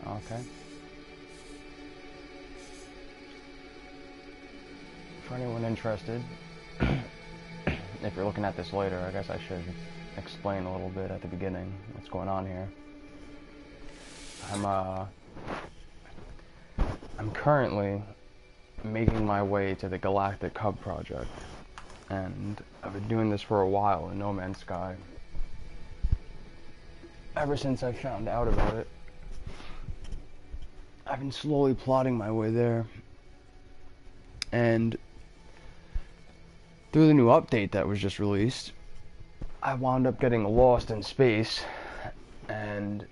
Okay. For anyone interested, if you're looking at this later, I guess I should explain a little bit at the beginning what's going on here. I'm currently making my way to the Galactic Hub project, and I've been doing this for a while in No Man's Sky. Ever since I found out about it, I've been slowly plotting my way there, and through the new update that was just released, I wound up getting lost in space and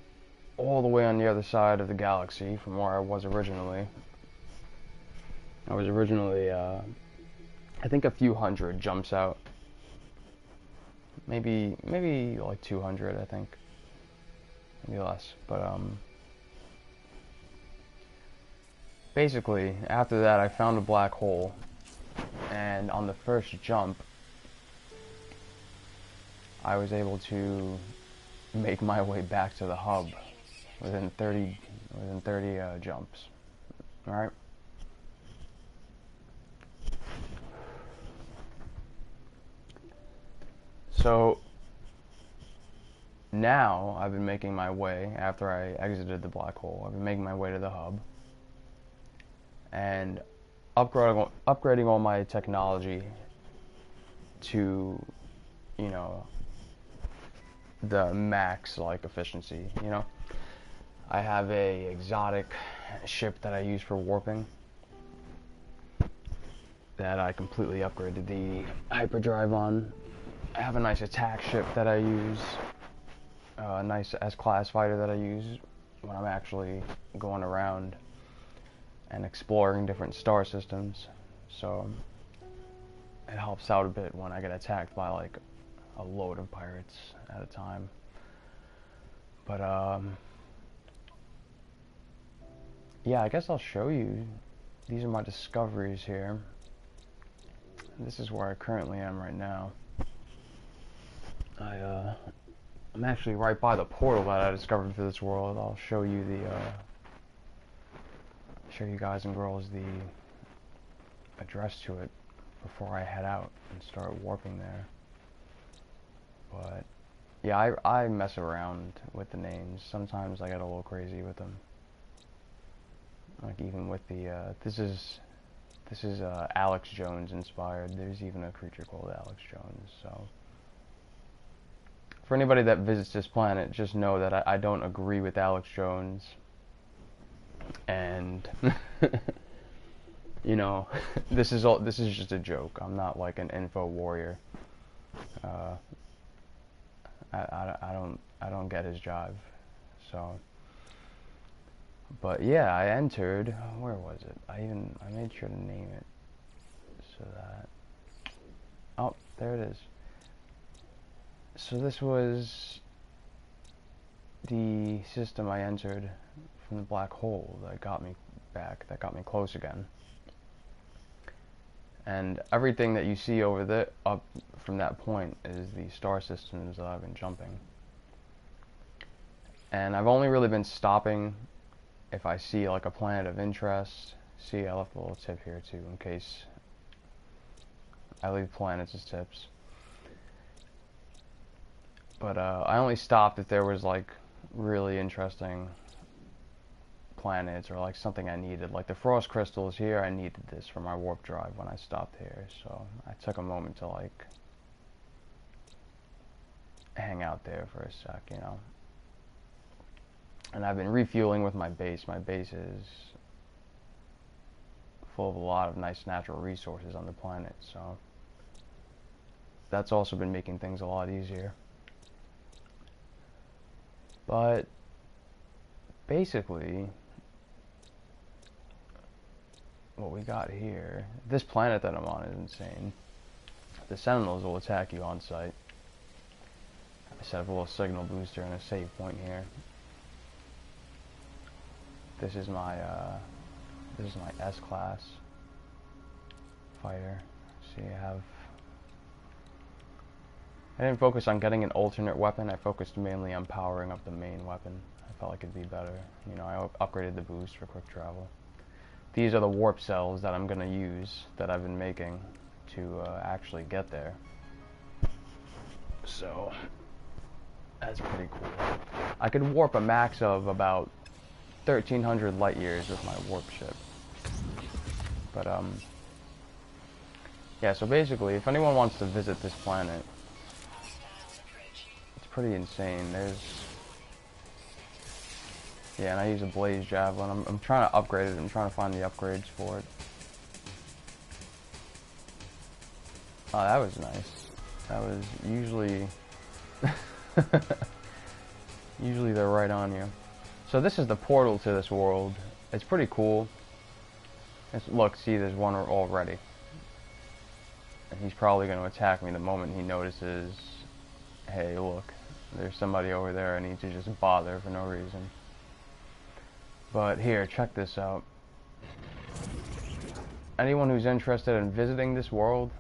all the way on the other side of the galaxy from where I was originally. I was originally, I think a few hundred jumps out. Maybe like 200, I think. Maybe less. But, basically, after that, I found a black hole. And on the first jump, I was able to make my way back to the hub within 30 jumps. All right. So now I've been making my way, after I exited the black hole, I've been making my way to the hub and upgrading all my technology to, you know, the max like efficiency. You know, I have a exotic ship that I use for warping that I completely upgraded the hyperdrive on. I have a nice attack ship that I use, a nice S-class fighter that I use when I'm actually going around and exploring different star systems. So it helps out a bit when I get attacked by like a load of pirates at a time. But yeah, I guess I'll show you. These are my discoveries here. This is where I currently am right now. I'm actually right by the portal that I discovered for this world. I'll show you show you guys and girls the address to it before I head out and start warping there. But yeah, I mess around with the names. Sometimes I get a little crazy with them. Like even with the this is Alex Jones inspired. There's even a creature called Alex Jones. So for anybody that visits this planet, just know that I don't agree with Alex Jones. And you know, this is just a joke. I'm not like an info warrior. I don't get his jive. So, but yeah, I entered. Where was it? I made sure to name it so that. Oh, there it is. So this was the system I entered from the black hole that got me back, that got me close again. And everything that you see over there, up from that point, is the star systems that I've been jumping. And I've only really been stopping if I see like a planet of interest. See, I left a little tip here too, in case I leave planets as tips. But I only stopped if there was like really interesting planets or like something I needed. Like the frost crystals here, I needed this for my warp drive when I stopped here. So I took a moment to like hang out there for a sec, you know. And I've been refueling with my base. My base is full of a lot of nice natural resources on the planet, so that's also been making things a lot easier. But basically, what we got here, this planet that I'm on is insane. The Sentinels will attack you on sight. I set up a little signal booster and a save point here. This is my S-class fighter. See, I didn't focus on getting an alternate weapon. I focused mainly on powering up the main weapon. I felt like it'd be better. You know, I upgraded the boost for quick travel. These are the warp cells that I'm gonna use, that I've been making to actually get there. So that's pretty cool. I could warp a max of about 1,300 light years with my warp ship. But yeah, so basically, if anyone wants to visit this planet, it's pretty insane. Yeah, and I use a blaze javelin. I'm trying to upgrade it. I'm trying to find the upgrades for it. Oh, that was nice. That was usually... usually they're right on you. So this is the portal to this world. It's pretty cool. Look, see, there's one already. And he's probably going to attack me the moment he notices, hey, look, there's somebody over there I need to just bother for no reason. But here, check this out. Anyone who's interested in visiting this world,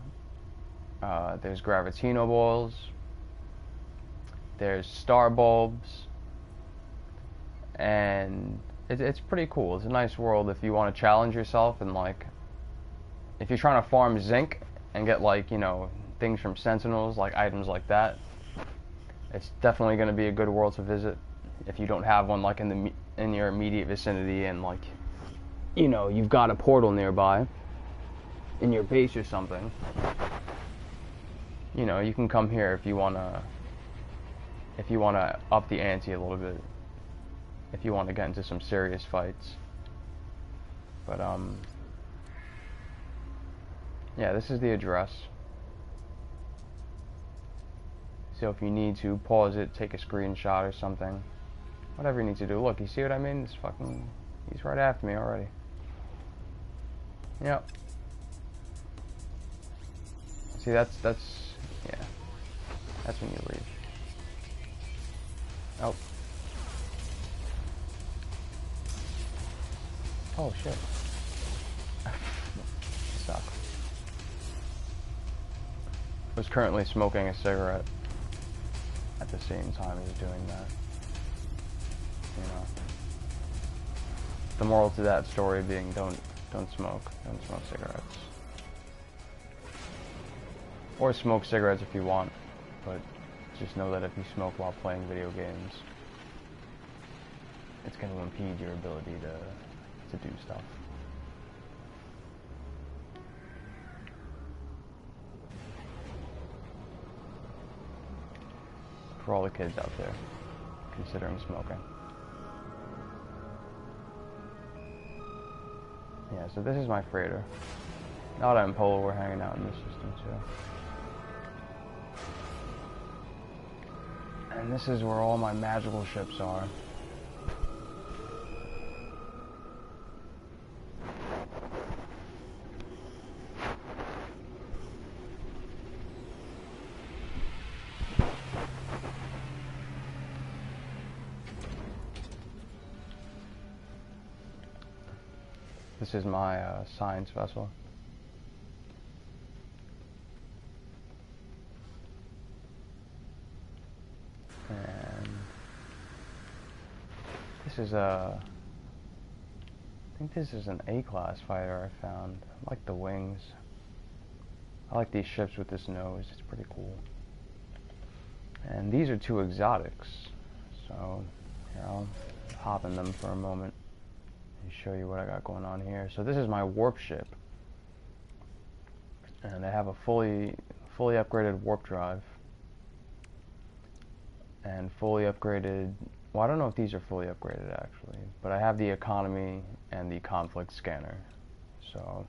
there's gravitino balls, there's star bulbs, and it's pretty cool. It's a nice world if you want to challenge yourself, and like, if you're trying to farm zinc and get, like, you know, things from sentinels, like items like that, it's definitely going to be a good world to visit. If you don't have one, like, in your immediate vicinity, and, like, you know, you've got a portal nearby in your base or something, you know, you can come here if you want to up the ante a little bit, if you want to get into some serious fights. But yeah, this is the address. So if you need to pause it, take a screenshot or something, whatever you need to do. Look, you see what I mean? This fucking, he's right after me already. Yep. See, that's yeah. That's when you leave. Oh. Oh shit. Suck. Was currently smoking a cigarette at the same time as doing that. You know. The moral to that story being don't smoke. Don't smoke cigarettes. Or smoke cigarettes if you want, but just know that if you smoke while playing video games, it's going to impede your ability to do stuff. For all the kids out there considering smoking. Yeah, so this is my freighter. Nada and Polo were hanging out in this system too. And this is where all my magical ships are. This is my science vessel. And this is I think this is an A-class fighter I found. I like the wings. I like these ships with this nose. It's pretty cool. And these are two exotics. So here, I'll hop in them for a moment and show you what I got going on here. So this is my warp ship. And I have a fully upgraded warp drive. And fully upgraded, well, I don't know if these are fully upgraded actually, but I have the economy and the conflict scanner. So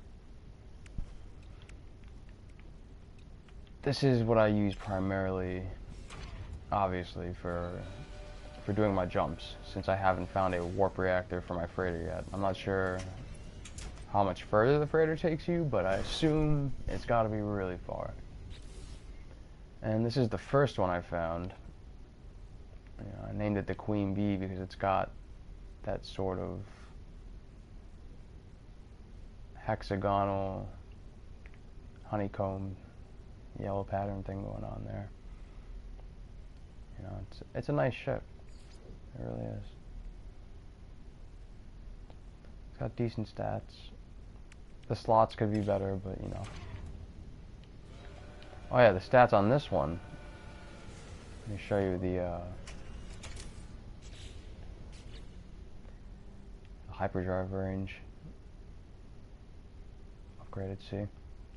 this is what I use primarily, obviously, for doing my jumps, since I haven't found a warp reactor for my freighter yet. I'm not sure how much further the freighter takes you, but I assume it's got to be really far. And this is the first one I found. You know, I named it the Queen Bee because it's got that sort of hexagonal honeycomb yellow pattern thing going on there. You know, it's a nice ship. It really is. got decent stats. The slots could be better, but you know. Oh yeah, the stats on this one. Let me show you the hyperdrive range. Upgraded, see?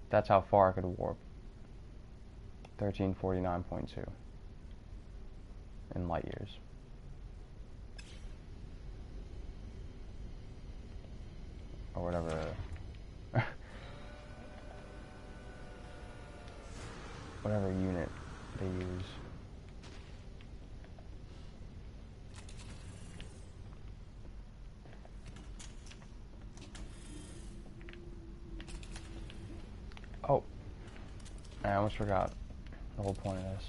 That's how far I could warp. 1349.2 in light years. Or whatever. Whatever unit they use. Oh, I almost forgot the whole point of this.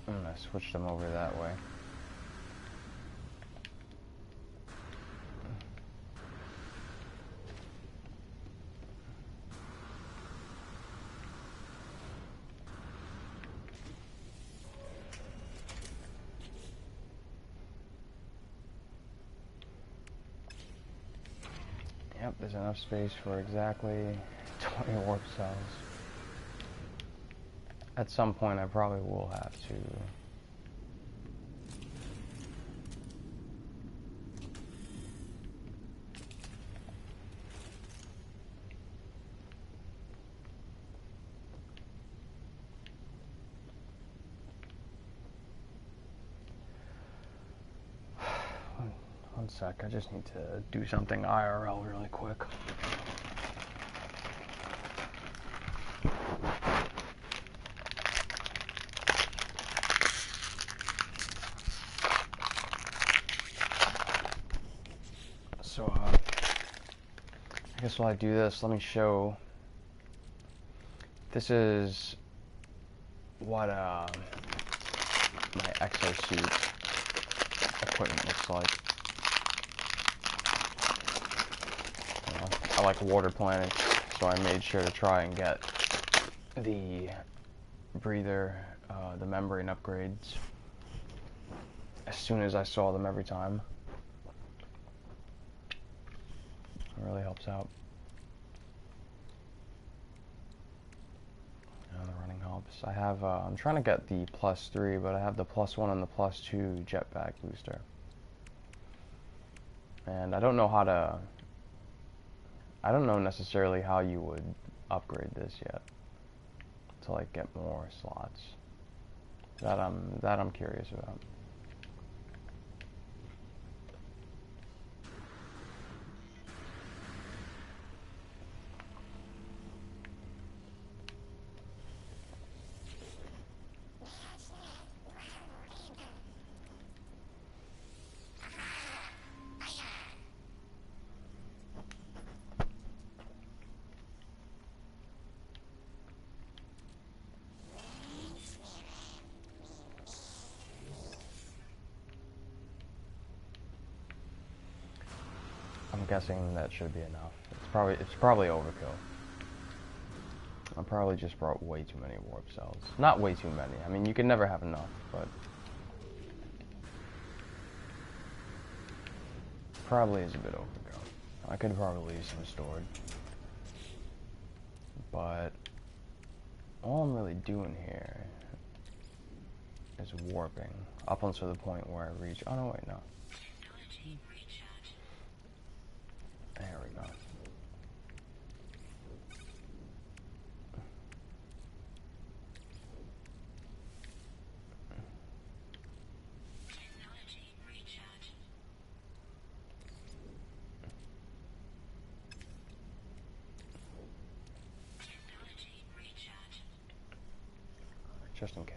I'm gonna switch them over that way. Yep, there's enough space for exactly 20 warp cells. At some point I probably will have to one sec, I just need to do something IRL really quick. So, I guess while I do this, let me show. This is what my exosuit equipment looks like. You know, I like water planets, so I made sure to try and get the breather, the membrane upgrades as soon as I saw them every time. It really helps out. Now the running helps. I have, I'm trying to get the +3, but I have the +1 and the +2 jetpack booster. And I don't know how to, I don't know necessarily how you would upgrade this yet to like get more slots. That I'm curious about. I'm guessing that should be enough. It's probably overkill. I probably just brought way too many warp cells. Not way too many. I mean, you can never have enough, but probably is a bit overkill. I could probably use some stored. But all I'm really doing here is warping up until the point where I reach. Oh no, wait, no. There we go. just in case.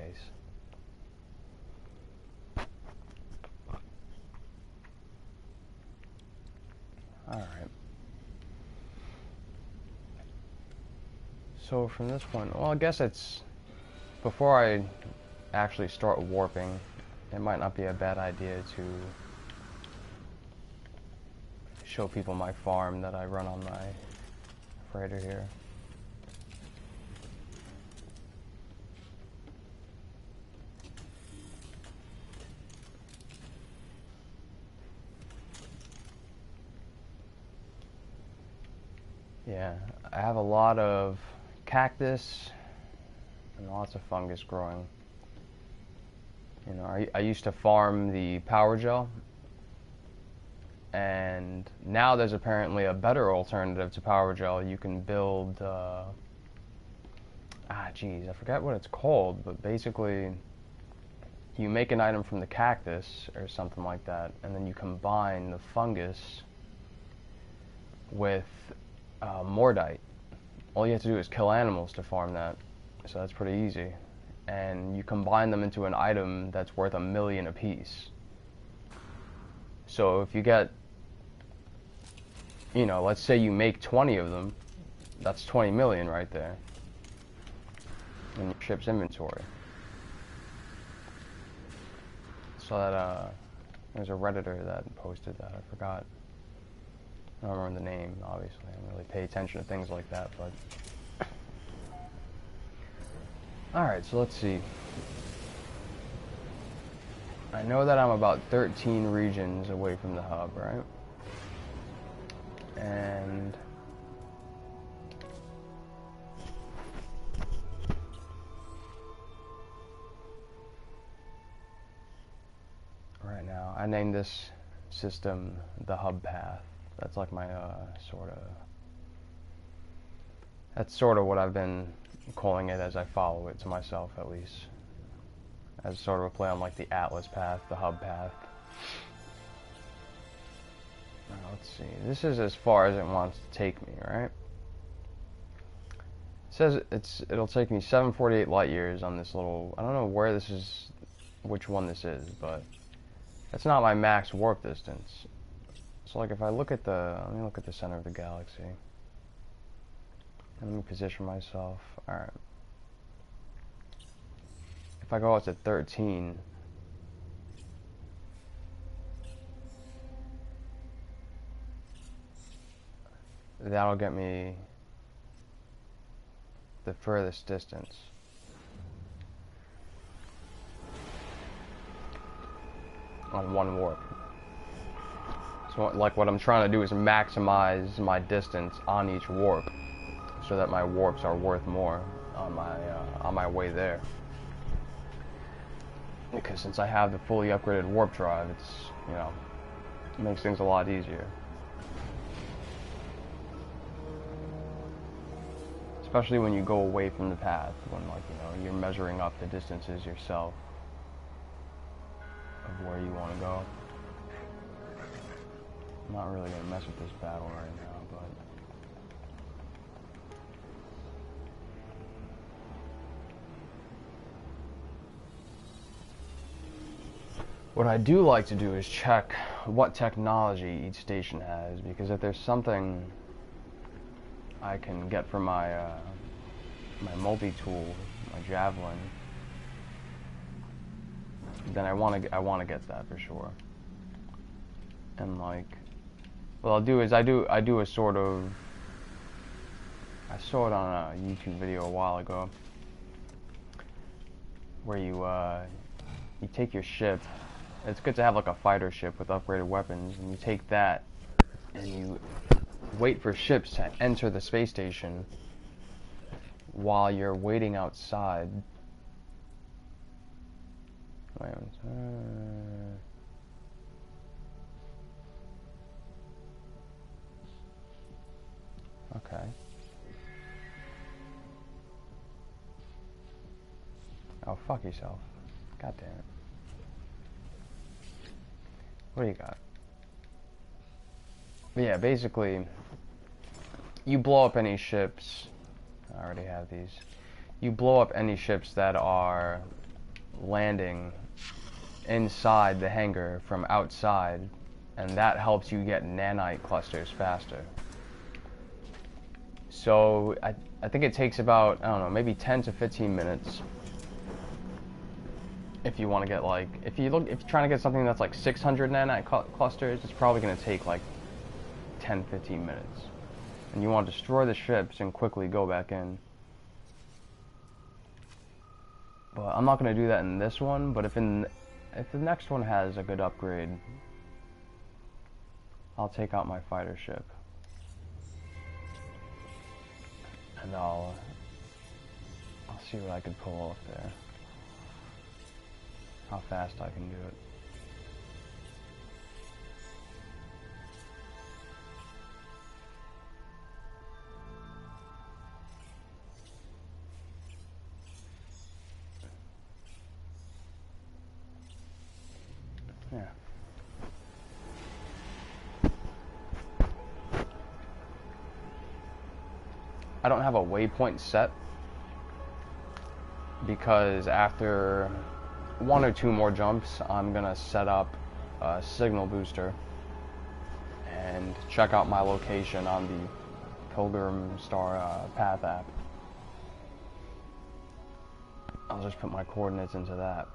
Alright. So from this point, well, I guess it's, before I actually start warping, it might not be a bad idea to show people my farm that I run on my freighter here. Yeah, I have a lot of cactus and lots of fungus growing. You know, I used to farm the power gel, and now there's apparently a better alternative to power gel. You can build, geez, I forgot what it's called, but basically you make an item from the cactus or something like that, and then you combine the fungus with mordite. All you have to do is kill animals to farm that, so that's pretty easy. And you combine them into an item that's worth 1 million apiece. So if you get, you know, let's say you make 20 of them, that's 20 million right there in your ship's inventory. So that there's a Redditor that posted that. I forgot. I don't remember the name, obviously. I don't really pay attention to things like that, but... Alright, so let's see. I know that I'm about 13 regions away from the hub, right? And... right now, I named this system the hub path. That's like my that's sort of what I've been calling it as I follow it, to myself at least, as sort of a play on like the Atlas path, the hub path. Now, let's see, this is as far as it wants to take me, right? It says it'll take me 748 light years on this little, I don't know where this is, which one this is, but that's not my max warp distance. So like if I look at let me look at the center of the galaxy. And let me position myself. Alright. If I go out to 13, that'll get me the furthest distance. On one warp. So like what I'm trying to do is maximize my distance on each warp, so that my warps are worth more on my way there. Because since I have the fully upgraded warp drive, it's, you know, it makes things a lot easier. Especially when you go away from the path, when, like, you know, you're measuring up the distances yourself of where you want to go. I'm not really going to mess with this battle right now, but... what I do like to do is check what technology each station has, because if there's something I can get from my my multi-tool, my javelin, then I want to get that for sure. And like, what I'll do is I do a sort of, I saw it on a YouTube video a while ago, where you take your ship. It's good to have like a fighter ship with upgraded weapons, and you take that and you wait for ships to enter the space station while you're waiting outside. Okay. Oh, fuck yourself. God damn it. What do you got? But yeah, basically, you blow up any ships. I already have these. you blow up any ships that are landing inside the hangar from outside, and that helps you get nanite clusters faster. So I think it takes about, I don't know, maybe 10 to 15 minutes if you want to get like, if you're trying to get something that's like 600 nanite clusters, it's probably going to take like 10-15 minutes. And you want to destroy the ships and quickly go back in. But I'm not going to do that in this one, but if the next one has a good upgrade, I'll take out my fighter ship. And I'll see what I can pull off there. How fast I can do it. Yeah. I don't have a waypoint set because after 1 or 2 more jumps, I'm gonna set up a signal booster and check out my location on the Pilgrim Star Path app. I'll just put my coordinates into that.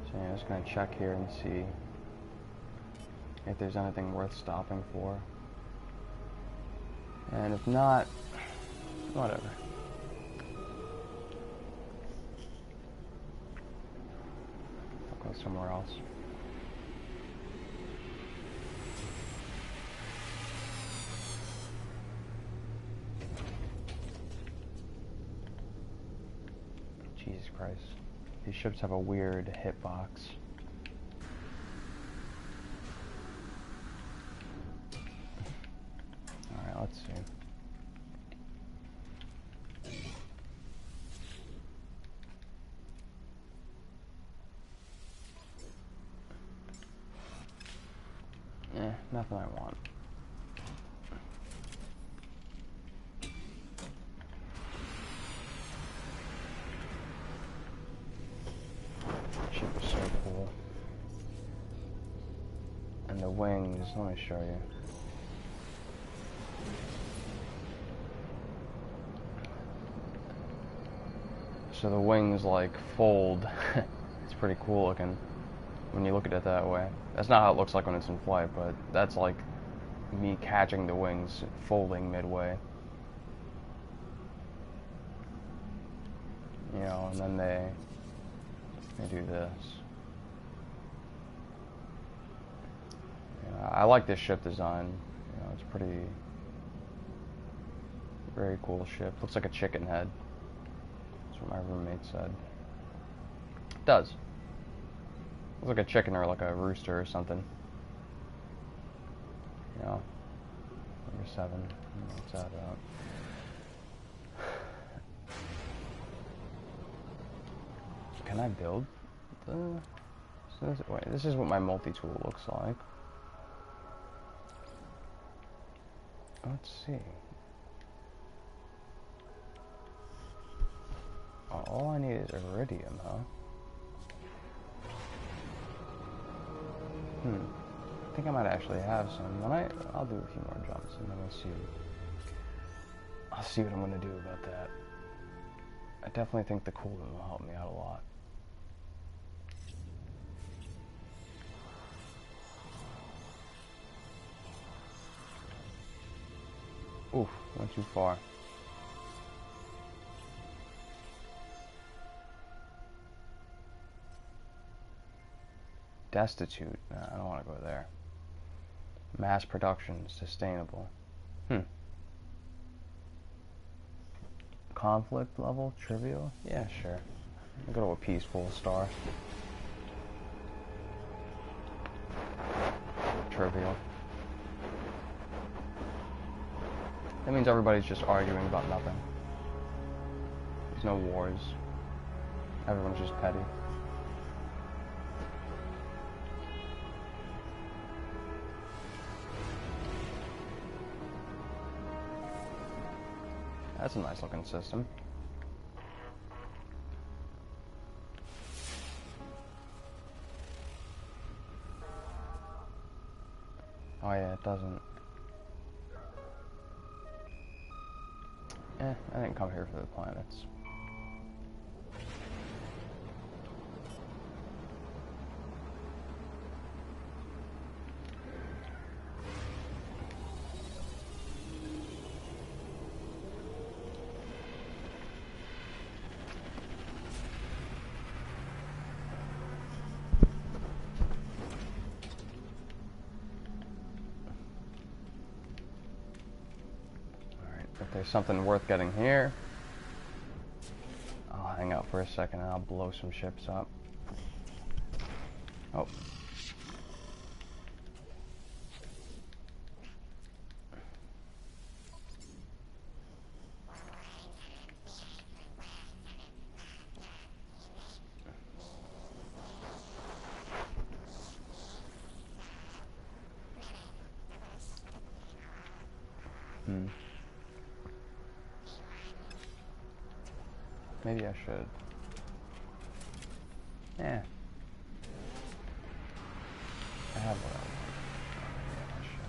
So yeah, I'm just gonna check here and see if there's anything worth stopping for. And if not, whatever. I'll go somewhere else. Jesus Christ. These ships have a weird hitbox. Alright, let's see. Nothing I want. Ship is so cool. And the wings, let me show you. So the wings like fold. It's pretty cool looking when you look at it that way. That's not how it looks like when it's in flight, but that's like me catching the wings folding midway. You know, and then they do this. You know, I like this ship design. You know, it's pretty, very cool ship. Looks like a chicken head. That's what my roommate said. It does. Looks like a chicken or like a rooster or something. You know, number 7. What's that about? Can I build the? So wait, this is what my multi-tool looks like. Let's see. Oh, all I need is iridium, huh? I think I might actually have some. I'll do a few more jumps and then we'll see. I'll see what I'm gonna do about that. I definitely think the coolant will help me out a lot. Oof, went too far. Destitute. Nah, I don't want to go there. Mass production, sustainable. Conflict level, trivial? Yeah, sure. I'll go to a peaceful star. Trivial. That means everybody's just arguing about nothing. no wars. Everyone's just petty. That's a nice looking system. Oh yeah, it doesn't. I didn't come here for the planets. If there's something worth getting here, I'll hang out for a second and I'll blow some ships up. Oh. Maybe I should. Yeah. I have what I want. Yeah, I should.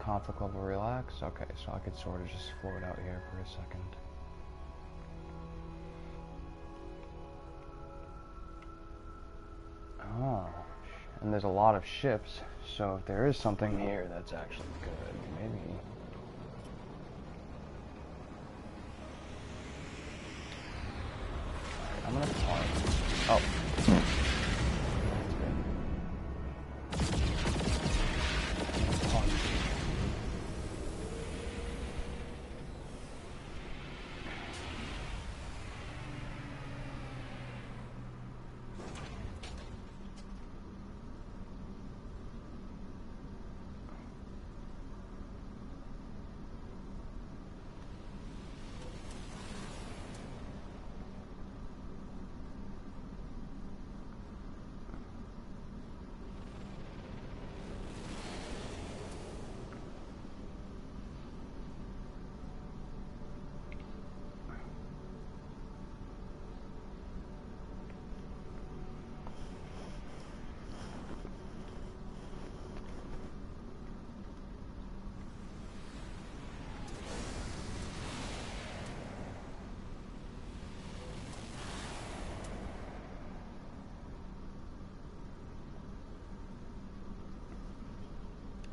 Conflict level relax. Okay, so I could sort of just float out here for a second. Oh, and there's a lot of ships, so if there is something here that's actually good, maybe. I'm gonna park. Oh.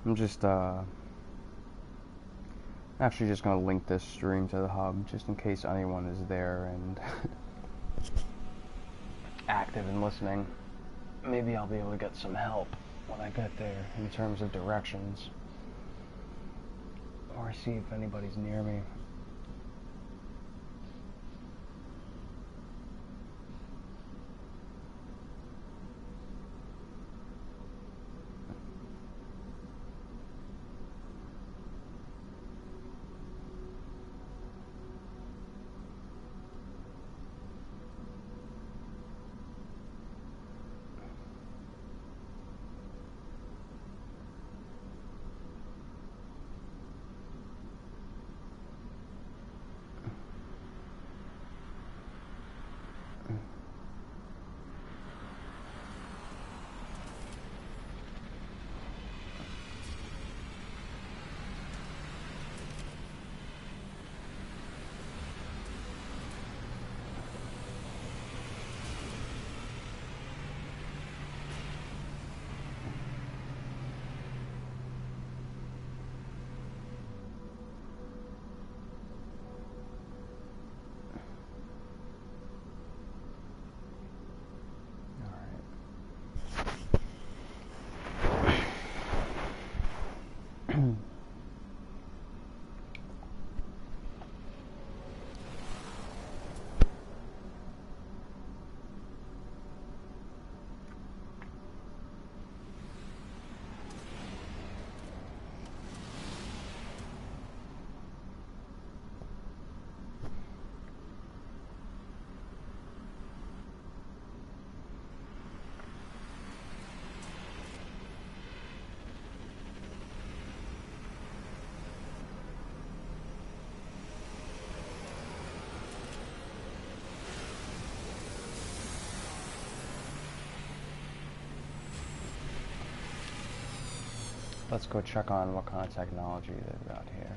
I'm just actually just gonna link this stream to the hub just in case anyone is there and active and listening. Maybe I'll be able to get some help when I get there in terms of directions, or see if anybody's near me. Let's go check on what kind of technology they've got here.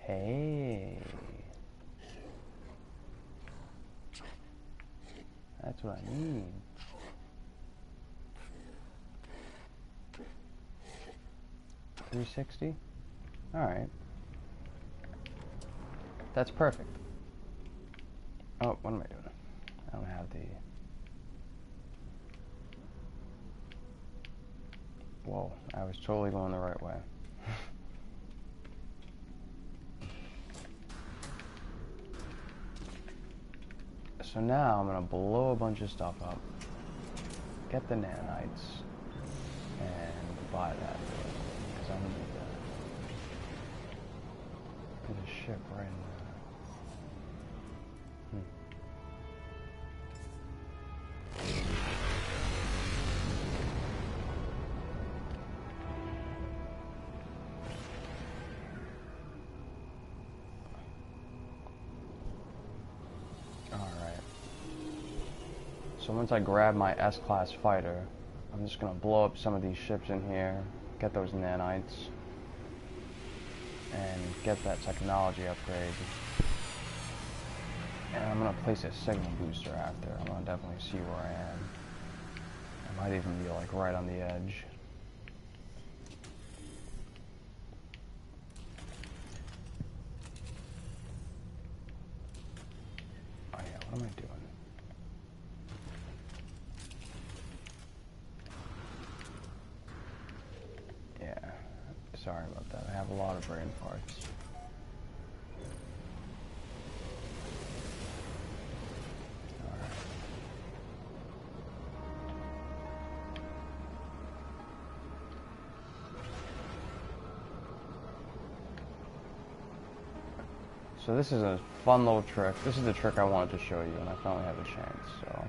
Hey, that's what I need. $360? Alright. That's perfect. Oh, what am I doing? I don't have the... Whoa, I was totally going the right way. So now I'm gonna blow a bunch of stuff up, get the nanites, and buy that, because I'm gonna need that. There's a ship right in there. Alright. So once I grab my S-class fighter, I'm just gonna blow up some of these ships in here, get those nanites, and get that technology upgrade. And I'm gonna place a signal booster after. I'm gonna definitely see where I am. I might even be like right on the edge. Oh yeah, what am I doing? Yeah, sorry about that. I have a lot of brain farts. So this is a fun little trick. This is the trick I wanted to show you, and I finally have a chance, so.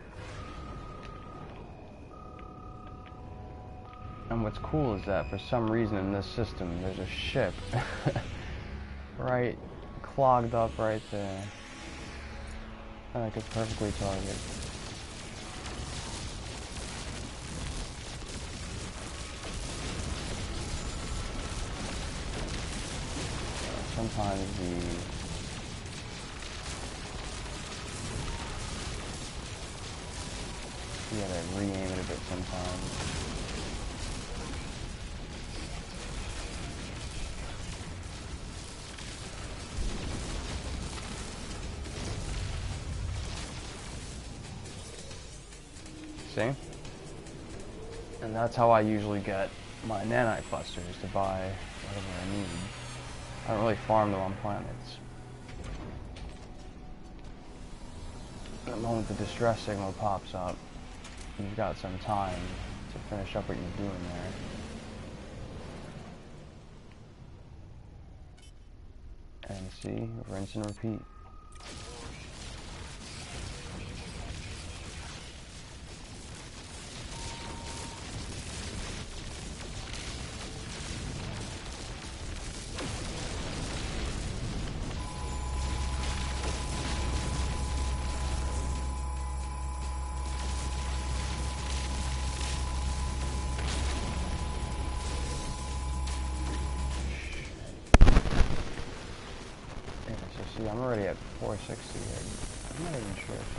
And what's cool is that for some reason in this system, there's a ship right clogged up right there that I could perfectly target. Sometimes you gotta re-aim it a bit sometimes. See? And that's how I usually get my nanite busters, to buy whatever I need. I don't really farm them on planets. The moment the distress signal pops up, you've got some time to finish up what you're doing there. And see, rinse and repeat. I'm already at 460 here. I'm not even sure if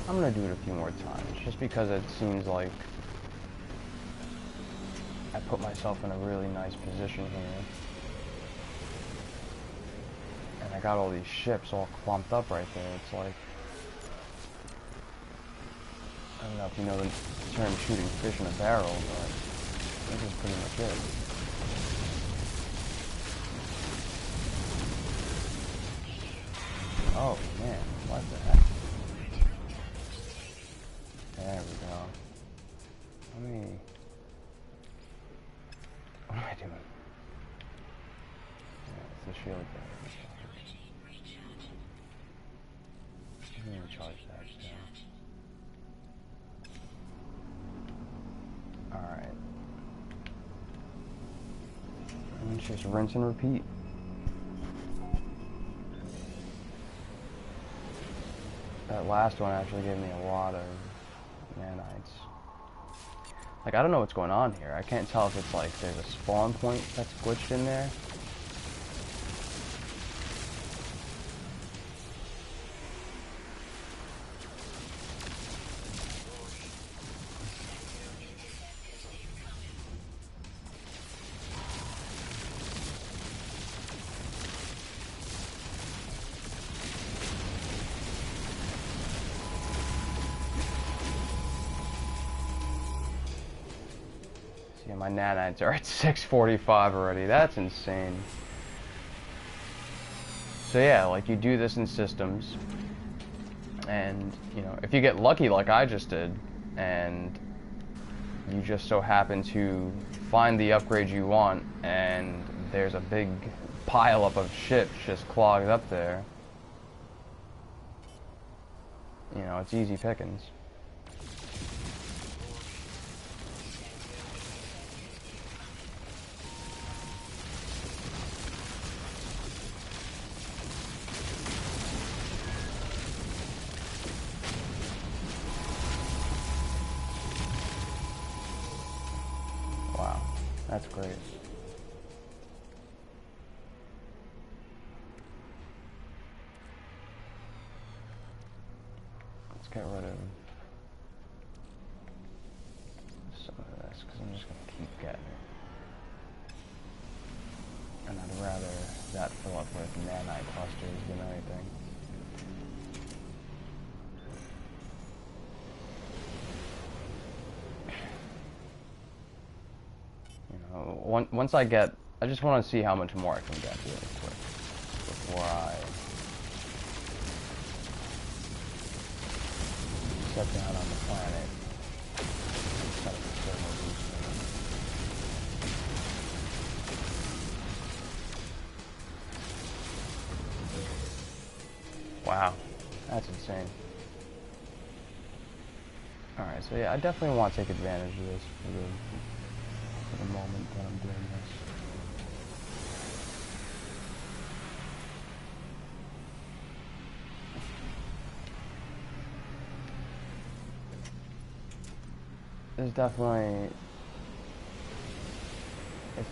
I'm gonna do it a few more times, just because it seems like I put myself in a really nice position here. And I got all these ships all clumped up right there. It's like, I don't know if you know the term shooting fish in a barrel, but this is pretty much it. Oh man, what the heck? There we go. What am I doing? Yeah, it's the shield thing. Just rinse and repeat. That last one actually gave me a lot of nanites. Like, I don't know what's going on here. I can't tell if it's like there's a spawn point that's glitched in there. Yeah, my nanites are at 645 already. That's insane. So yeah, like you do this in systems, and you know, if you get lucky like I just did, and you just so happen to find the upgrade you want, and there's a big pile up of shit just clogged up there, you know, it's easy pickings. Wow, that's great. Let's get rid of some of this, because I'm just going to keep getting it. And I'd rather that fill up with nanite clusters than anything. You know, once I just want to see how much more I can get really quick before I set down on the planet and set up a thermal booster. Wow, that's insane. Alright, so yeah, I definitely want to take advantage of this for the moment that I'm doing this. It's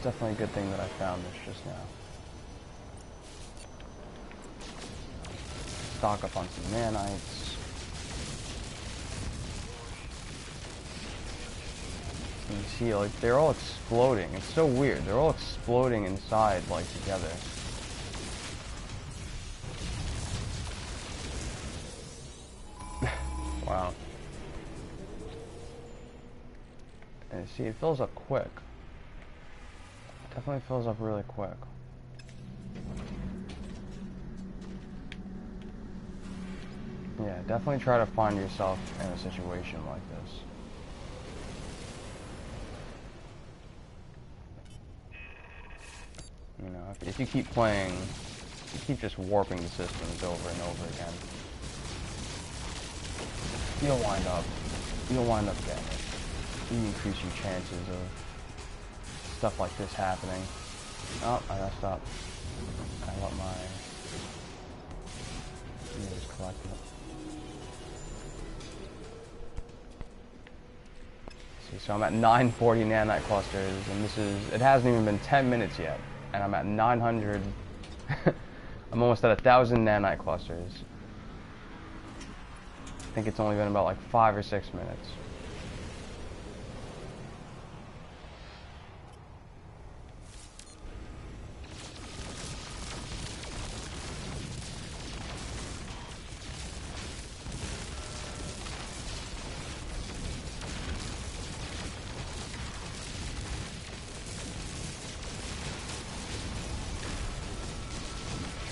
definitely a good thing that I found this just now. Stock up on some nanites. You see, like, they're all exploding. It's so weird. They're all exploding inside, like, together. Wow. And see, it fills up quick. It definitely fills up really quick. Yeah, definitely try to find yourself in a situation like this. You know, if you keep playing, you keep just warping the systems over and over again, you'll wind up getting it. You increase your chances of stuff like this happening. Oh, I messed up. I let my meters collect it. See, so I'm at 940 nanite clusters, and it hasn't even been 10 minutes yet, and I'm at 900. I'm almost at 1,000 nanite clusters. I think it's only been about like 5 or 6 minutes.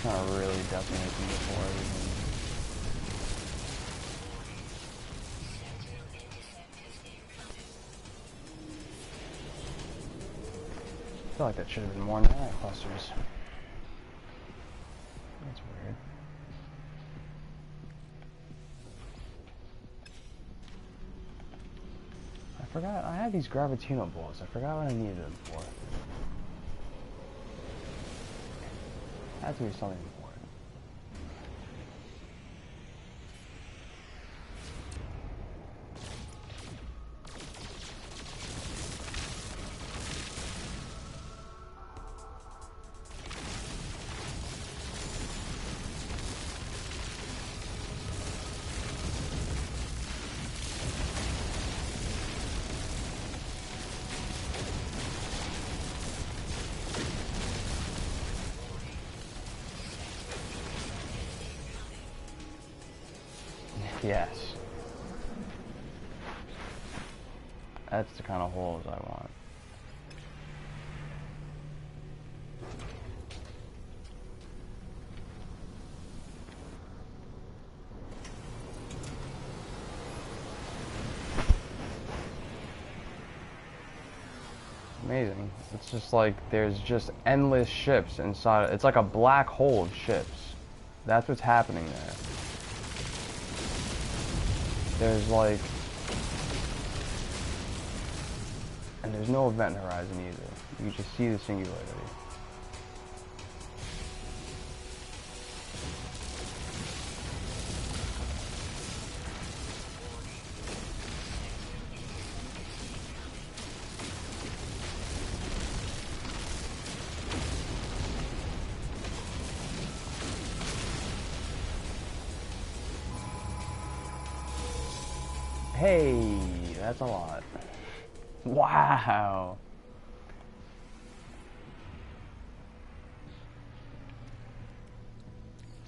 Trying to really decimate them before everything. I feel like that should have been more nanite clusters. That's weird. I forgot, I had these gravitino balls. I forgot what I needed them for. had to be something important. Yes. That's the kind of holes I want. Amazing. It's just like there's just endless ships inside. It's like a black hole of ships. That's what's happening there. There's like, and there's no event horizon either. You just see the singularity. Hey, that's a lot. Wow.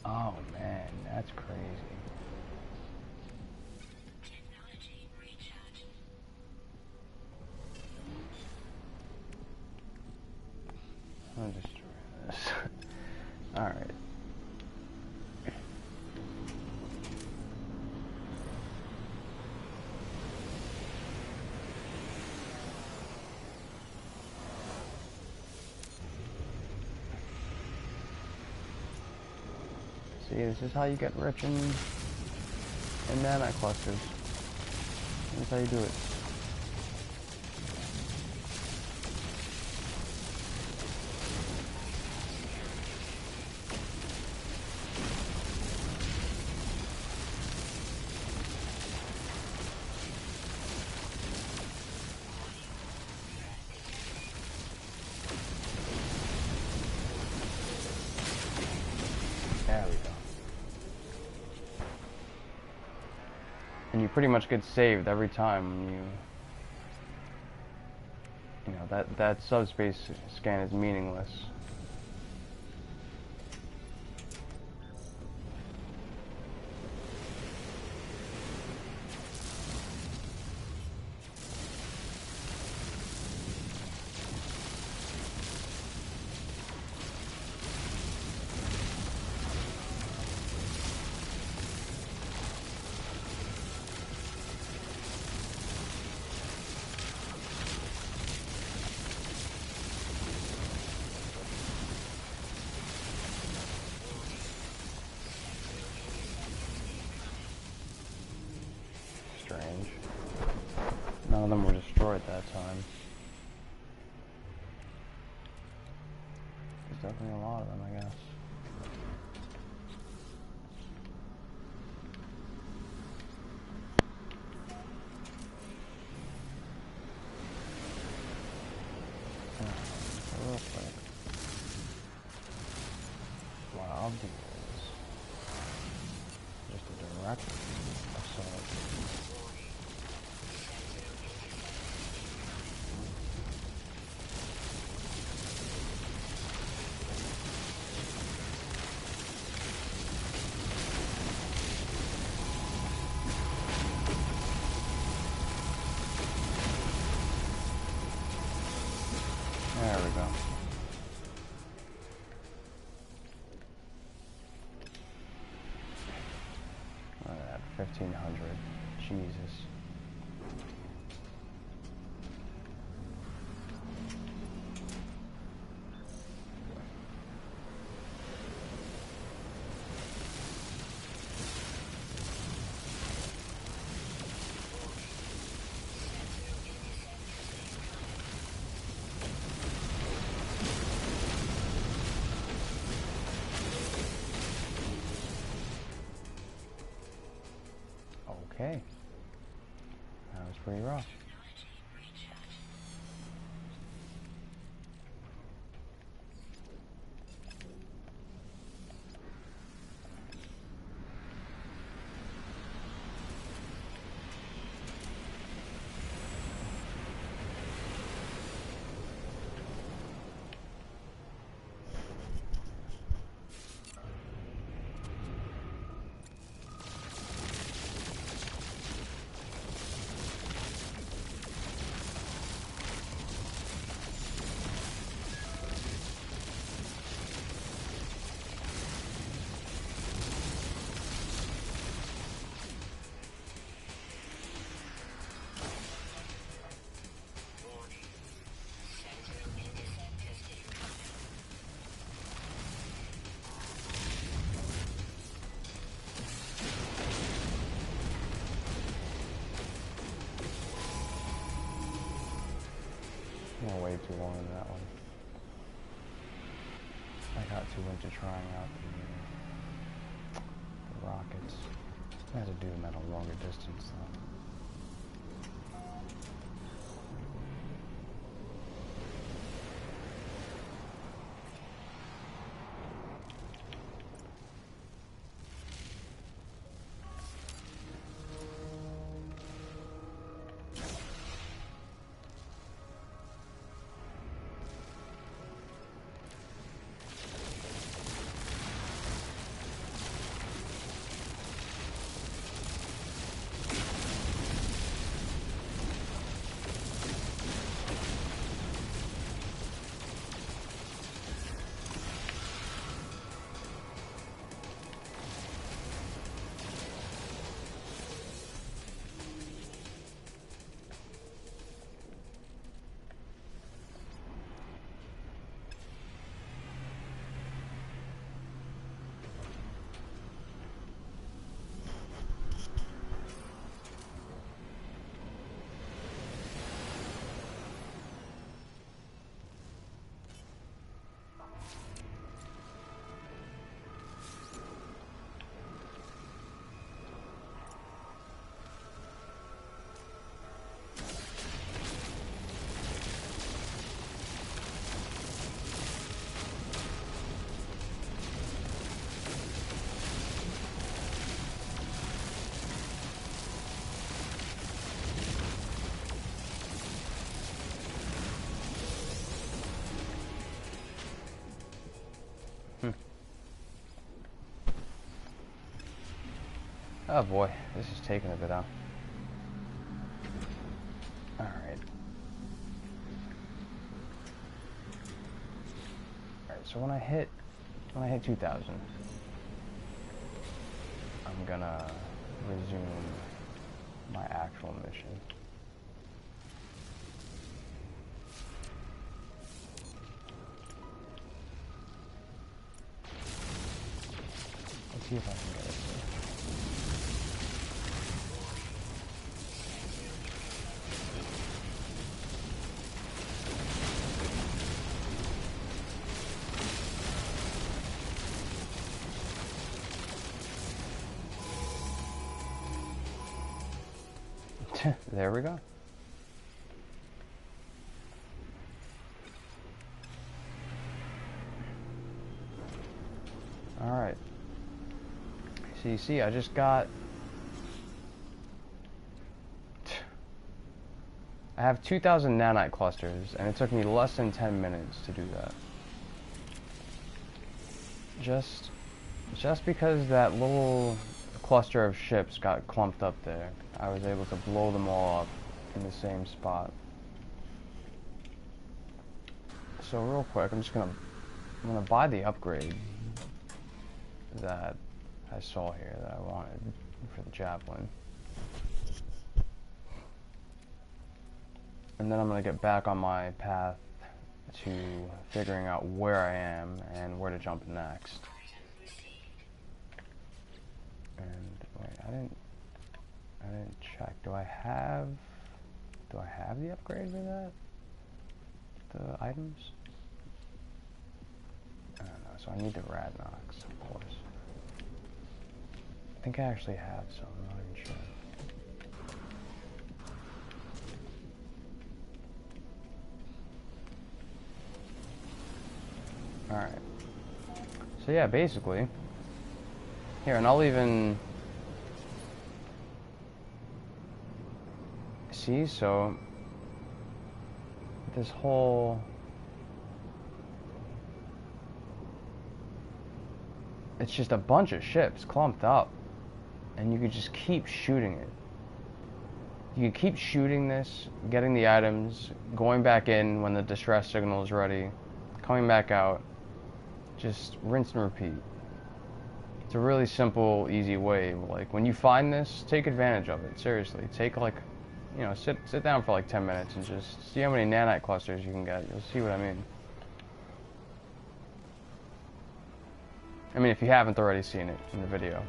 Oh man, that's crazy. I'll destroy this. Alright. See, this is how you get rich in nanite clusters. That's how you do it. There we go. And you pretty much get saved every time you know, that subspace scan is meaningless. Strange. None of them were destroyed that time. There's definitely a lot of them, I guess. Real quick. What I'll do is just a direct assault. There we go. Look at that, 1,500. Jesus. Okay. That was pretty rough. I'm way too long in that one. I got too into trying out the rockets. I had to do them at a longer distance though. Oh boy, this is taking a bit out. Alright. Alright, so when I hit 2,000, I'm gonna resume my actual mission. Let's see if I can get it. There we go. Alright. So you see, I just got... I have 2,000 nanite clusters, and it took me less than 10 minutes to do that. Just because that little cluster of ships got clumped up there, I was able to blow them all up in the same spot. So real quick, I'm gonna buy the upgrade that I saw here that I wanted for the javelin. And then I'm gonna get back on my path to figuring out where I am and where to jump next. And wait, I didn't check. Do I have the upgrade for that? The items? I don't know, so I need the Radnox, of course. I think I actually have some, I'm not even sure. Alright. So yeah, basically. Here, and I'll even... See, so... This whole... It's just a bunch of ships clumped up. And you could just keep shooting it. You can keep shooting this, getting the items, going back in when the distress signal is ready, coming back out, just rinse and repeat. It's a really simple, easy way. Like, when you find this, take advantage of it. Seriously, take like, you know, sit down for like 10 minutes and just see how many nanite clusters you can get. You'll see what I mean. I mean, if you haven't already seen it in the video.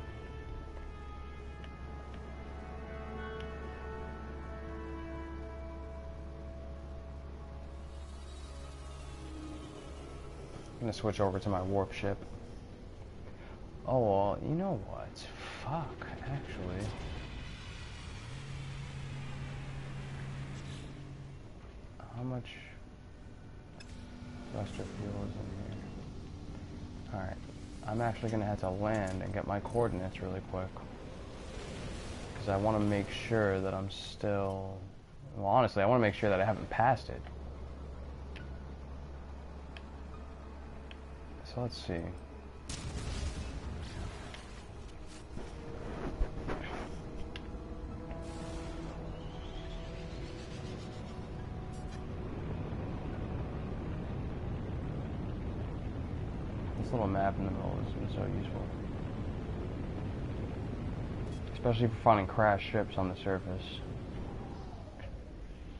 I'm gonna switch over to my warp ship. Oh, well, you know what? Fuck, actually. How much thruster fuel is in here? Alright, I'm actually gonna have to land and get my coordinates really quick. Because I want to make sure that I'm still... Well, honestly, I want to make sure that I haven't passed it. So let's see. This little map in the middle is so useful. Especially for finding crashed ships on the surface.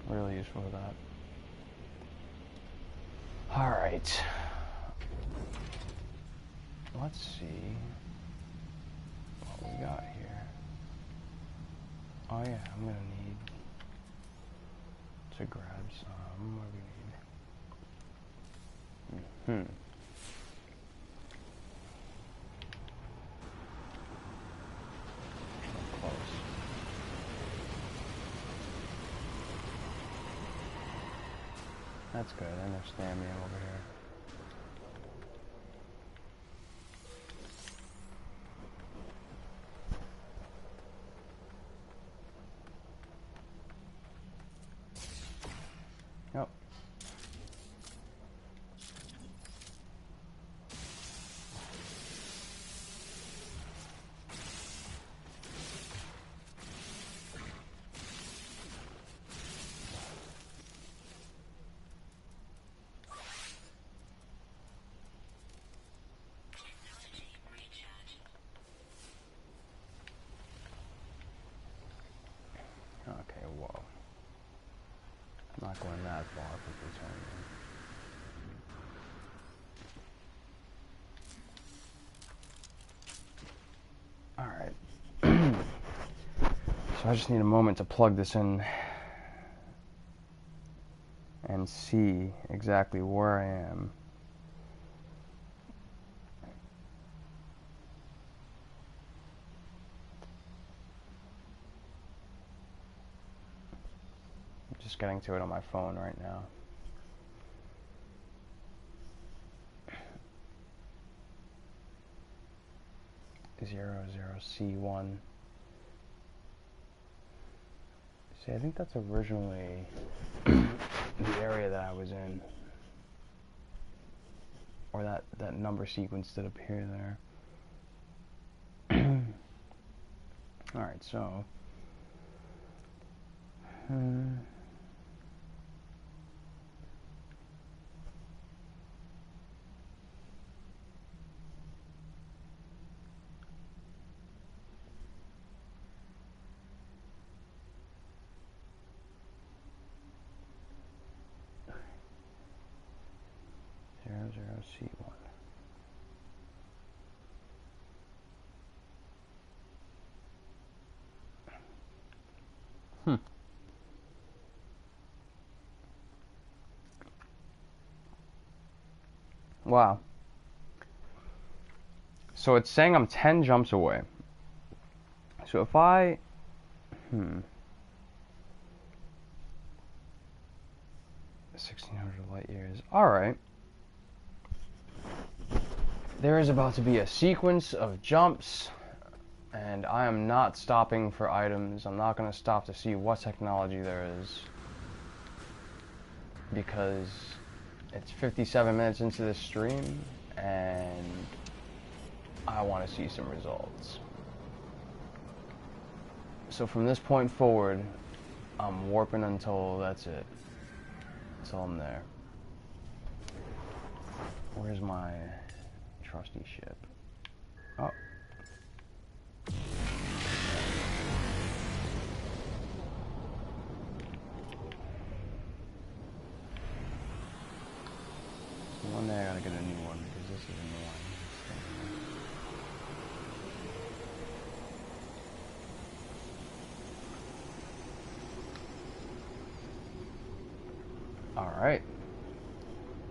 Really useful for that. Alright. Let's see what we got here. Oh yeah, I'm gonna need to grab some. What do we need? Close. That's good. I understand me over here. Yep. Okay, whoa. I'm not going that far for this one. Alright. So I just need a moment to plug this in and see exactly where I am. I'm just getting to it on my phone right now. C1. See, I think that's originally the area that I was in. Or that number sequence did appear there. Alright, so... 00C1. Wow. So it's saying I'm 10 jumps away. So if I... 1,600 light years. Alright. There is about to be a sequence of jumps, and I am not stopping for items. I'm not going to stop to see what technology there is, because it's 57 minutes into this stream, and I want to see some results. So from this point forward, I'm warping until that's it. Until I'm there. Where's my trusty ship? Oh. One day I gotta get a new one because this is annoying. Alright.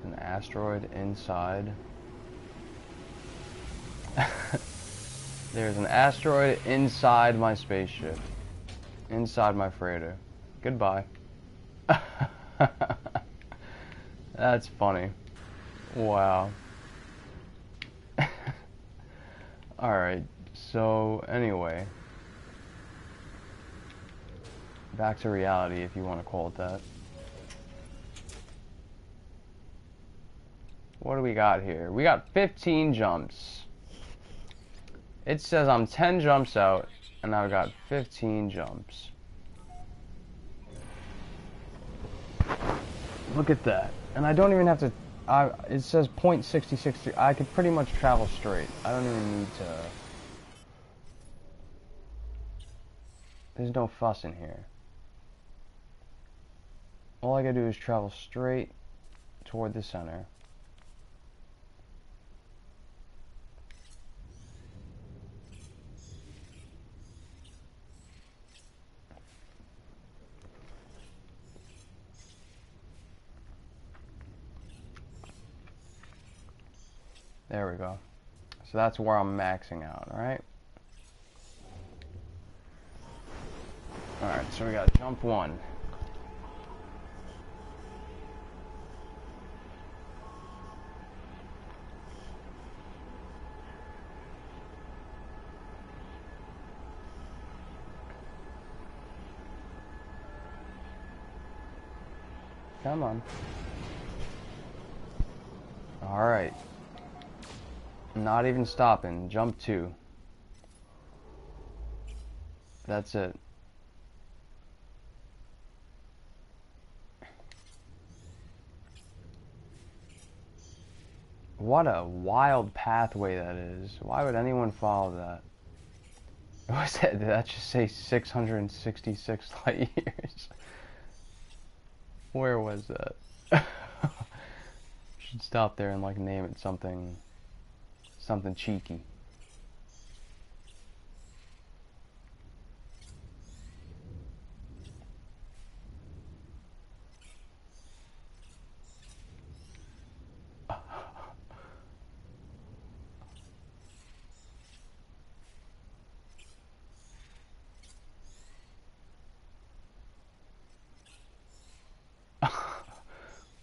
An asteroid inside. There's an asteroid inside my spaceship. Inside my freighter. Goodbye. That's funny. Wow. Alright, so anyway. Back to reality, if you want to call it that. What do we got here? We got 15 jumps. It says I'm 10 jumps out, and I've got 15 jumps. Look at that. And I don't even have to... it says 0.66. I could pretty much travel straight. I don't even need to... There's no fuss in here. All I gotta do is travel straight toward the center. There we go. So that's where I'm maxing out, alright? Alright, so we got jump 1. Come on. Alright. Not even stopping. Jump 2. That's it. What a wild pathway that is. Why would anyone follow that? What was that? Did that just say 666 light years? Where was that? Should stop there and like name it something cheeky.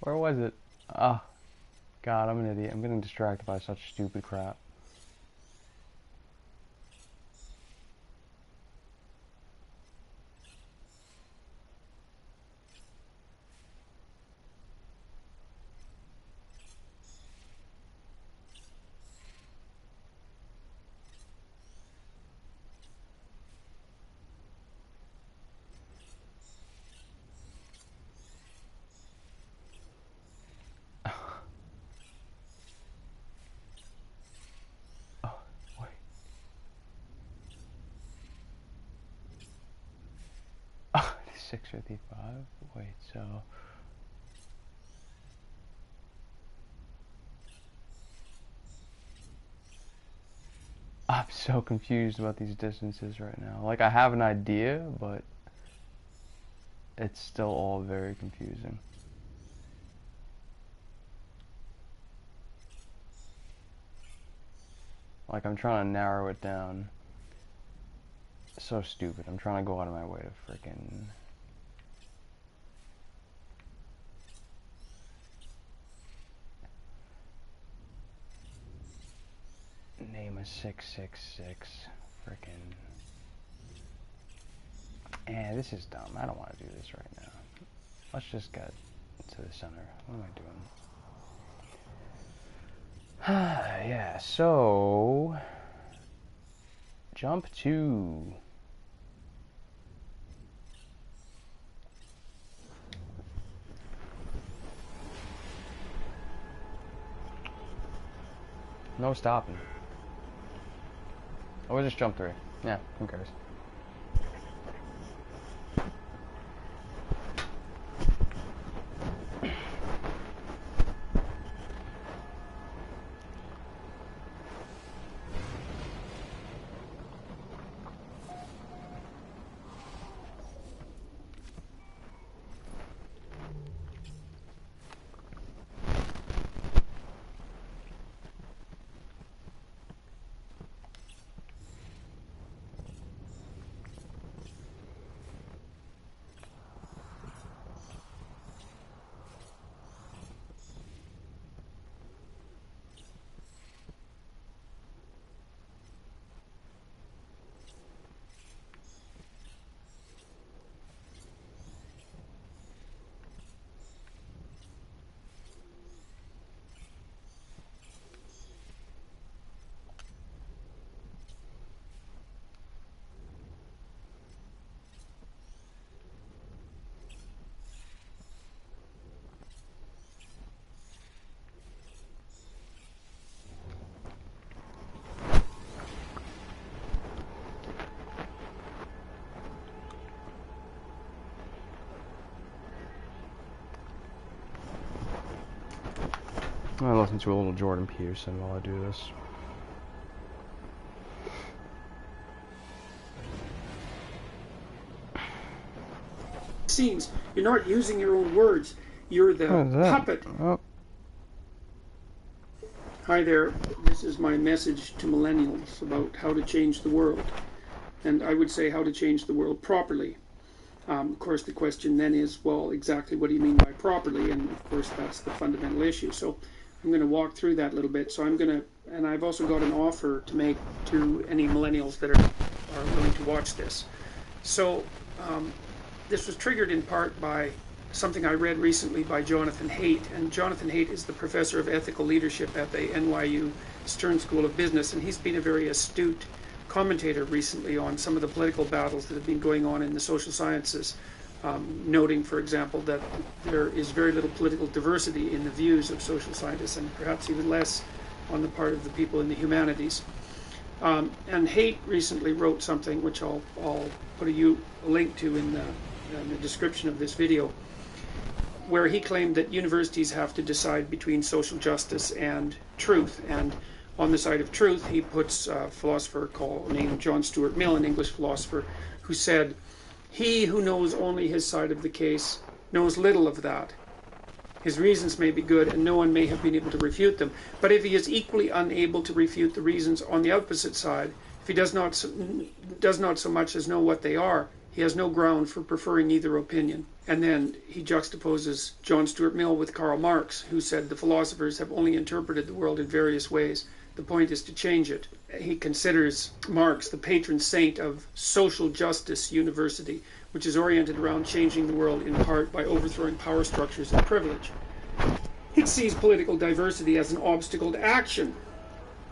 Where was it? Oh, God, I'm an idiot. I'm getting distracted by such stupid crap. Oh, wait. 655? Wait, so... I'm so confused about these distances right now. Like, I have an idea, but it's still all very confusing. Like, I'm trying to narrow it down. So stupid. I'm trying to go out of my way to freaking... name a 666. Frickin'. This is dumb. I don't want to do this right now. Let's just get to the center. What am I doing? Yeah, so jump to no stopping. Or just jump 3. Yeah, who cares? I'm gonna listen to a little Jordan Peterson while I do this. Seems you're not using your own words. You're the puppet. Oh. Hi there. This is my message to millennials about how to change the world. And I would say how to change the world properly. Of course, the question then is, well, exactly what do you mean by properly? And of course, that's the fundamental issue. So I'm going to walk through that a little bit. So I'm going to, and I've also got an offer to make to any millennials that are willing to watch this. So this was triggered in part by something I read recently by Jonathan Haidt. And Jonathan Haidt is the professor of ethical leadership at the NYU Stern School of Business. And he's been a very astute commentator recently on some of the political battles that have been going on in the social sciences, noting, for example, that there is very little political diversity in the views of social scientists, and perhaps even less on the part of the people in the humanities. And Haidt recently wrote something, which I'll put a link to in the description of this video, where he claimed that universities have to decide between social justice and truth. And on the side of truth, he puts a philosopher named John Stuart Mill, an English philosopher, who said, "He who knows only his side of the case knows little of that. His reasons may be good, and no one may have been able to refute them. But if he is equally unable to refute the reasons on the opposite side, if he does not so much as know what they are, he has no ground for preferring either opinion." And then he juxtaposes John Stuart Mill with Karl Marx, who said the philosophers have only interpreted the world in various ways. The point is to change it. He considers Marx the patron saint of social justice university, which is oriented around changing the world in part by overthrowing power structures and privilege. He sees political diversity as an obstacle to action.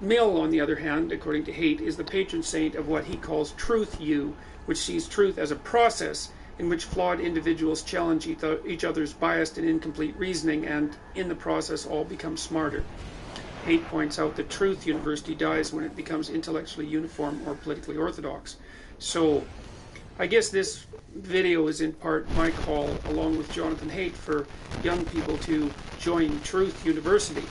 Mill, on the other hand, according to Haidt, is the patron saint of what he calls Truth U, which sees truth as a process in which flawed individuals challenge each other's biased and incomplete reasoning, and in the process all become smarter. Haidt points out that Truth University dies when it becomes intellectually uniform or politically orthodox. So I guess this video is in part my call, along with Jonathan Haidt, for young people to join Truth University.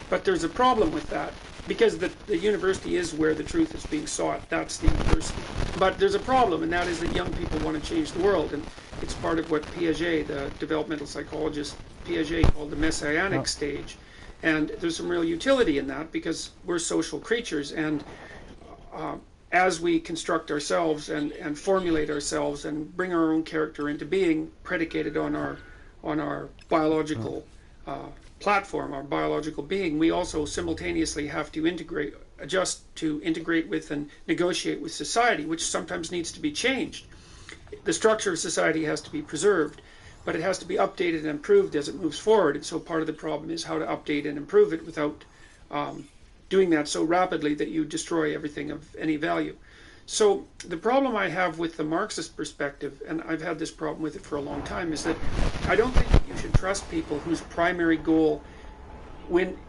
But there's a problem with that, because the university is where the truth is being sought. That's the university. But there's a problem, and that is that young people want to change the world. And it's part of what Piaget, the developmental psychologist Piaget, called the messianic stage. And there's some real utility in that, because we're social creatures, and as we construct ourselves and formulate ourselves and bring our own character into being, predicated on our biological platform, our biological being, we also simultaneously have to integrate adjust to integrate with and negotiate with society, which sometimes needs to be changed. The structure of society has to be preserved, but it has to be updated and improved as it moves forward. And so part of the problem is how to update and improve it without doing that so rapidly that you destroy everything of any value. So the problem I have with the Marxist perspective, and I've had this problem with it for a long time, is that I don't think that you should trust people whose primary goal when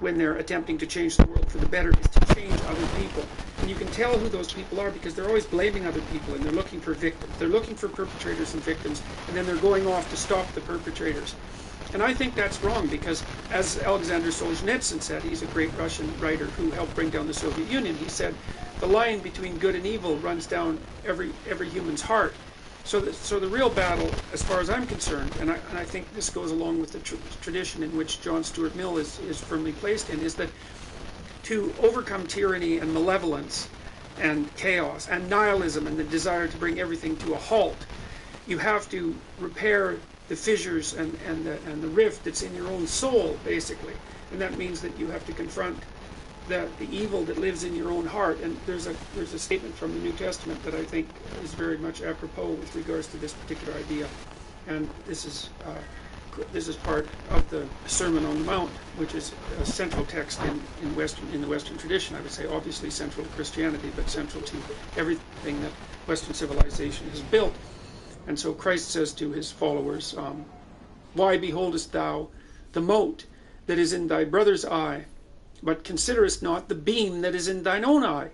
they're attempting to change the world for the better is to change other people. And you can tell who those people are because they're always blaming other people and they're looking for victims. They're looking for perpetrators and victims, and then they're going off to stop the perpetrators. And I think that's wrong because, as Alexander Solzhenitsyn said, he's a great Russian writer who helped bring down the Soviet Union, he said, the line between good and evil runs down every human's heart. So the real battle, as far as I'm concerned, and I think this goes along with the tradition in which John Stuart Mill is firmly placed in, is that to overcome tyranny and malevolence and chaos and nihilism and the desire to bring everything to a halt, you have to repair the fissures and the rift that's in your own soul, basically. And that means that you have to confront the evil that lives in your own heart. And there's a statement from the New Testament that I think is very much apropos with regards to this particular idea. And this is part of the Sermon on the Mount, which is a central text in the Western tradition. I would say obviously central to Christianity, but central to everything that Western civilization has built. And so Christ says to his followers, why beholdest thou the mote that is in thy brother's eye, but considerest not the beam that is in thine own eye?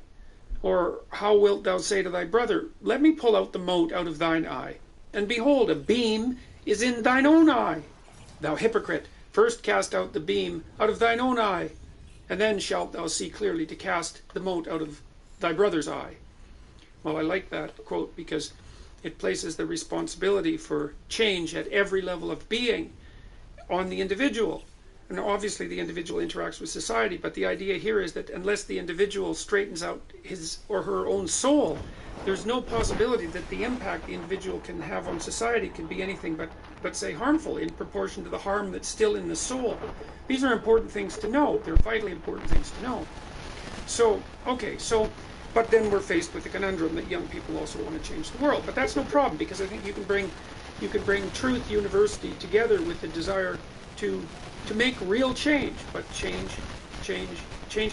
Or how wilt thou say to thy brother, let me pull out the mote out of thine eye? And behold, a beam is in thine own eye. Thou hypocrite, first cast out the beam out of thine own eye, and then shalt thou see clearly to cast the mote out of thy brother's eye. Well, I like that quote because it places the responsibility for change at every level of being on the individual. And obviously the individual interacts with society, but the idea here is that unless the individual straightens out his or her own soul, there's no possibility that the impact the individual can have on society can be anything but say harmful in proportion to the harm that's still in the soul. These are important things to know. They're vitally important things to know. But then we're faced with the conundrum that young people also want to change the world. But that's no problem because I think you can bring Truth University together with the desire to make real change. But change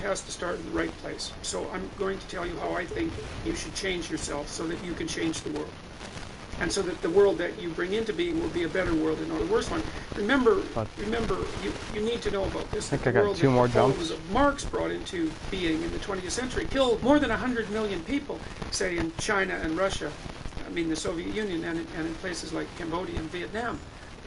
has to start in the right place. So I'm going to tell you how I think you should change yourself so that you can change the world. And so that the world that you bring into being will be a better world and not a worse one. Remember, you need to know about this. I think I got two more jumps. Marx brought into being in the 20th century killed more than 100 million people, say in China and Russia, the Soviet Union, and in places like Cambodia and Vietnam.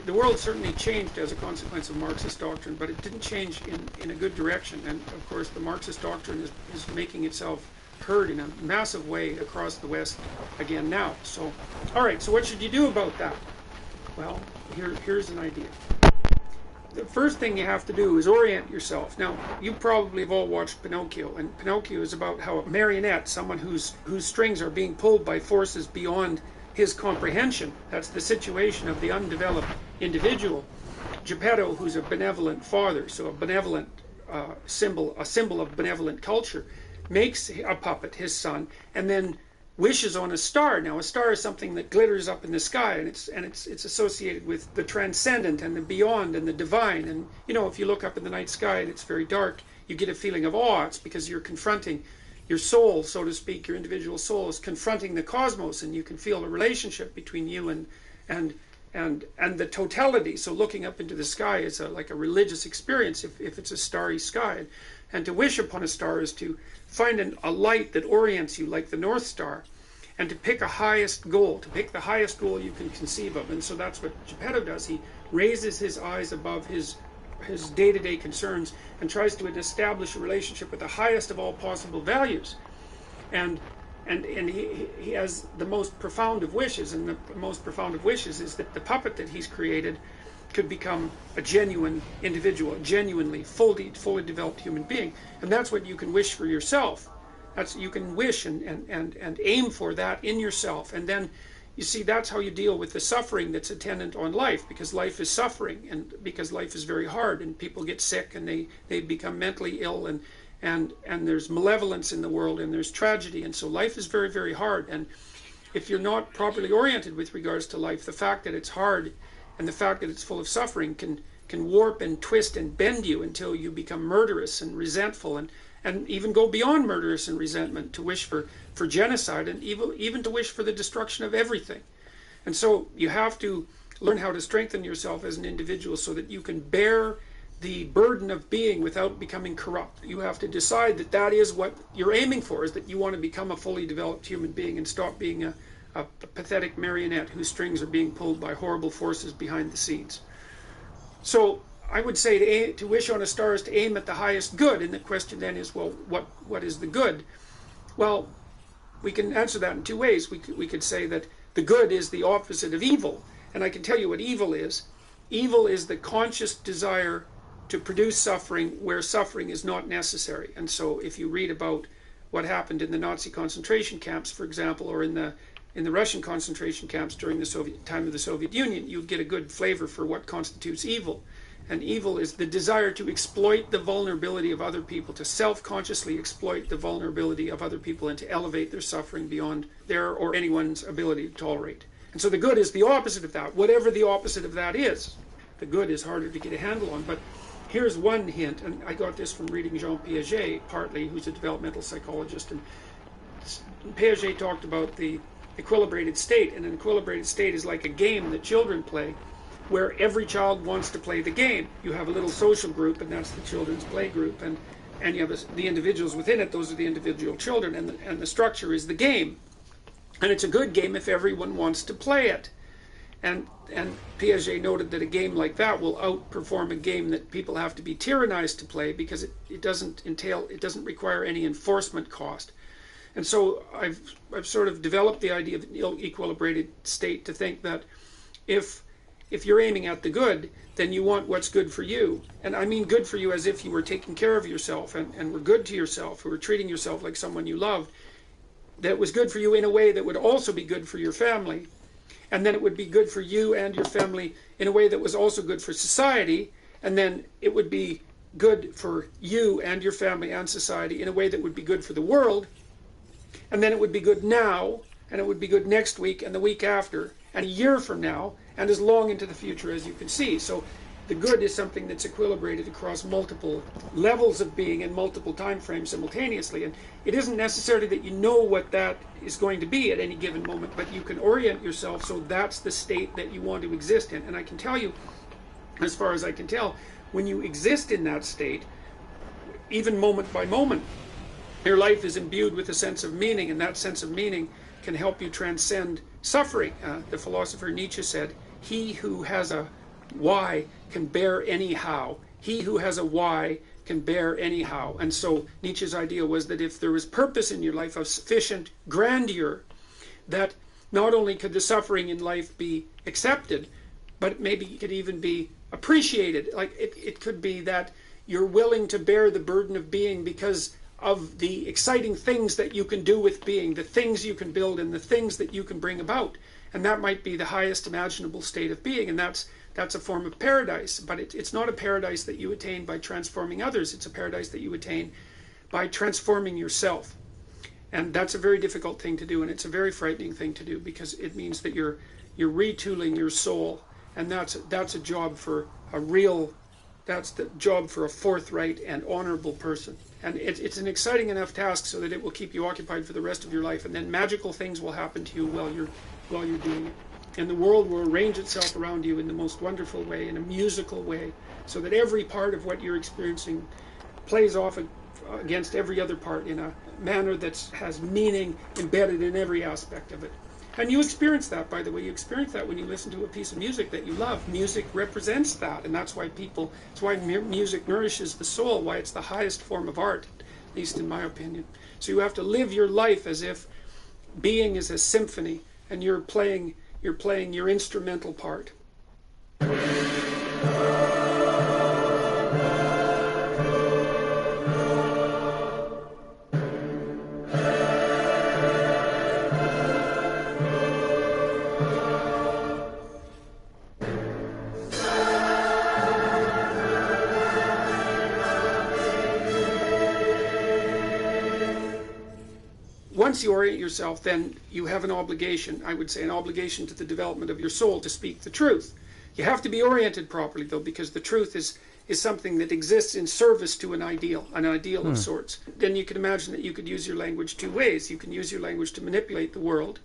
The world certainly changed as a consequence of Marxist doctrine, but it didn't change in a good direction. And of course, the Marxist doctrine is making itself heard in a massive way across the West again now. So, all right, so what should you do about that? Well, here's an idea. The first thing you have to do is orient yourself. Now, you probably have all watched Pinocchio, and Pinocchio is about how a marionette, someone whose strings are being pulled by forces beyond his comprehension. That's the situation of the undeveloped individual. Geppetto, who's a benevolent father, so a benevolent symbol of benevolent culture, makes a puppet, his son, and then wishes on a star. Now, a star is something that glitters up in the sky, and it's associated with the transcendent and the beyond and the divine. And if you look up in the night sky and it's very dark, you get a feeling of awe. It's because you're confronting your soul, so to speak. Your individual soul is confronting the cosmos, and you can feel a relationship between you and the totality. So looking up into the sky is like a religious experience if it's a starry sky. And to wish upon a star is to find a light that orients you like the North Star, and to pick the highest goal you can conceive of. And so that's what Geppetto does. He raises his eyes above his day-to-day concerns and tries to establish a relationship with the highest of all possible values. And he has the most profound of wishes, and the most profound of wishes is that the puppet that he's created could become a genuine individual, a genuinely fully developed human being. And that's what you can wish for yourself. You can wish and aim for that in yourself. And then, you see, that's how you deal with the suffering that's attendant on life, because life is suffering, and because life is very hard, and people get sick, and they become mentally ill, and and there's malevolence in the world, and there's tragedy, and so life is very, very hard. And if you're not properly oriented with regards to life, the fact that it's hard and the fact that it's full of suffering can warp and twist and bend you until you become murderous and resentful, and even go beyond murderous and resentment to wish for genocide, and even to wish for the destruction of everything. And so you have to learn how to strengthen yourself as an individual so that you can bear the burden of being without becoming corrupt. You have to decide that that is what you're aiming for, is that you want to become a fully developed human being and stop being a pathetic marionette whose strings are being pulled by horrible forces behind the scenes. So I would say to wish on a star is to aim at the highest good, and the question then is, well, what is the good? Well, we can answer that in two ways. We could say that the good is the opposite of evil, and I can tell you what evil is. Evil is the conscious desire to produce suffering where suffering is not necessary. And so if you read about what happened in the Nazi concentration camps, for example, or in the Russian concentration camps during the time of the Soviet Union, you get a good flavor for what constitutes evil. And evil is the desire to exploit the vulnerability of other people, to self-consciously exploit the vulnerability of other people, and to elevate their suffering beyond their or anyone's ability to tolerate. And so the good is the opposite of that, whatever the opposite of that is. The good is harder to get a handle on, but here's one hint, and I got this from reading Jean Piaget, partly, who's a developmental psychologist. And Piaget talked about the equilibrated state, and an equilibrated state is like a game that children play, where every child wants to play the game. You have a little social group, and that's the children's play group, and you have the individuals within it, those are the individual children, and the structure is the game. And it's a good game if everyone wants to play it. And Piaget noted that a game like that will outperform a game that people have to be tyrannized to play, because it doesn't require any enforcement cost. And so I've sort of developed the idea of an equilibrated state to think that if you're aiming at the good, then you want what's good for you. And I mean good for you as if you were taking care of yourself and were good to yourself, or were treating yourself like someone you loved, that was good for you in a way that would also be good for your family. And then it would be good for you and your family in a way that was also good for society. And then it would be good for you and your family and society in a way that would be good for the world. And then it would be good now, and it would be good next week and the week after, and a year from now, and as long into the future as you can see. So the good is something that's equilibrated across multiple levels of being in multiple time frames simultaneously. And it isn't necessarily that you know what that is going to be at any given moment, but you can orient yourself so that's the state that you want to exist in. And I can tell you, as far as I can tell, when you exist in that state, even moment by moment, your life is imbued with a sense of meaning, and that sense of meaning can help you transcend suffering. The philosopher Nietzsche said, "He who has a why can bear anyhow. He who has a why can bear anyhow." And so Nietzsche's idea was that if there was purpose in your life of sufficient grandeur, that not only could the suffering in life be accepted, but maybe it could even be appreciated. Like it could be that you're willing to bear the burden of being because of the exciting things that you can do with being, the things you can build, and the things that you can bring about. And that might be the highest imaginable state of being, and that's a form of paradise. But it's not a paradise that you attain by transforming others. It's a paradise that you attain by transforming yourself. And that's a very difficult thing to do, and it's a very frightening thing to do, because it means that you're retooling your soul, and that's a job for that's the job for a forthright and honorable person. And it's an exciting enough task so that it will keep you occupied for the rest of your life, and then magical things will happen to you while you're doing it. And the world will arrange itself around you in the most wonderful way, in a musical way, so that every part of what you're experiencing plays off against every other part in a manner that has meaning embedded in every aspect of it. And you experience that, by the way. You experience that when you listen to a piece of music that you love. Music represents that, and that's why music nourishes the soul, why it's the highest form of art, at least in my opinion. So you have to live your life as if being is a symphony, and you're playing your instrumental part. once you orient yourself, then you have an obligation, I would say, an obligation to the development of your soul to speak the truth. You have to be oriented properly, though, because the truth is something that exists in service to an ideal of sorts. Then you can imagine that you could use your language two ways. You can use your language to manipulate the world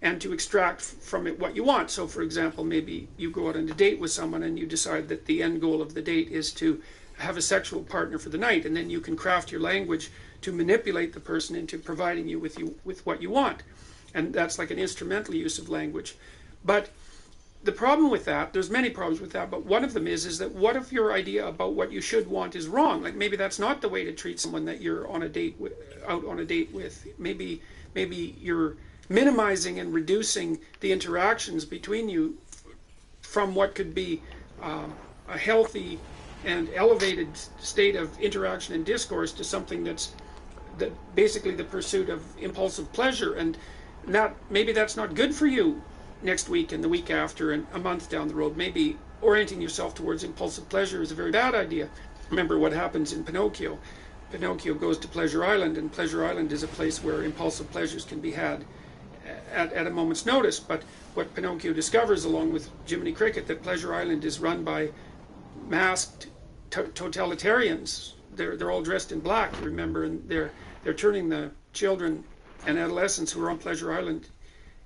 and to extract from it what you want. So, for example, maybe you go out on a date with someone and you decide that the end goal of the date is to have a sexual partner for the night, and then you can craft your language to manipulate the person into providing you with what you want. And that's like an instrumental use of language. But the problem with that, there's many problems with that, but one of them is that what if your idea about what you should want is wrong? Like maybe that's not the way to treat someone that you're on a date with, out on a date with. Maybe you're minimizing and reducing the interactions between you from what could be a healthy and elevated state of interaction and discourse to something that basically the pursuit of impulsive pleasure, and maybe that's not good for you next week and the week after and a month down the road. Maybe orienting yourself towards impulsive pleasure is a very bad idea. Remember what happens in Pinocchio. Pinocchio goes to Pleasure Island, and Pleasure Island is a place where impulsive pleasures can be had at a moment's notice. But what Pinocchio discovers, along with Jiminy Cricket, that Pleasure Island is run by masked totalitarians. They're all dressed in black, you remember, and they're turning the children and adolescents who are on Pleasure Island,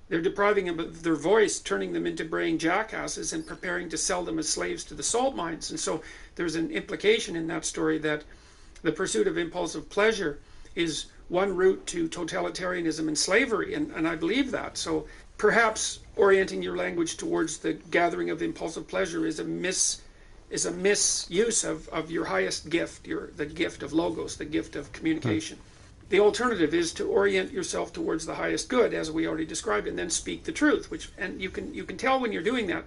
they're depriving them of their voice, turning them into braying jackasses, and preparing to sell them as slaves to the salt mines. And so there's an implication in that story that the pursuit of impulsive pleasure is one route to totalitarianism and slavery, and I believe that. So perhaps orienting your language towards the gathering of impulsive pleasure is a misuse of your highest gift, the gift of logos, the gift of communication. The alternative is to orient yourself towards the highest good, as we already described, and then speak the truth. And you can tell when you're doing that,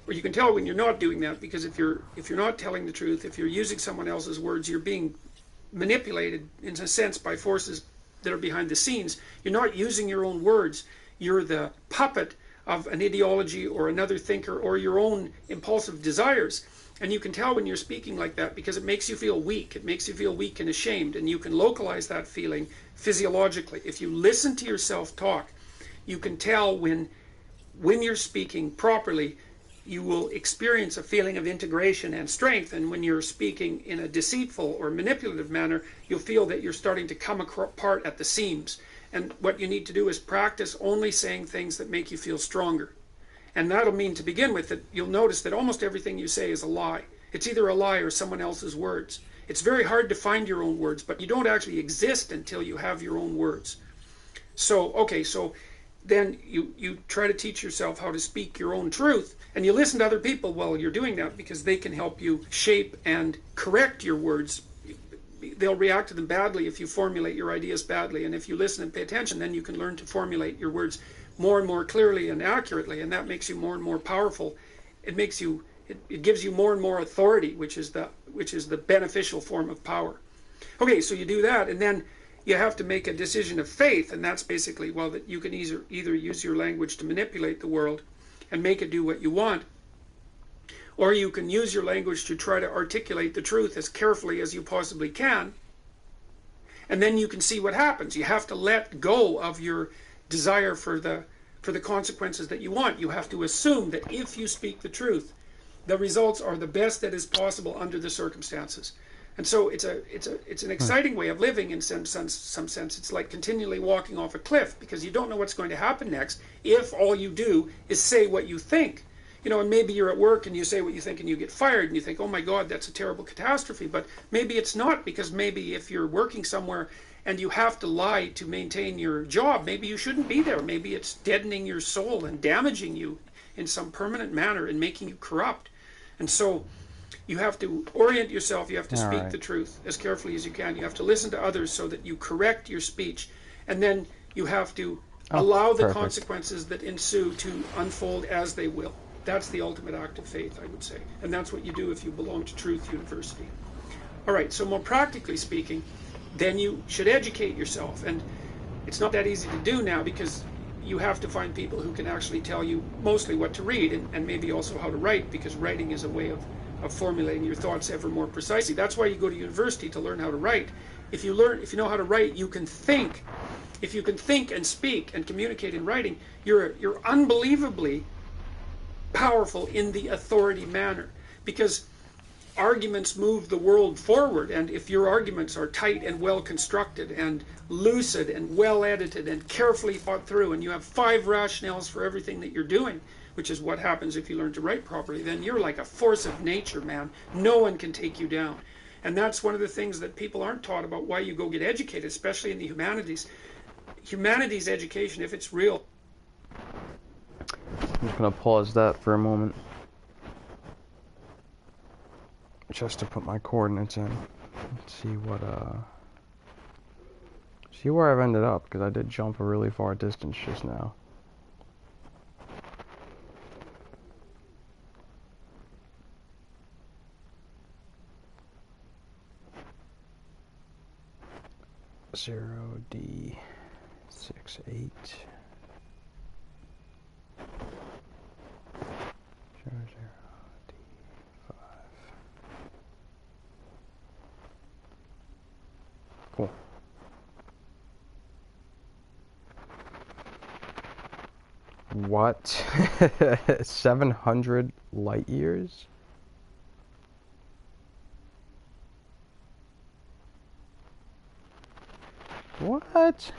or you can tell when you're not doing that, because if you're not telling the truth, if you're using someone else's words, you're being manipulated in a sense by forces that are behind the scenes. You're not using your own words. You're the puppet of an ideology or another thinker or your own impulsive desires. And you can tell when you're speaking like that because it makes you feel weak. It makes you feel weak and ashamed, and you can localize that feeling physiologically. If you listen to yourself talk, you can tell when you're speaking properly, you will experience a feeling of integration and strength, and when you're speaking in a deceitful or manipulative manner, you'll feel that you're starting to come apart at the seams. And what you need to do is practice only saying things that make you feel stronger. And that'll mean, to begin with, that you'll notice that almost everything you say is a lie. It's either a lie or someone else's words. It's very hard to find your own words, but you don't actually exist until you have your own words. So then you try to teach yourself how to speak your own truth, and you listen to other people while you're doing that, because they can help you shape and correct your words. They'll react to them badly if you formulate your ideas badly, and if you listen and pay attention, then you can learn to formulate your words more and more clearly and accurately, and that makes you more and more powerful. It gives you more and more authority, which is the beneficial form of power. Okay, so you do that, and then you have to make a decision of faith, and that's basically, well, that you can either use your language to manipulate the world and make it do what you want, or you can use your language to try to articulate the truth as carefully as you possibly can, and then you can see what happens. You have to let go of your desire for the consequences that you want. You have to assume that if you speak the truth, the results are the best that is possible under the circumstances. And so it's an exciting way of living in some sense. It's like continually walking off a cliff, because you don't know what's going to happen next if all you do is say what you think. And maybe you're at work and you say what you think and you get fired, and you think, oh my God, that's a terrible catastrophe. But maybe it's not, because maybe if you're working somewhere and you have to lie to maintain your job, maybe you shouldn't be there. Maybe it's deadening your soul and damaging you in some permanent manner and making you corrupt. And so you have to orient yourself. You have to speak the truth as carefully as you can. You have to listen to others so that you correct your speech. And then you have to allow the consequences that ensue to unfold as they will. That's the ultimate act of faith, I would say. And that's what you do if you belong to Truth University. All right, so more practically speaking, then you should educate yourself. And it's not that easy to do now, because you have to find people who can actually tell you mostly what to read, and maybe also how to write, because writing is a way of formulating your thoughts ever more precisely. That's why you go to university, to learn how to write. If you know how to write, you can think if you can think and speak and communicate in writing, you're unbelievably powerful in the authority manner, because arguments move the world forward, and if your arguments are tight and well constructed and lucid and well edited and carefully thought through, and you have 5 rationales for everything that you're doing, which is what happens if you learn to write properly, then you're like a force of nature, man. No one can take you down. And that's one of the things that people aren't taught about why you go get educated, especially in the humanities. Humanities education, if it's real. I'm just gonna pause that for a moment, just to put my coordinates in. Let's see what see where I've ended up, because I did jump a really far distance just now. Zero D 6 8 0 D 5. Cool. What? 700 light years? What?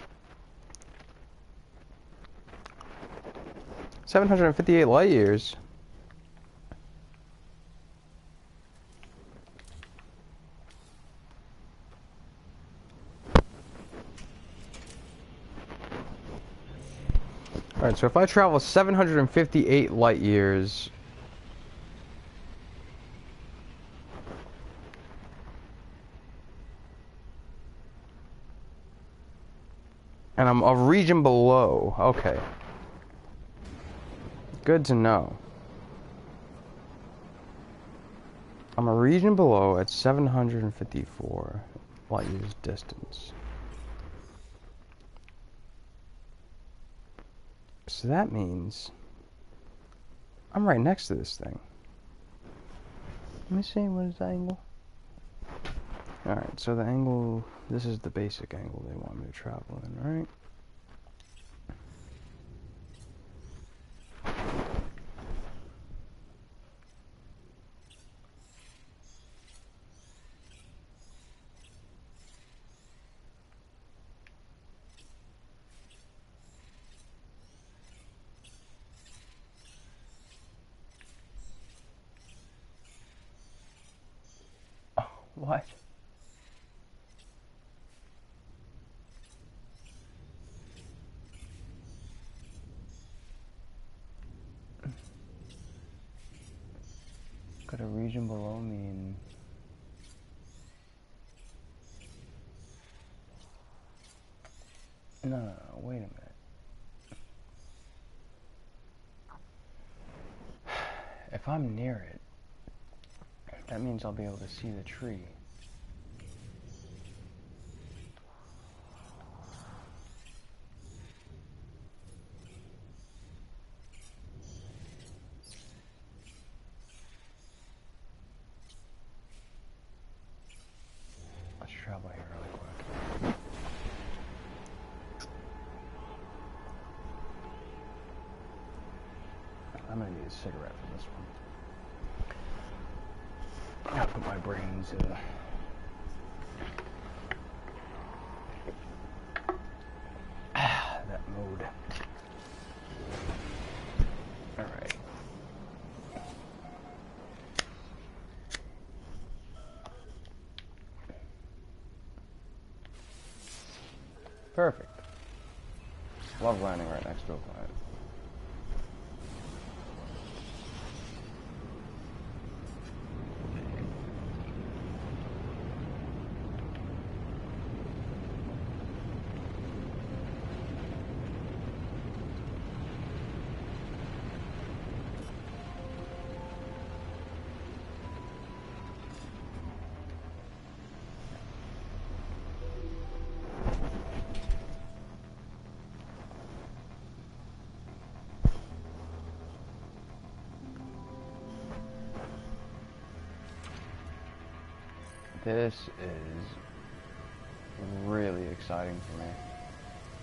758 light years? Alright, so if I travel 758 light years, and I'm a region below, okay. Good to know. I'm a region below at 754 light years distance. So that means I'm right next to this thing. Let me see, what is the angle? Alright, so the angle, this is the basic angle they want me to travel in, right? Oh, what? Could a region below mean... No, wait a minute. If I'm near it, that means I'll be able to see the tree. Let's travel here really quick. I'm gonna need a cigarette for this one. I'll put my brains in that mode. Alright. Perfect. Love landing right next to a planet. This is really exciting for me.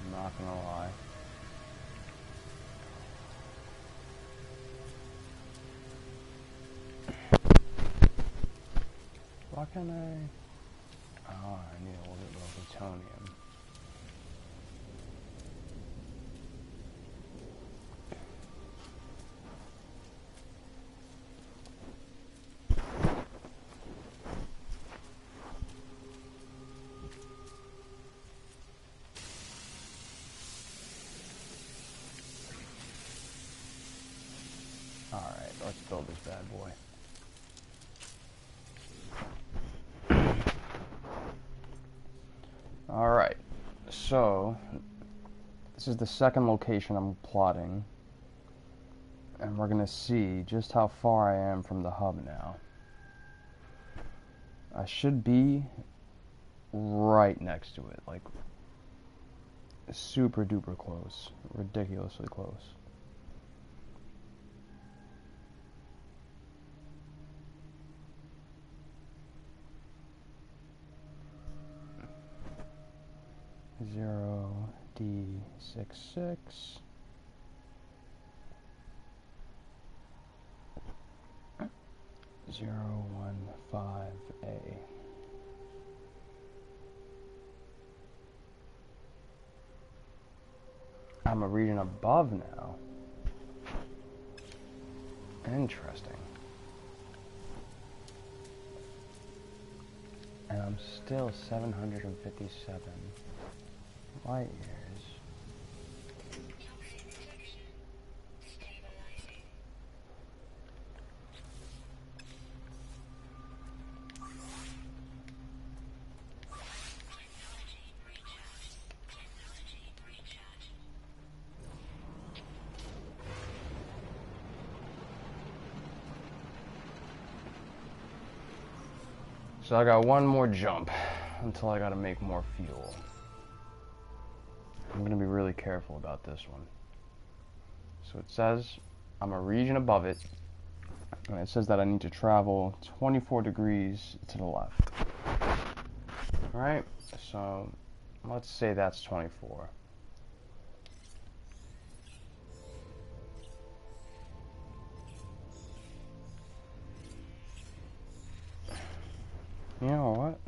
I'm not gonna lie. Why can't I? Oh, I need a little bit more plutonium. Alright, let's build this bad boy. Alright, so this is the second location I'm plotting, and we're gonna see just how far I am from the hub now. I should be right next to it, like super duper close, ridiculously close. Zero D66. 015A. I'm a region above now. Interesting. And I'm still 757 light years. So I got one more jump until I gotta make more fuel. I'm gonna be really careful about this one. So it says I'm a region above it, and it says that I need to travel 24 degrees to the left. Alright, so let's say that's 24. You know what?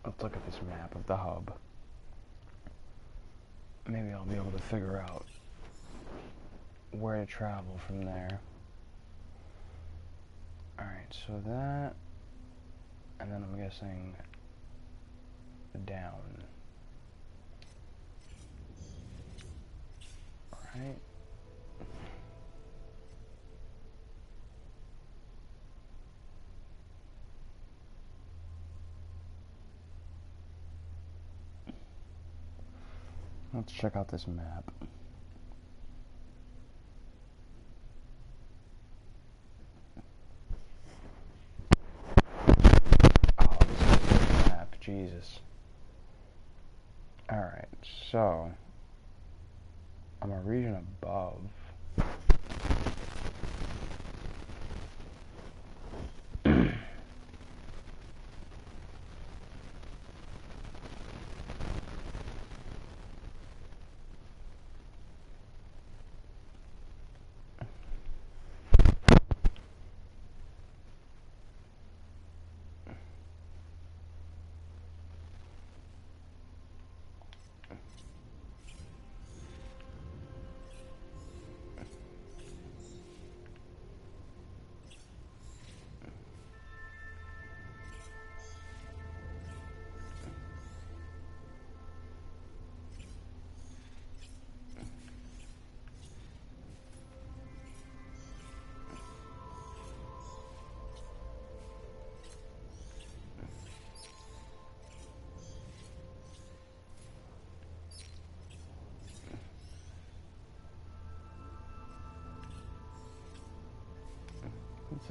Let's look at this map of the hub. Maybe I'll be able to figure out where to travel from there. Alright, so that, and then I'm guessing down. Alright. Let's check out this map. Oh, this is a big map, Jesus. Alright, so I'm a region above.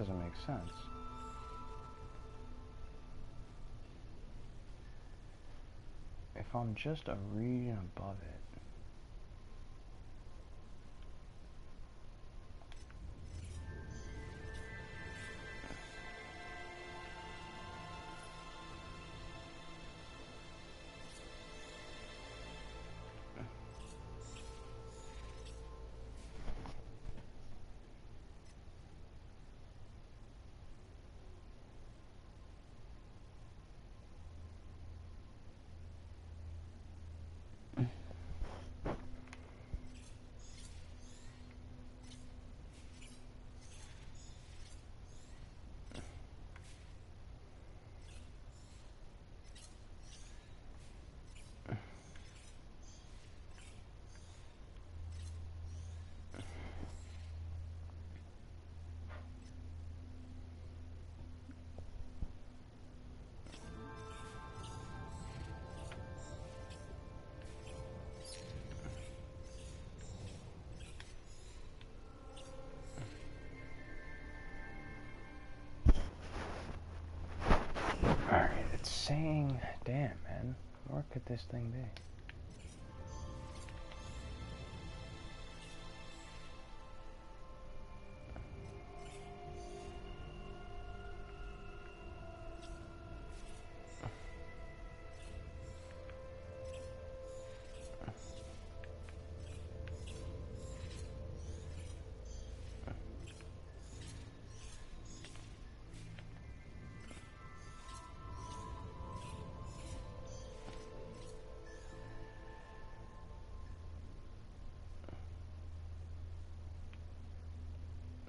doesn't make sense. If I'm just a region above it. Alright, it's saying, damn man, where could this thing be?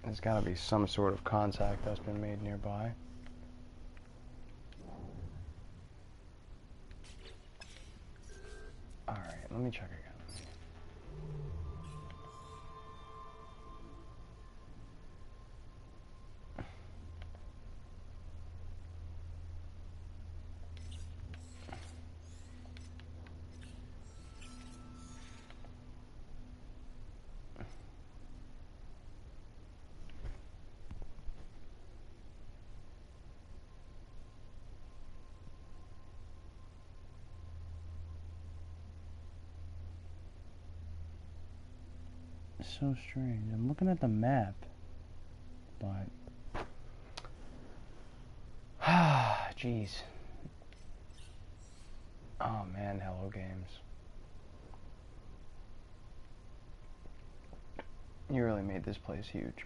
There's got to be some sort of contact that's been made nearby. Alright, let me check again. So strange. I'm looking at the map, but jeez. Oh man, hello games. You really made this place huge.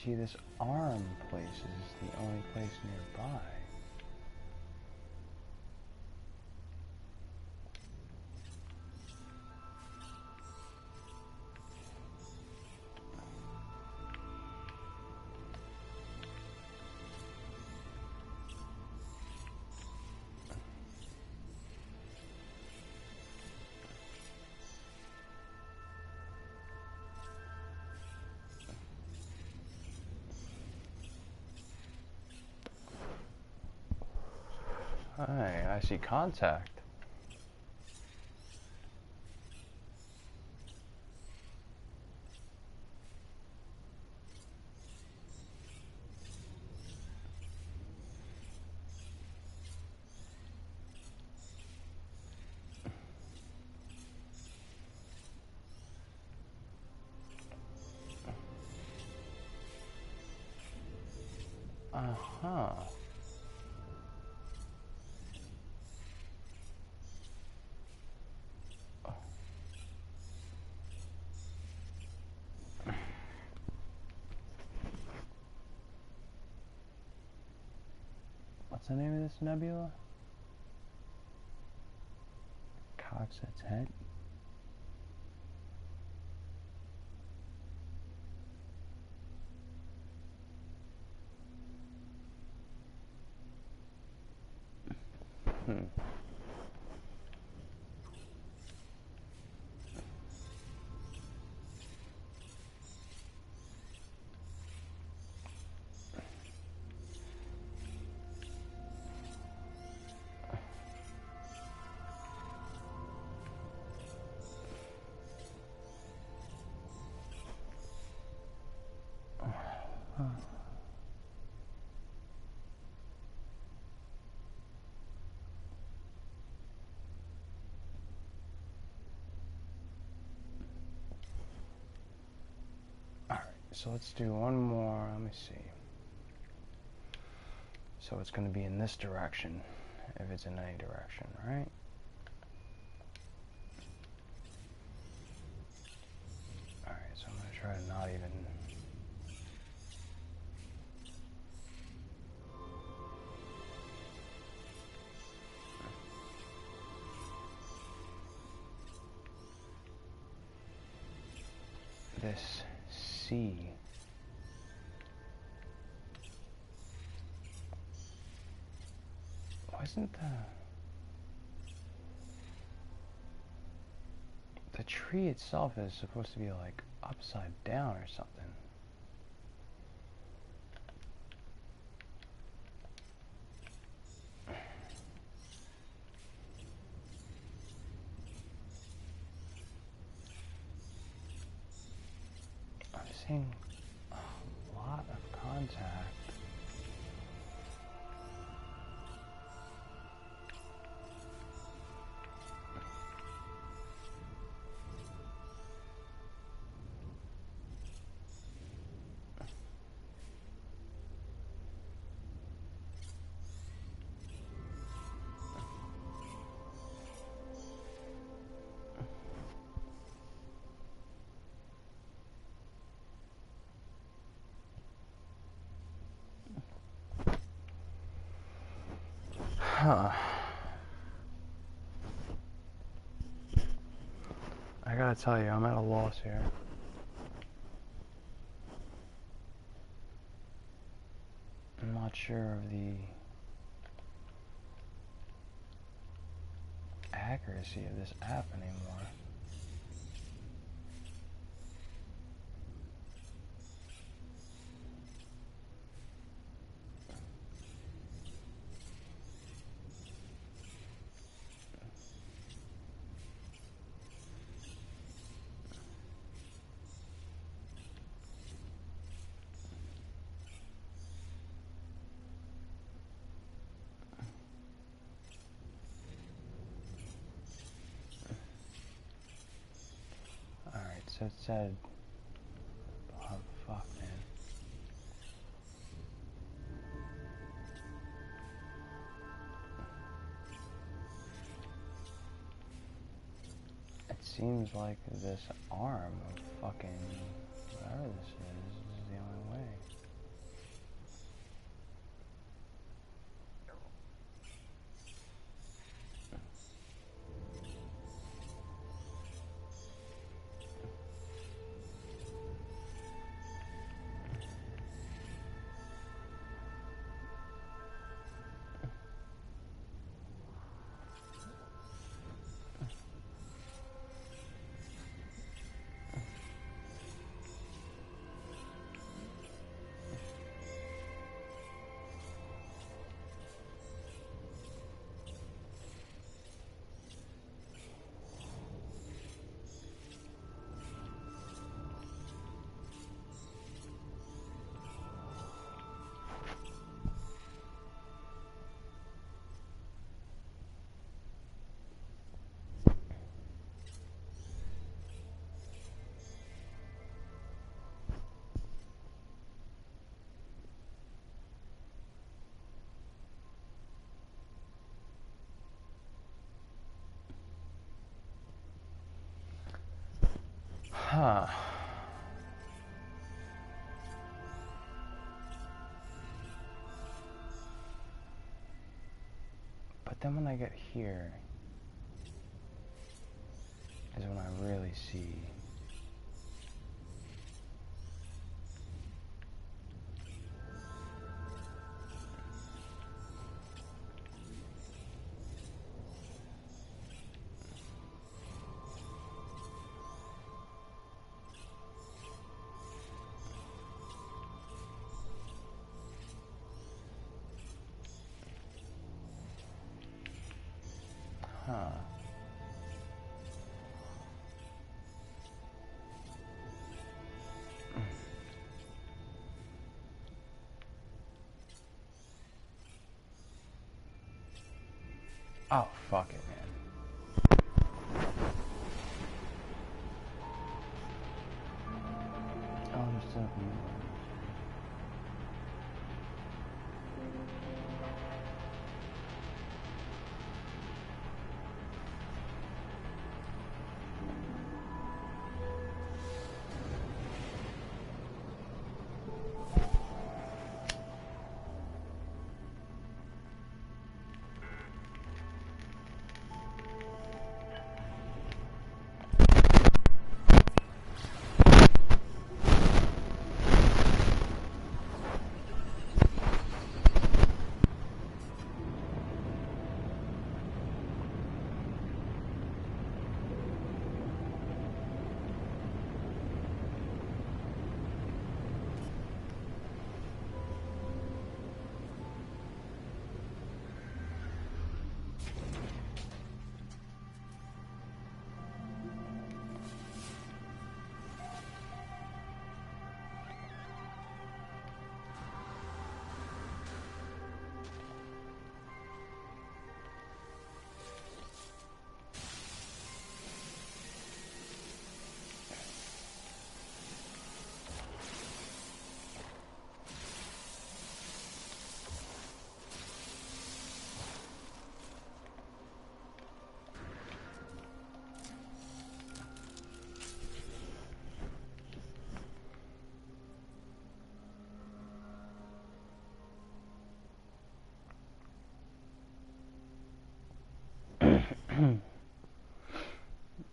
See, this arm place is the only place nearby. Hi, I see contact. Uh-huh. What's the name of this nebula? Coxett's head? Huh. Alright, so let's do one more. Let me see. So it's going to be in this direction, if it's in any direction, right? Alright, so I'm going to try to not even... this C. Wasn't the tree itself is supposed to be like upside down or something? I'm seeing a lot of contact. Huh. I gotta tell you, I'm at a loss here. I'm not sure of the accuracy of this app anymore. Alright, so it said... Oh, fuck, man. It seems like this arm of fucking whatever this is the only way. Huh. But then when I get here is when I really see. Huh. Oh, fuck it, man. Oh, there's something.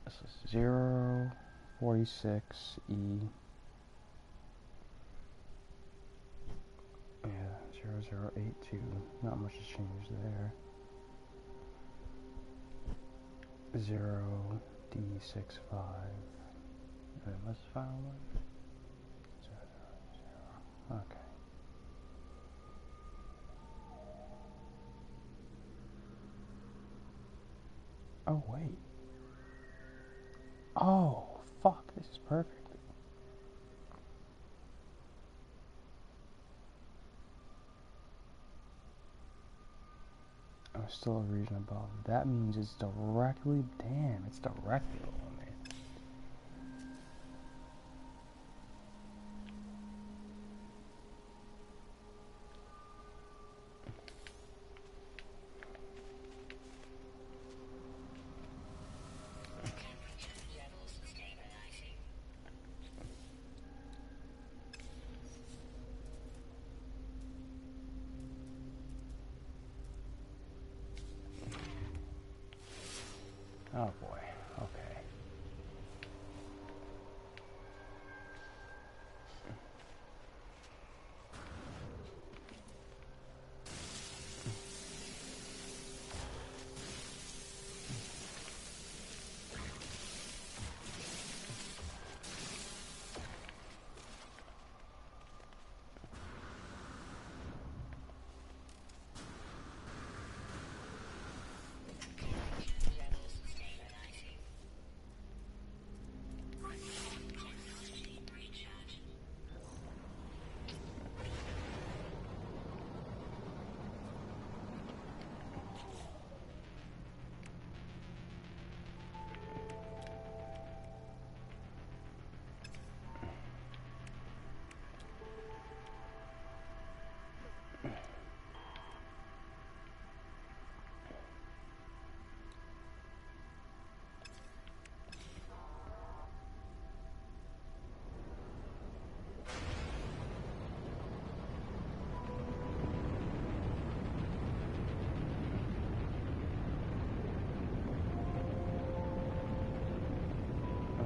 This is 046E. Yeah, 0082. Not much has changed there. 0D65. And what's the final one? 000. Okay. Oh, wait. Oh, fuck. This is perfect. I'm still a region above. That means it's directly... Damn, it's directly below me. Oh boy, okay.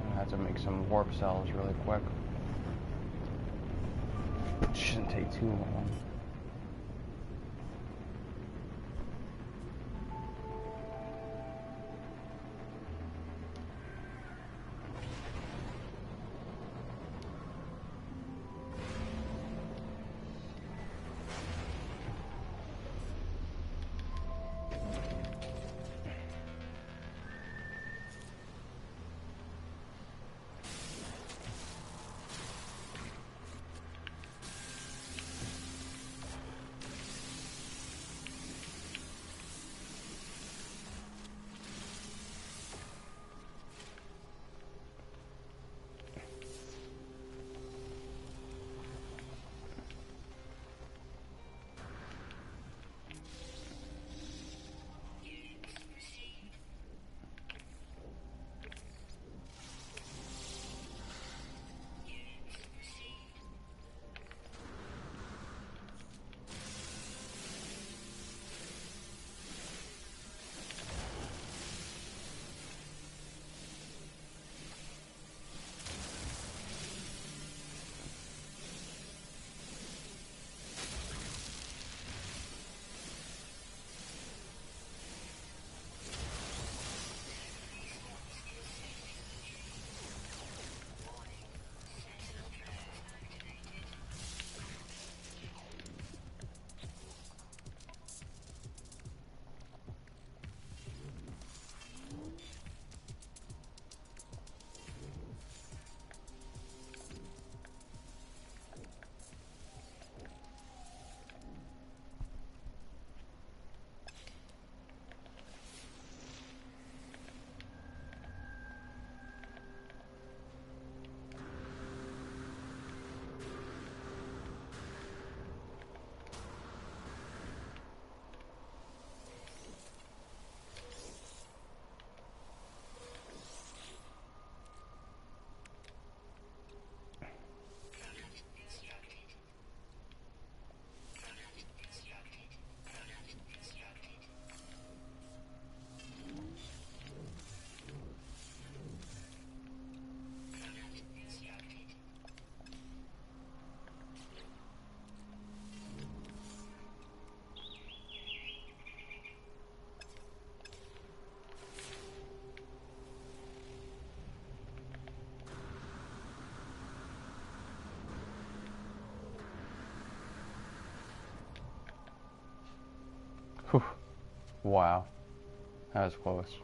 I have to make some warp cells really quick. It shouldn't take too long. Wow. That was close.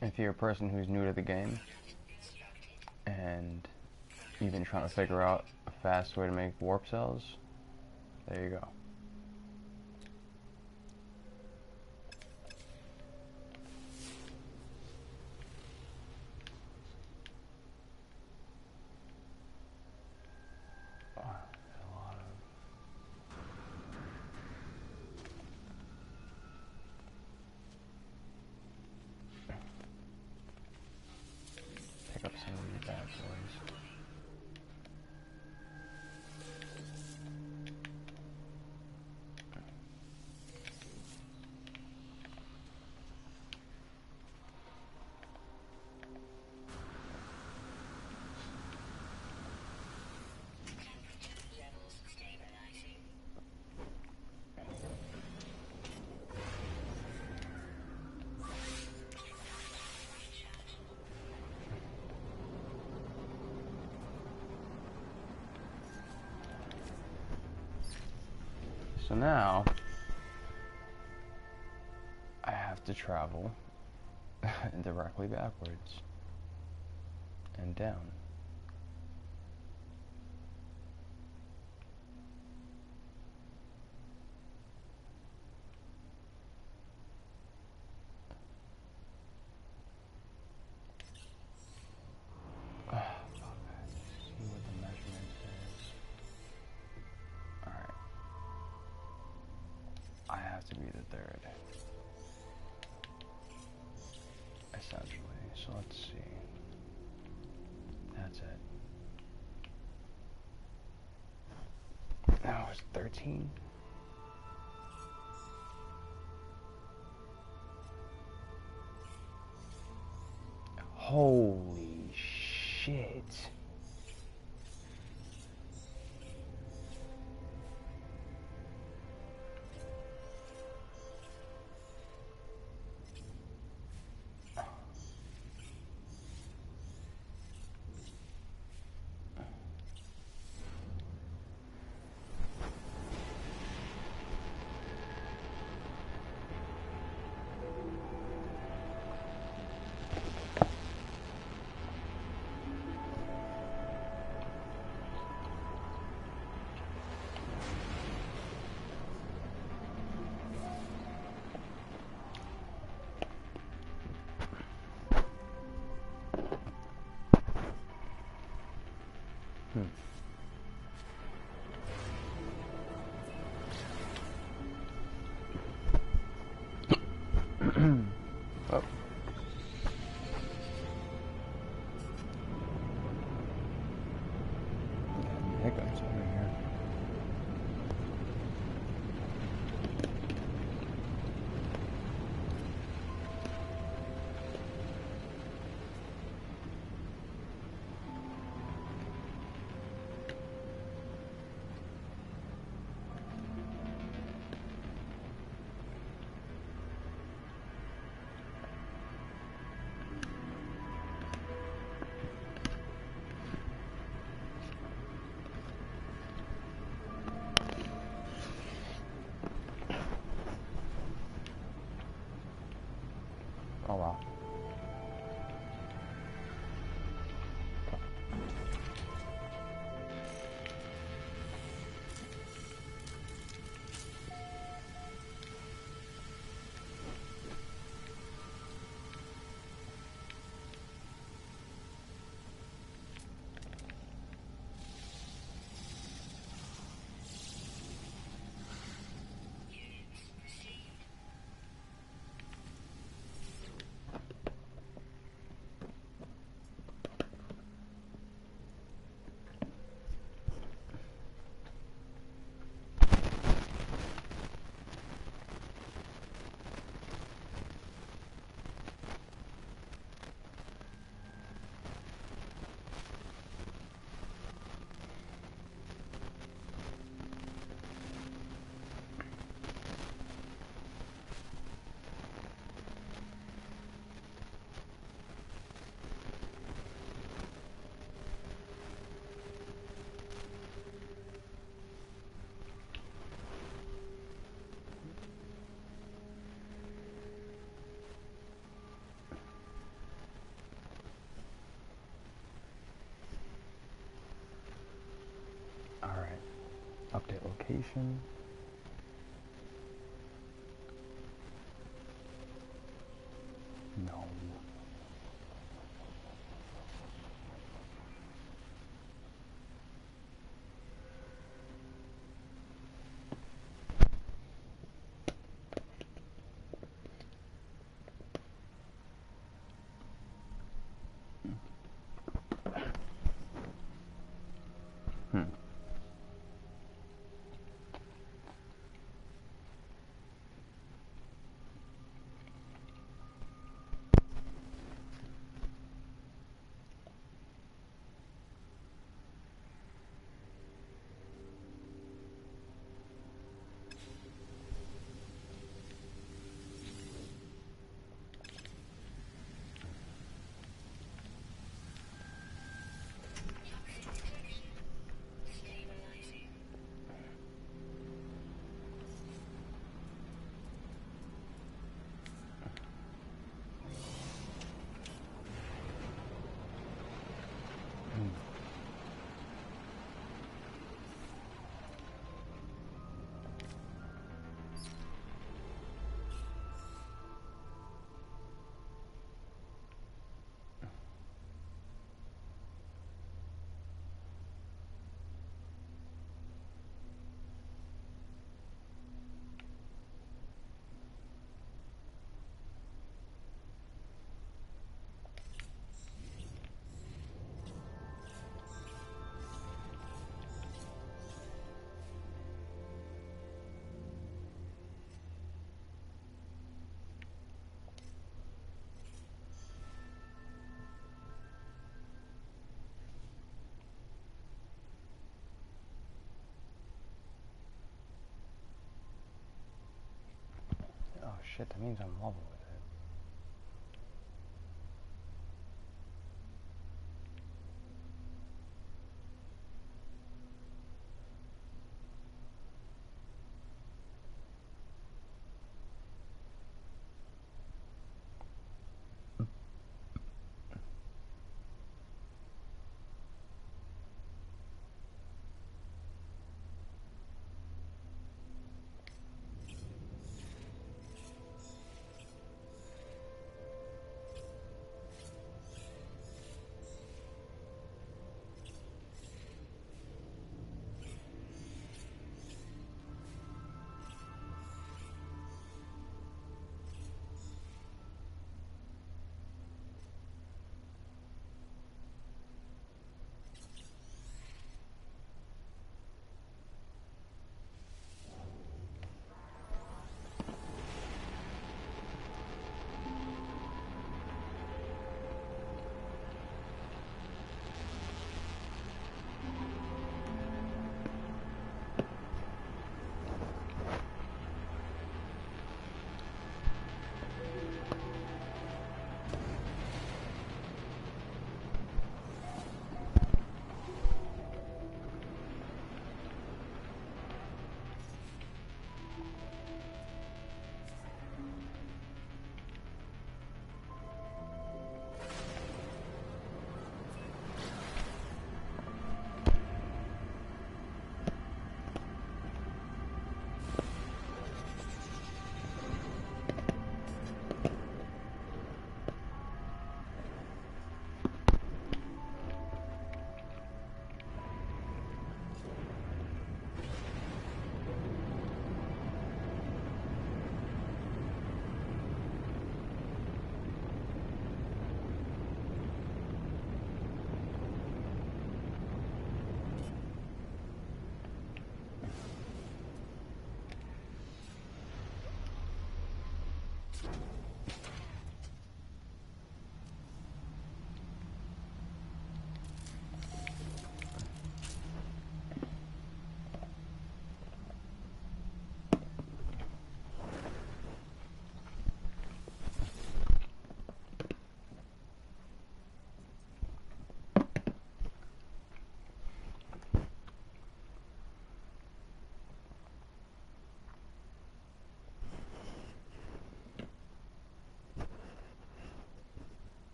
If you're a person who's new to the game and you've been trying to figure out a fast way to make warp cells, there you go. Pick up some of these bad boys. So now, I have to travel directly backwards and down. To be the third, essentially. So let's see. That's it. Now it's 13. Holy shit. Oh. Got hiccups over here. Oh wow. Alright. Update location. No. Hmm. Oh shit, that means I'm level with it.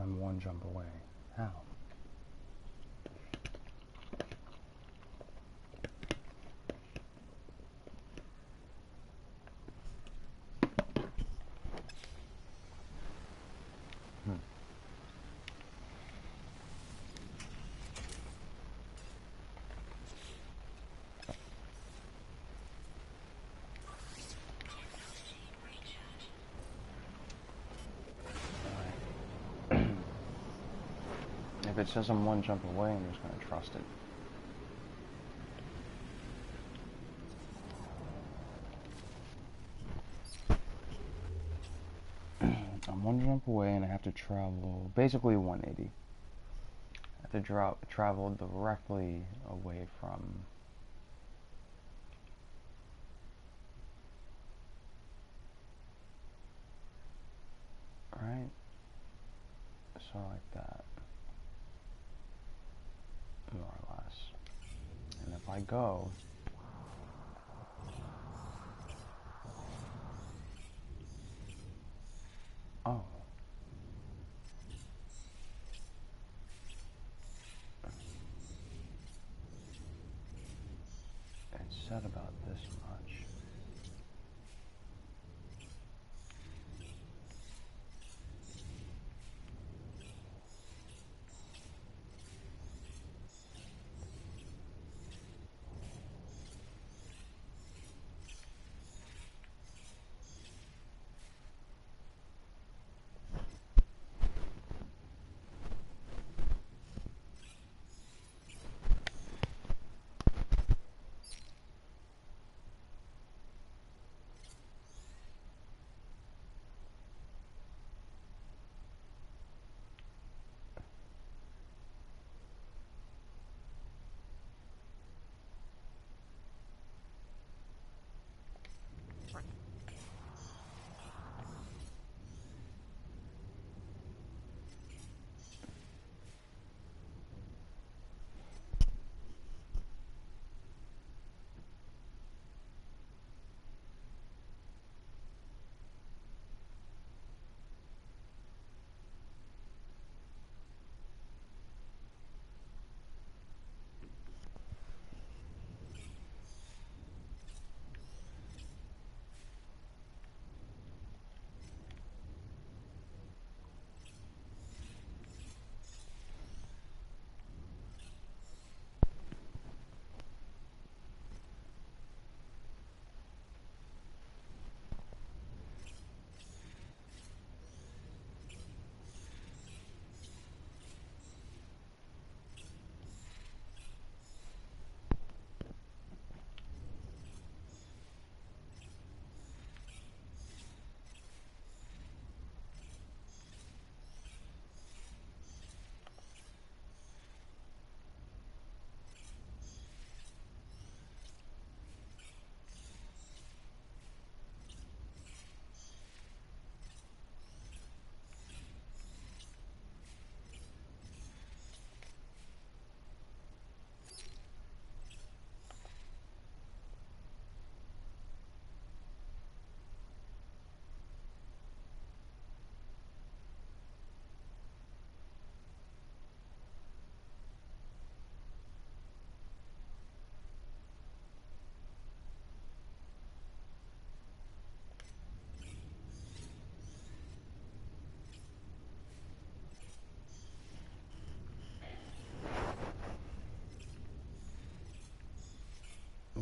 I'm one jump away. How? If it says I'm one jump away, I'm just going to trust it. I'm one jump away and I have to travel basically 180. I have to travel directly away from... Right? So like that. More or less. And if I go... Oh. It said about this much.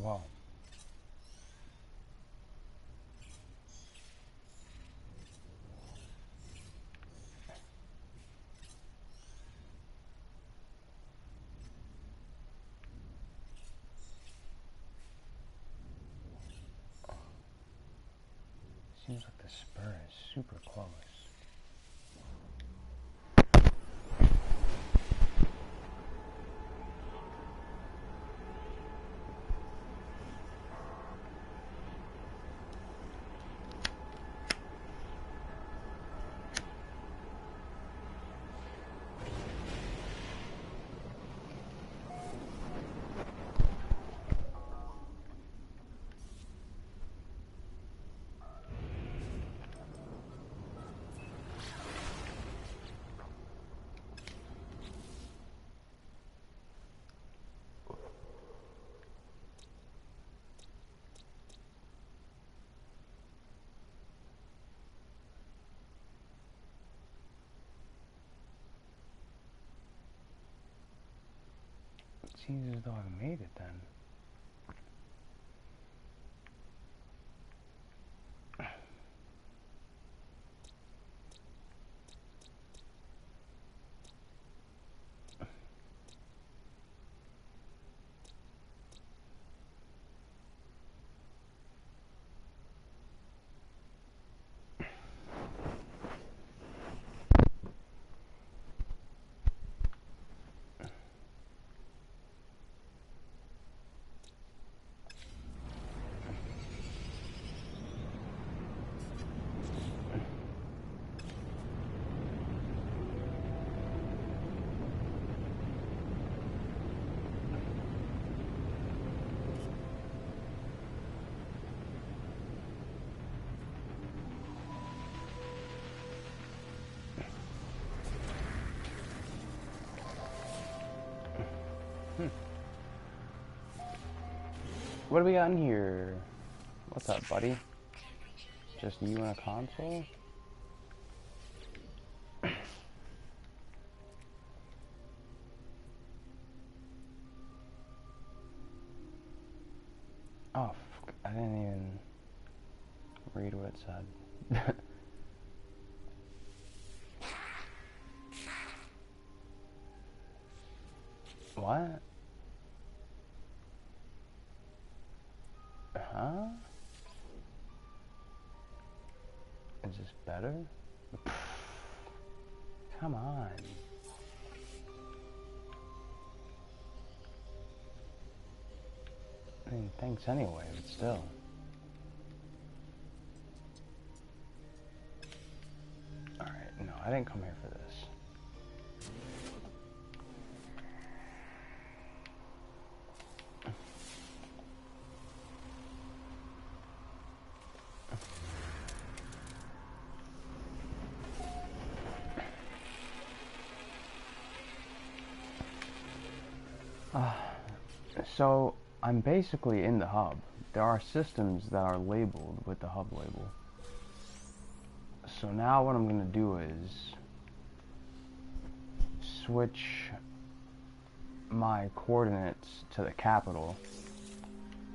Wow. Seems like the spur is super close. Seems as though I made it then. What do we got in here? What's up, buddy? Just you and a console? Oh, I didn't even read what it said. What? Huh? Is this better? Come on. I mean, thanks anyway, but still. Alright, no, I didn't come here for this. So, I'm basically in the hub. There are systems that are labeled with the hub label. So now what I'm going to do is switch my coordinates to the capital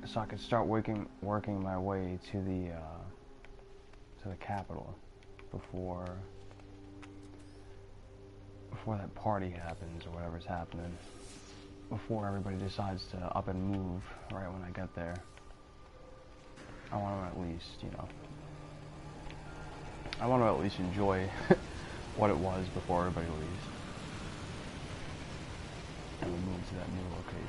so I can start working my way to the capital before that party happens or whatever's happening. Before everybody decides to up and move right when I get there. I want to at least, you know, I want to at least enjoy what it was before everybody leaves. And we move to that new location.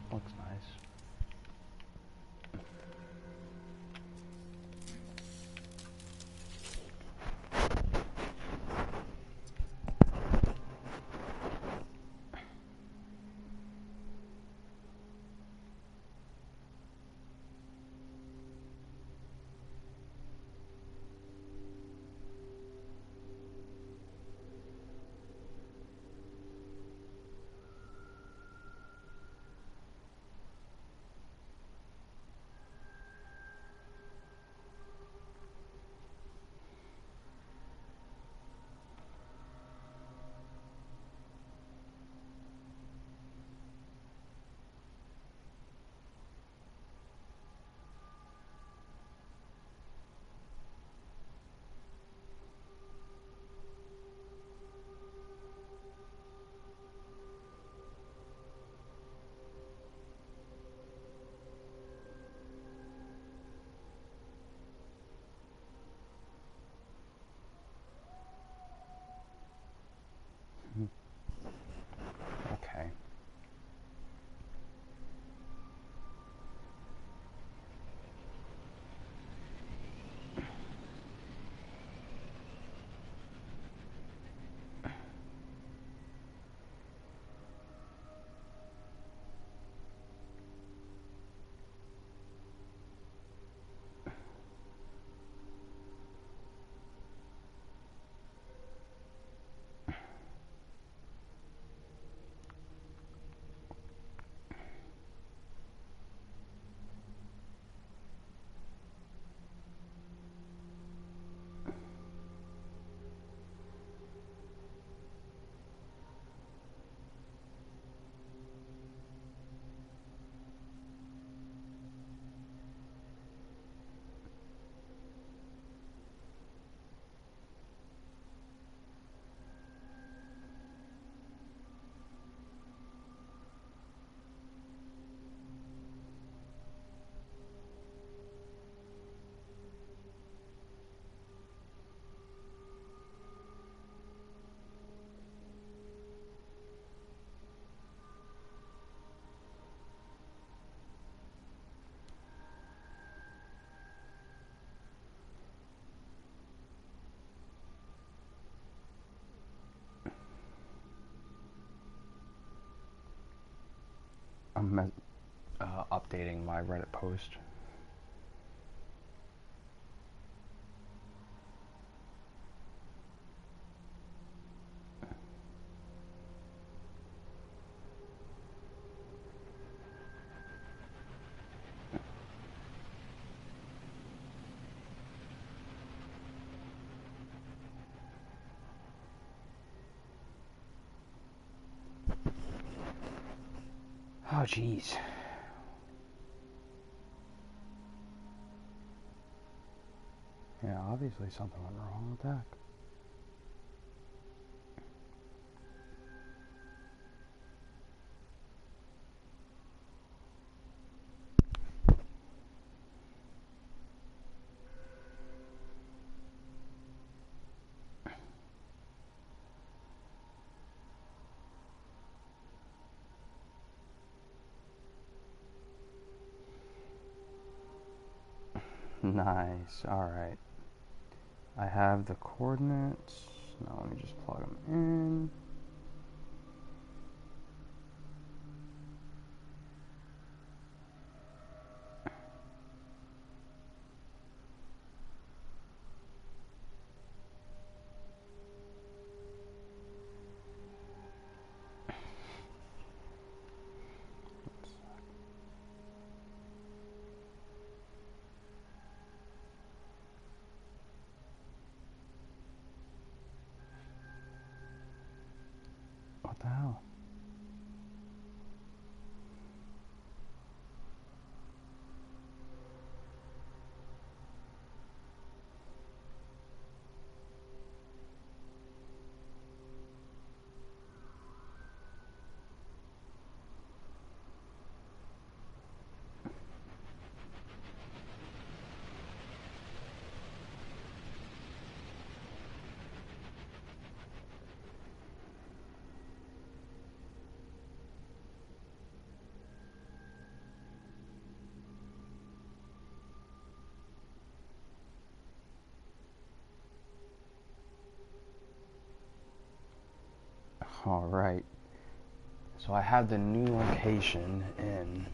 Looks nice. I'm updating my Reddit post. Oh, jeez. Yeah, obviously something went wrong with that. Nice. Alright. I have the coordinates. Now let me just plug them in. What the hell? Alright. So I have the new location in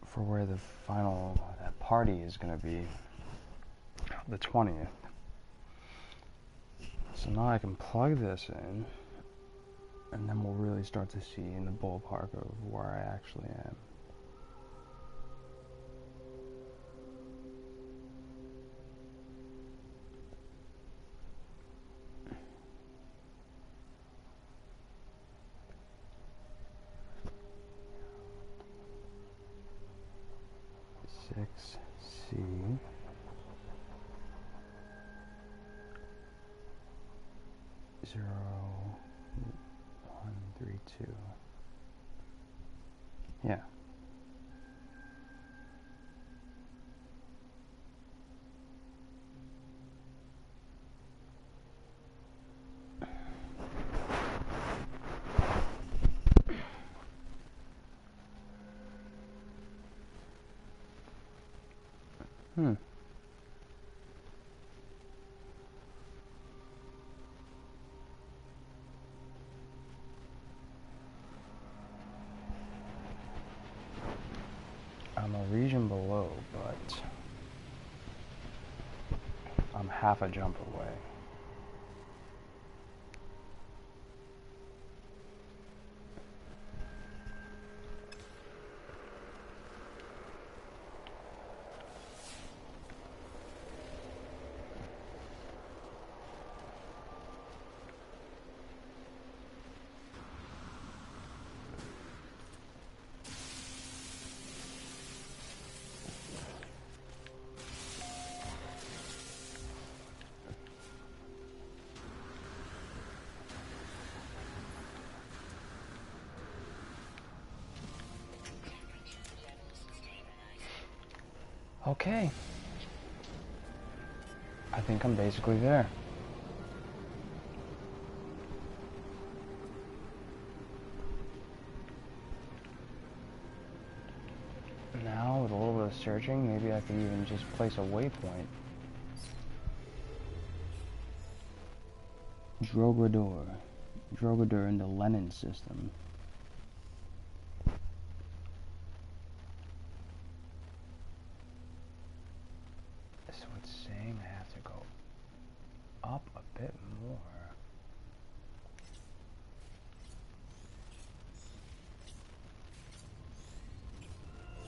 for where the final that party is going to be, the 20th. So now I can plug this in, and then we'll really start to see in the ballpark of where I actually am. Six C 0 1 3 2. Yeah. Hmm. I'm a region below, but I'm half a jump away. Okay. I think I'm basically there. Now, with a little bit of searching, maybe I could even just place a waypoint. Drogador in the Lenin system. So it's saying I have to go up a bit more.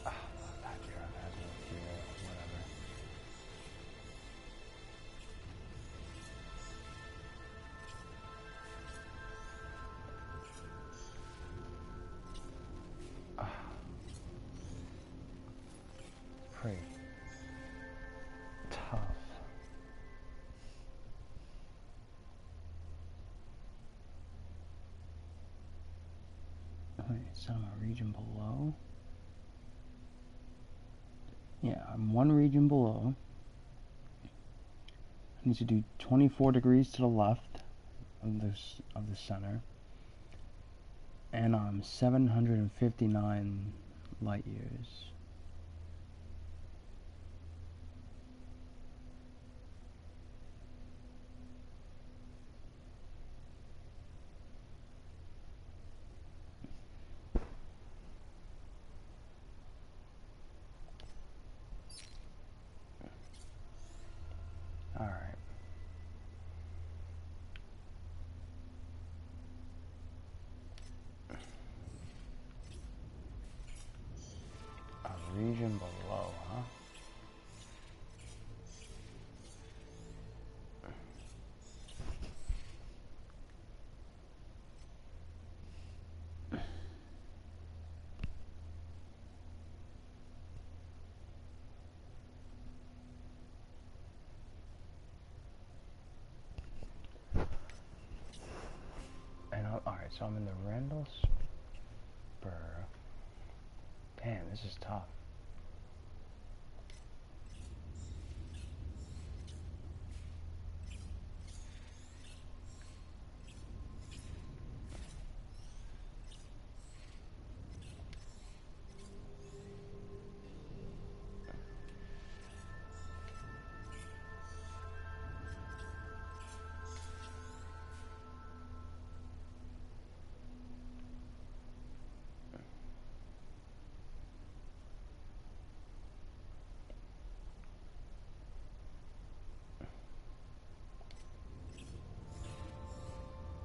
Ah, fuck, that giraffe has no fear, whatever. Ah, pretty tough. Wait, so I'm a region below? Yeah, I'm one region below. I need to do 24 degrees to the left of the center. And I'm 759 light years. Alright. A region below, huh? And alright, so I'm in the Randall Spur. Damn, this is tough.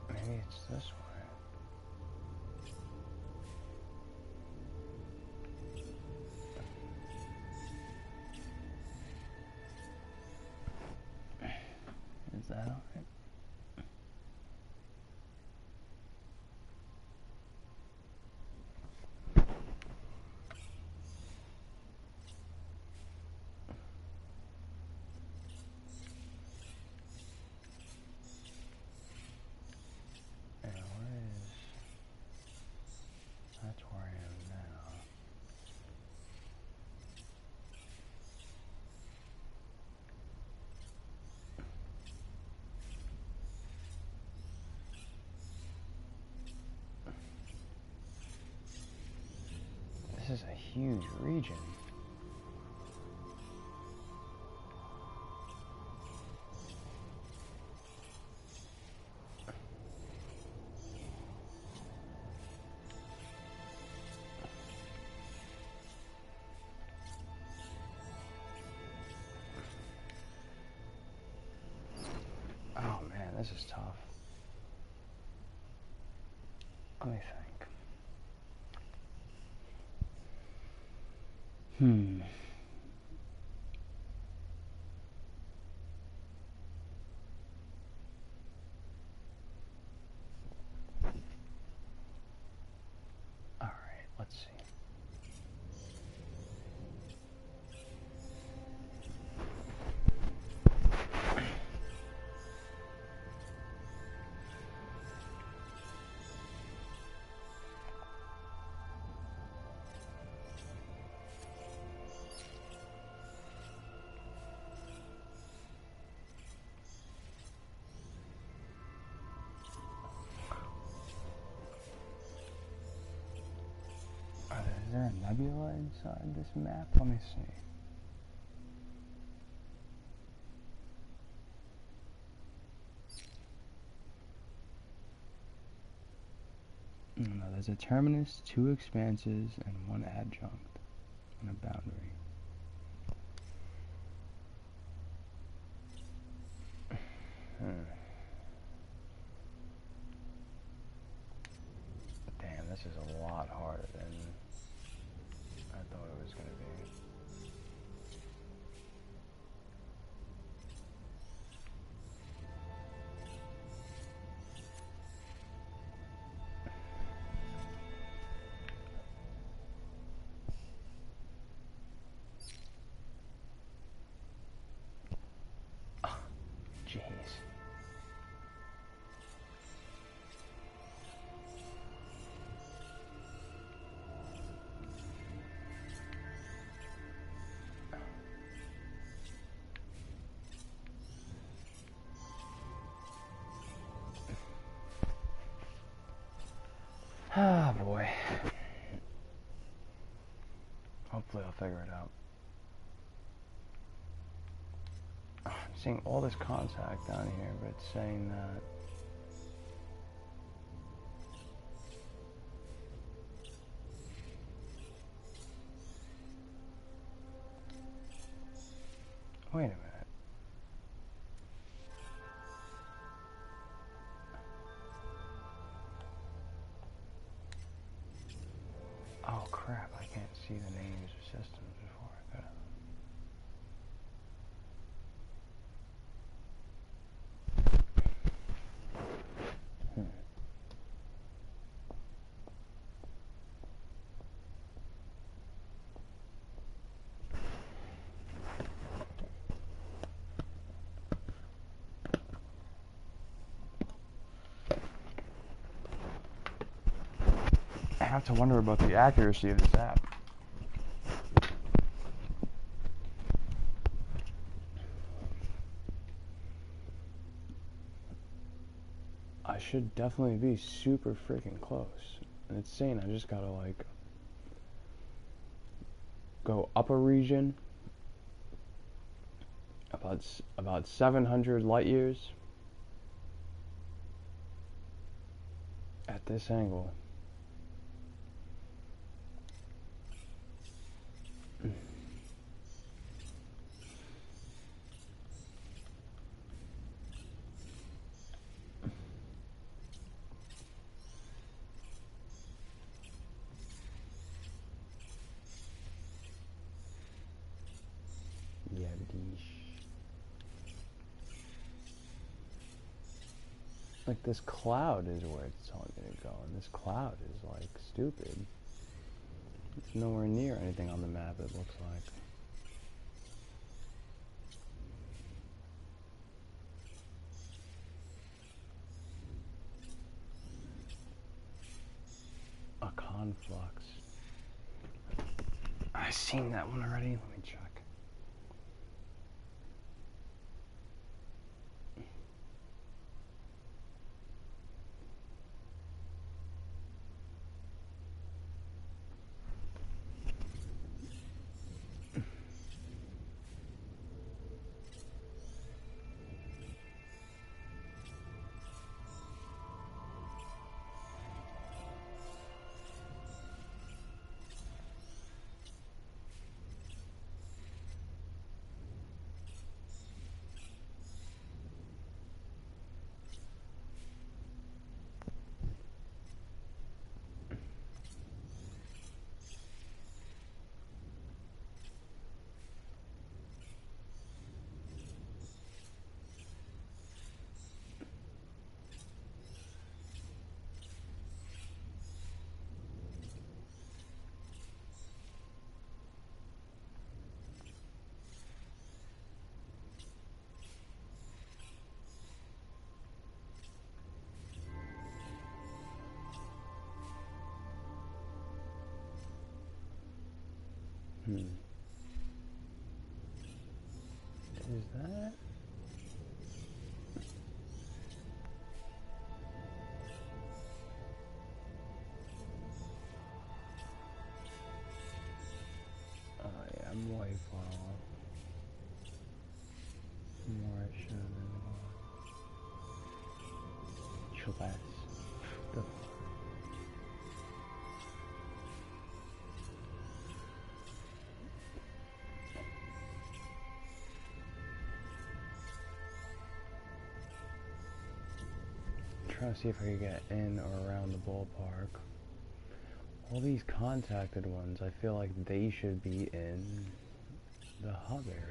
Maybe it's this way. Is that alright? And where is... That's where I am now. This is a huge region. Oh man, this is tough. Let me think. Alright, let's see. Is there a nebula inside this map? Let me see. No, there's a terminus, 2 expanses, and 1 adjunct, and a boundary. Damn, this is a lot harder than I thought it was going to be. Jeez. Ah, boy. Hopefully I'll figure it out. I'm seeing all this contact down here, but it's saying that wait a minute. Oh crap, I can't see the names of systems before I could. I have to wonder about the accuracy of this app. I should definitely be super freaking close. And it's saying I just gotta like go up a region about 700 light years at this angle. Like this cloud is where it's telling me to go, and this cloud is like stupid. It's nowhere near anything on the map, it looks like. A conflux. I've seen that one already. Let me check. Is that? Oh yeah, I'm way far off. More I should have been. Chillax. trying to see if I can get in or around the ballpark. All these contacted ones, I feel like they should be in the hub area.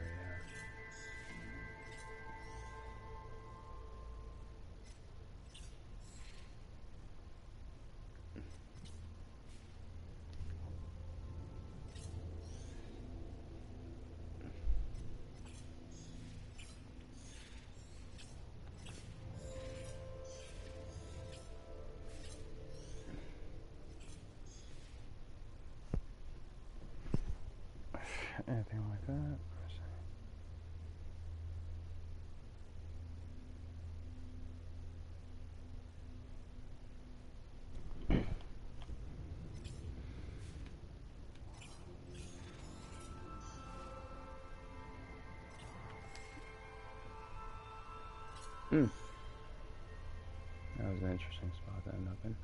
Anything like that? That was an interesting spot to end up in.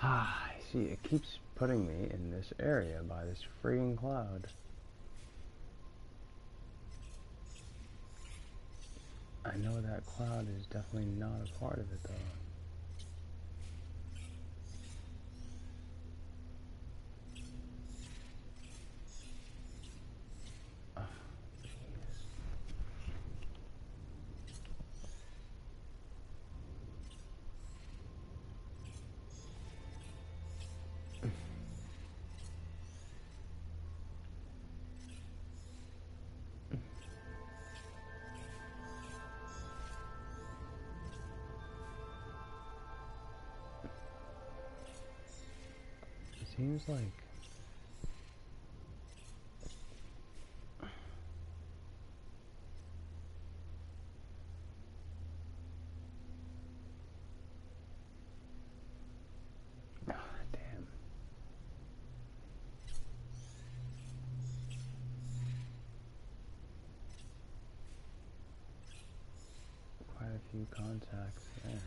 I see, it keeps putting me in this area by this freaking cloud. I know that cloud is definitely not a part of it though. Seems like damn. Quite a few contacts there.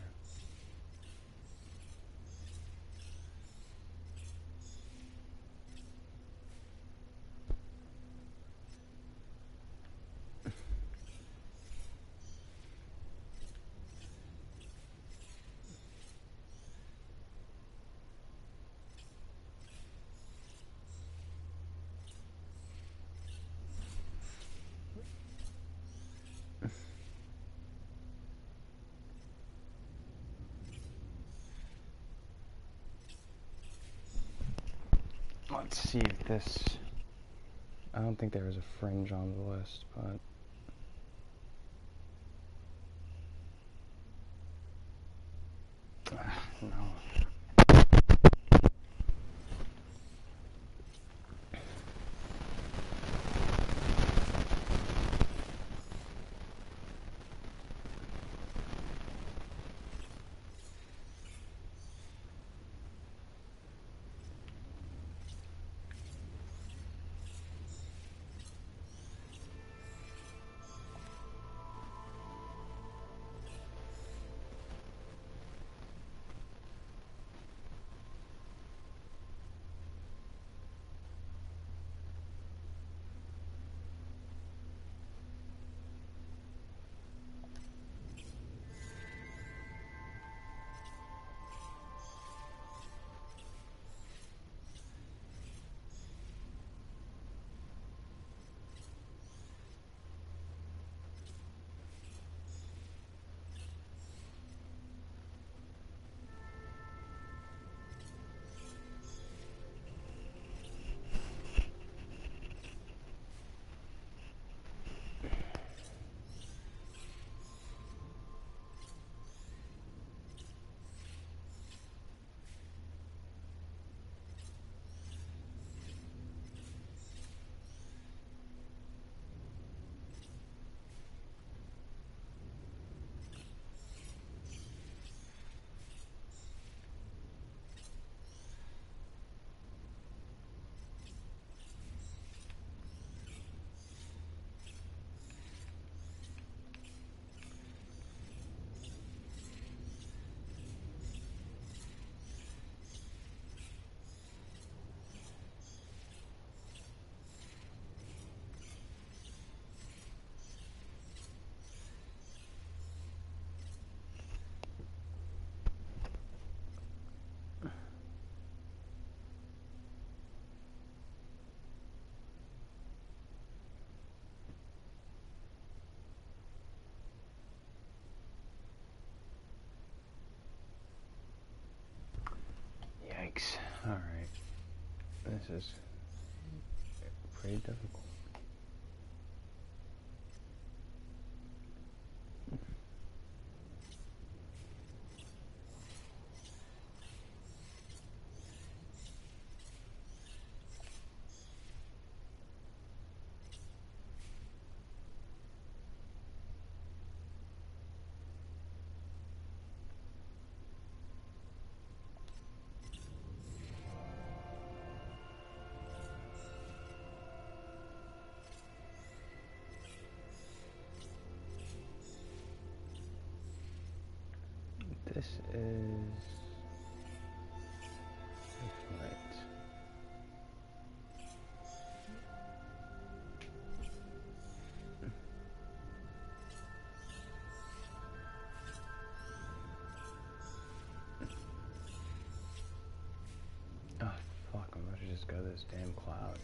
Let's see if this... I don't think there was a fringe on the list, but... no. Alright. This is pretty difficult. This is right. Oh fuck, I'm about to just go to this damn cloud.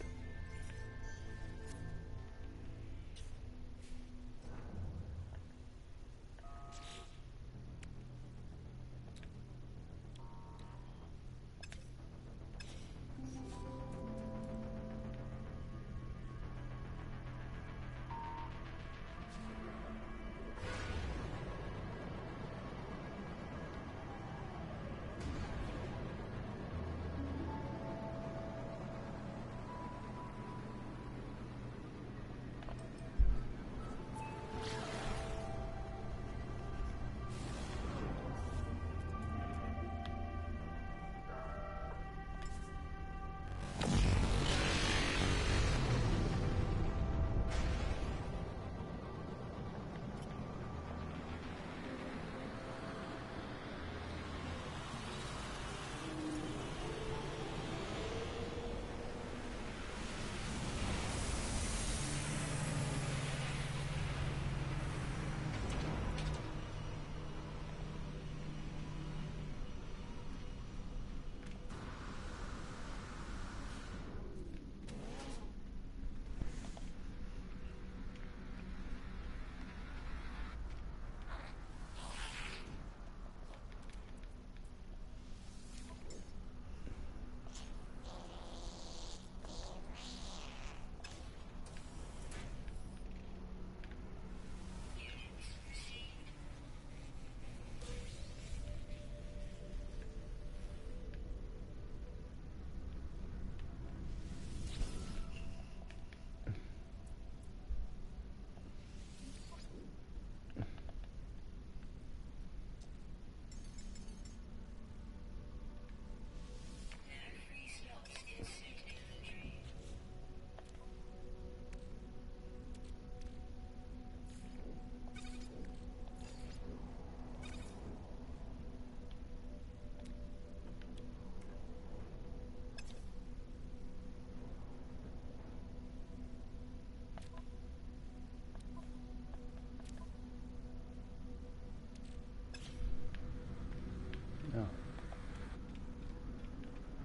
Oh.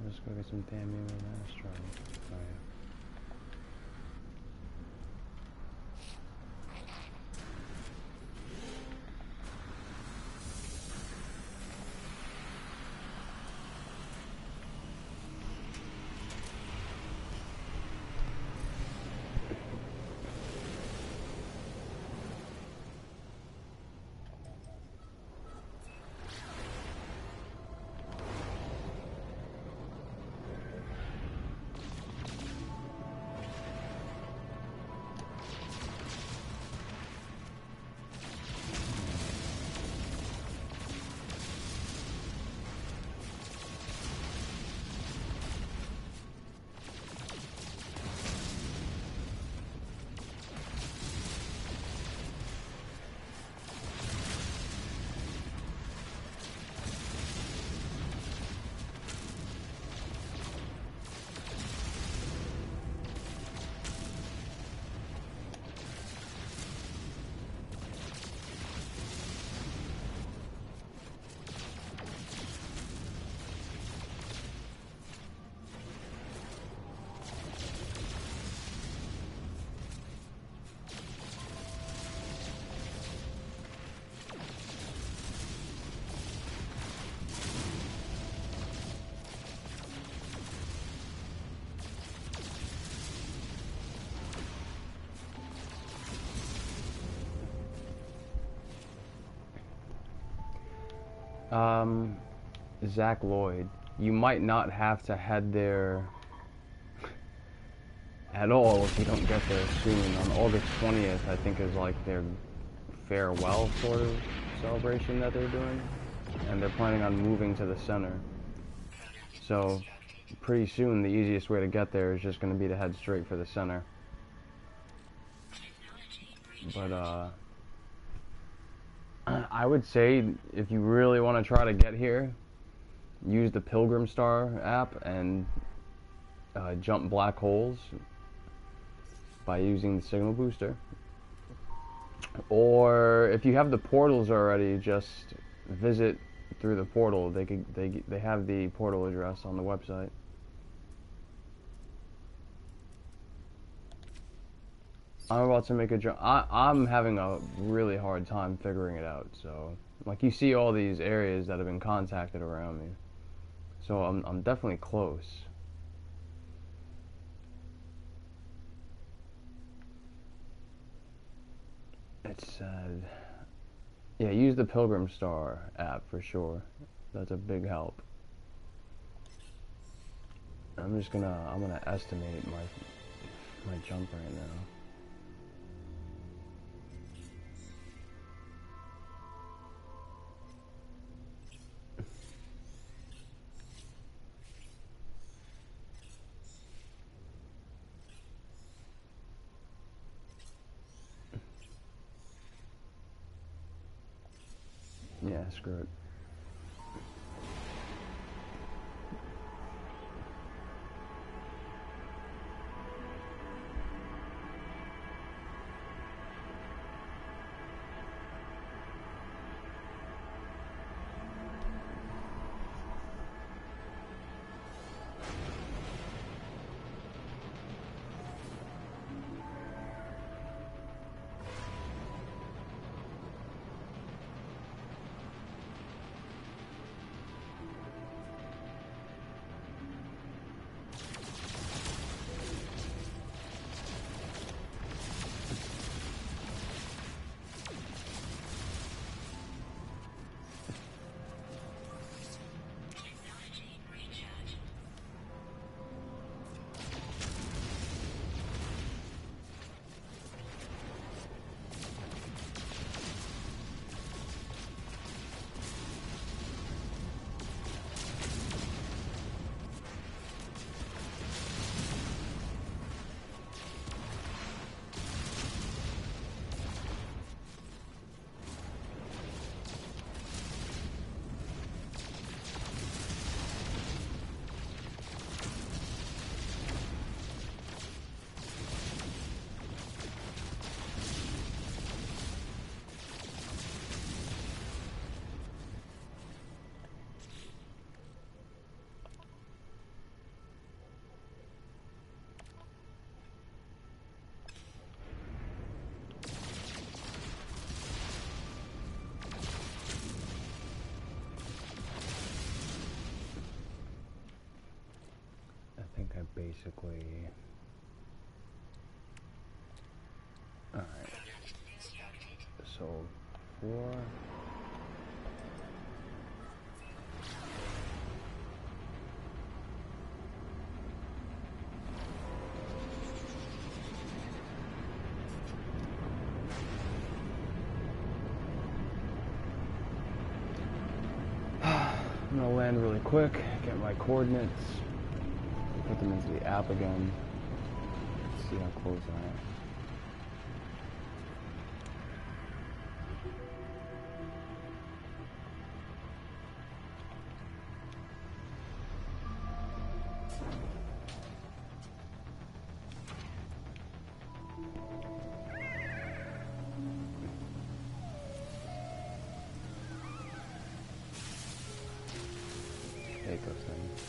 Let's go get some damn human astro. Oh yeah. Zach Lloyd. You might not have to head there at all if you don't get there soon. On August 20th, I think is like their farewell sort of celebration that they're doing, and they're planning on moving to the center. So pretty soon the easiest way to get there is just going to be to head straight for the center. But I would say if you really want to try to get here, use the Pilgrim Star app and jump black holes by using the signal booster. Or if you have the portals already, just visit through the portal. They have the portal address on the website. I'm about to make a jump. I'm having a really hard time figuring it out. So, like, you see all these areas that have been contacted around me. So I'm definitely close. It said, yeah, use the Pilgrim Star app for sure. That's a big help. I'm gonna estimate my jump right now. Yeah, screw it. Basically, all right. So 4. I'm gonna land really quick, get my coordinates, put them into the app again, see how close I am. Take those things.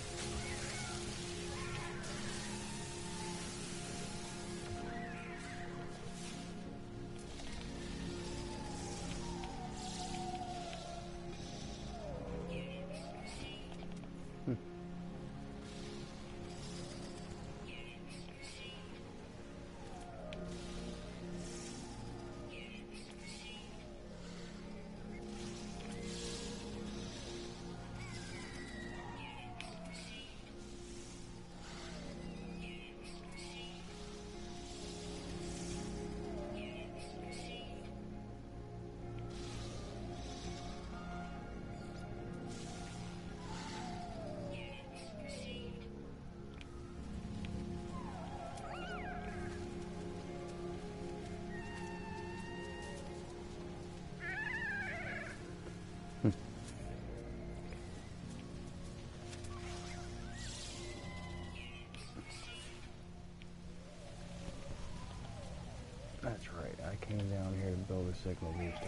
came down here to build a signal booster.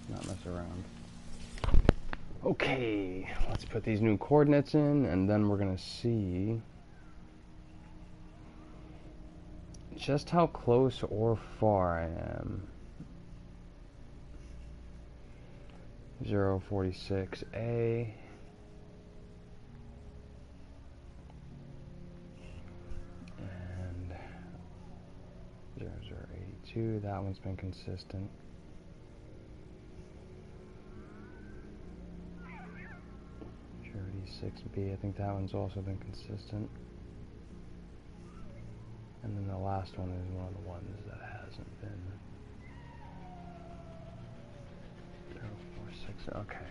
Not mess around. Okay, let's put these new coordinates in, and then we're gonna see just how close or far I am. 046A. And 0082, that one's been consistent. B, I think that one's also been consistent. And then the last one is one of the ones that hasn't been. 046, okay.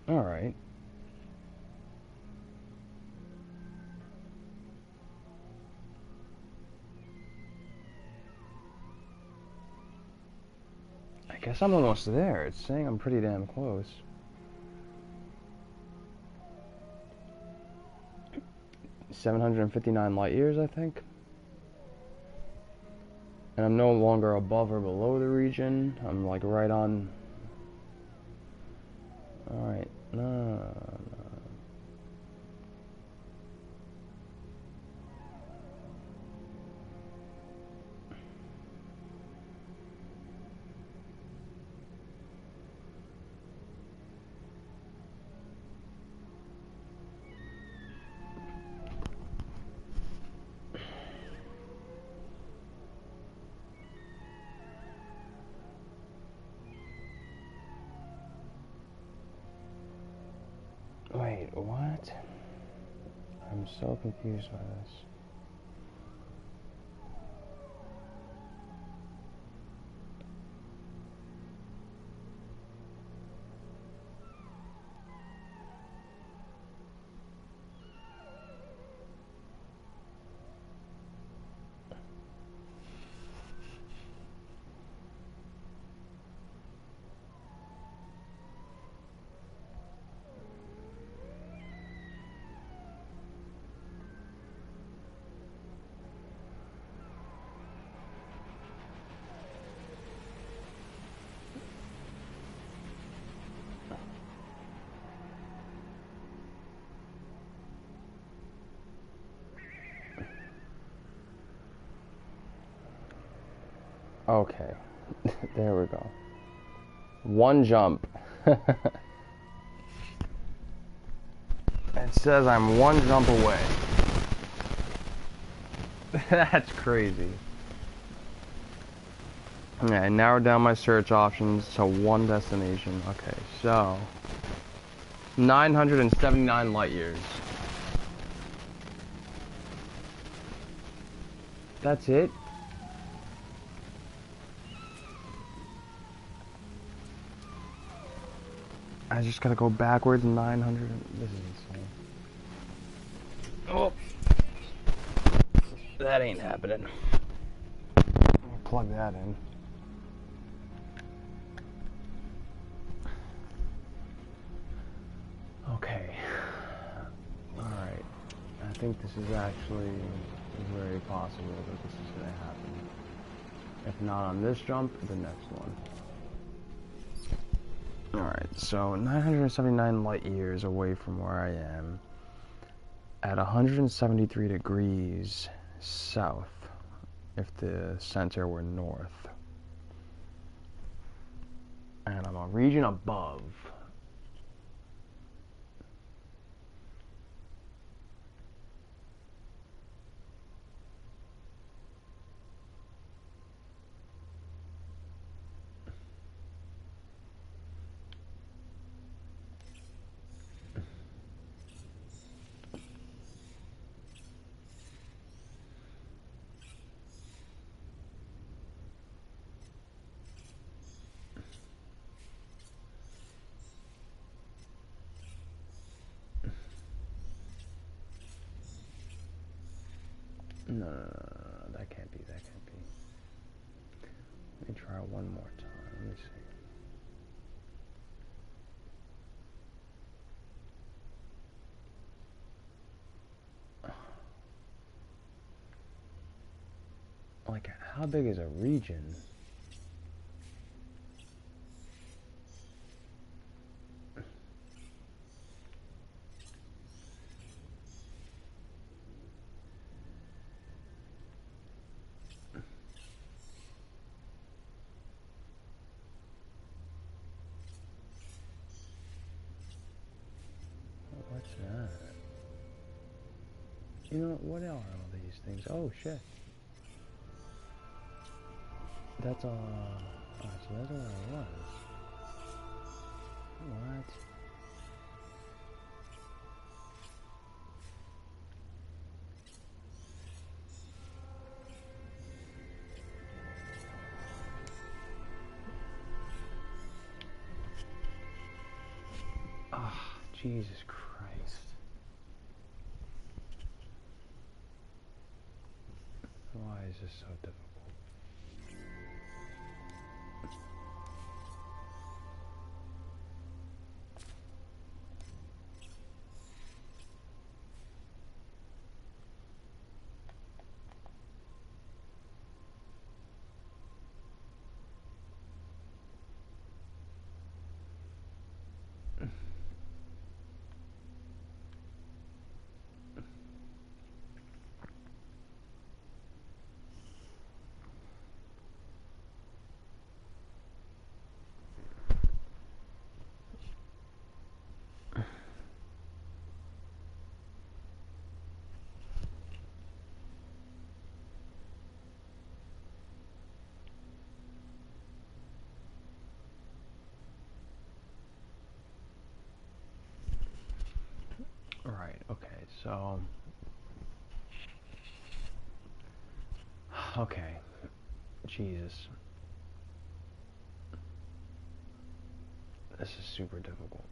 Alright. I guess I'm almost there. It's saying I'm pretty damn close. $759 light years, I think. And I'm no longer above or below the region. I'm like right on. Alright. No. Wait, what? I'm so confused by this. Okay, there we go. One jump. It says I'm one jump away. That's crazy. Yeah, I narrowed down my search options to one destination. Okay, so 979 light years. That's it? I just gotta go backwards 900. This is insane. Oh, that ain't happening. I'll plug that in. Okay. Alright. I think this is actually very possible that this is gonna happen. If not on this jump, the next one. Alright, so 979 light years away from where I am, at 173 degrees south, if the center were north. And I'm a region above. No, that can't be, that can't be. Let me try one more time, let me see. Like, how big is a region? What's that? You know, what are all these things? Oh, shit. That's all. Alright, so that's where I was. What? Ah, Jesus Christ. Why is this so difficult? Right, okay, so... Okay. Jesus. This is super difficult.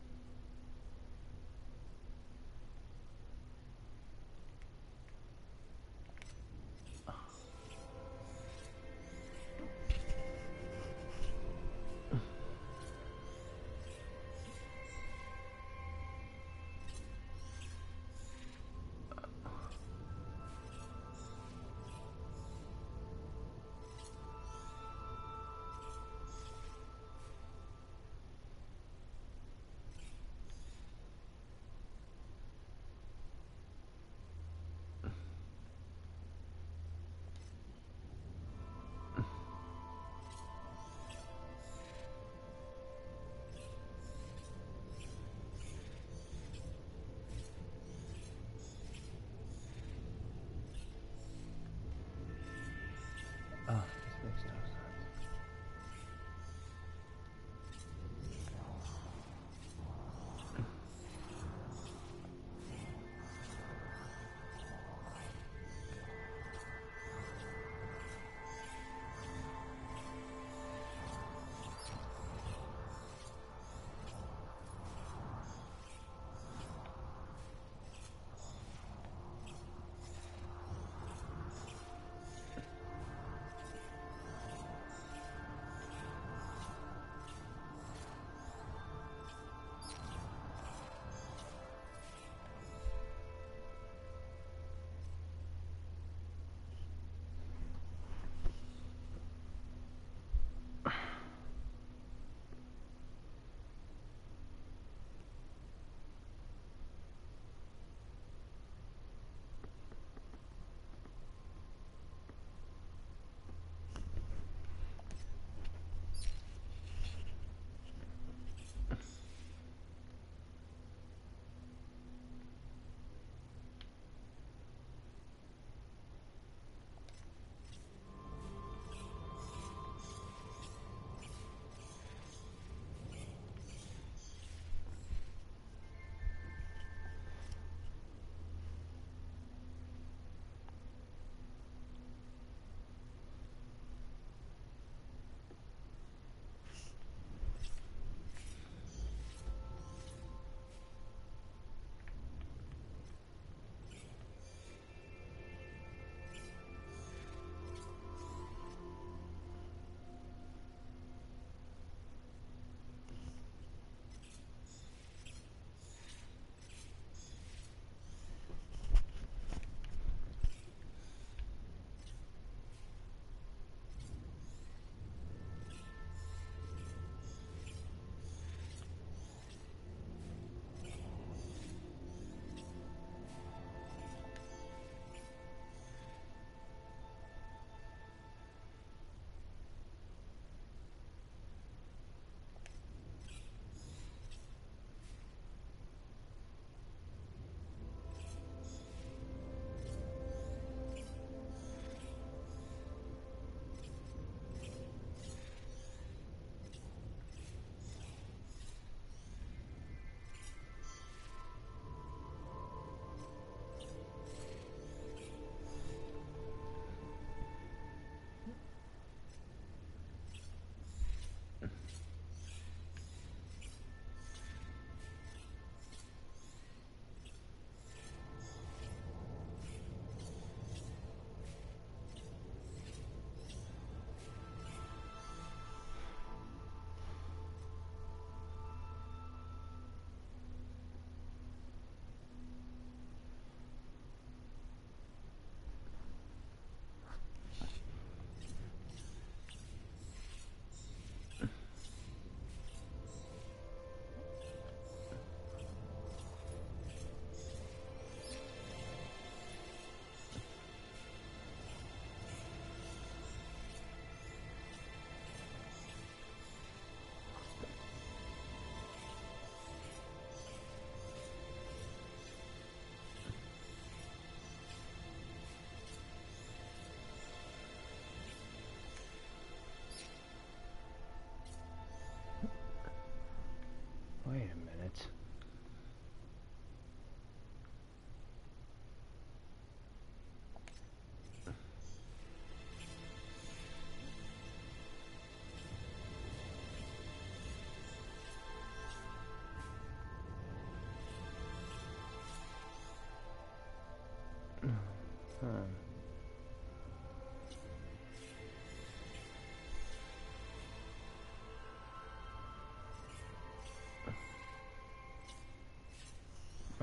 Wait a minute.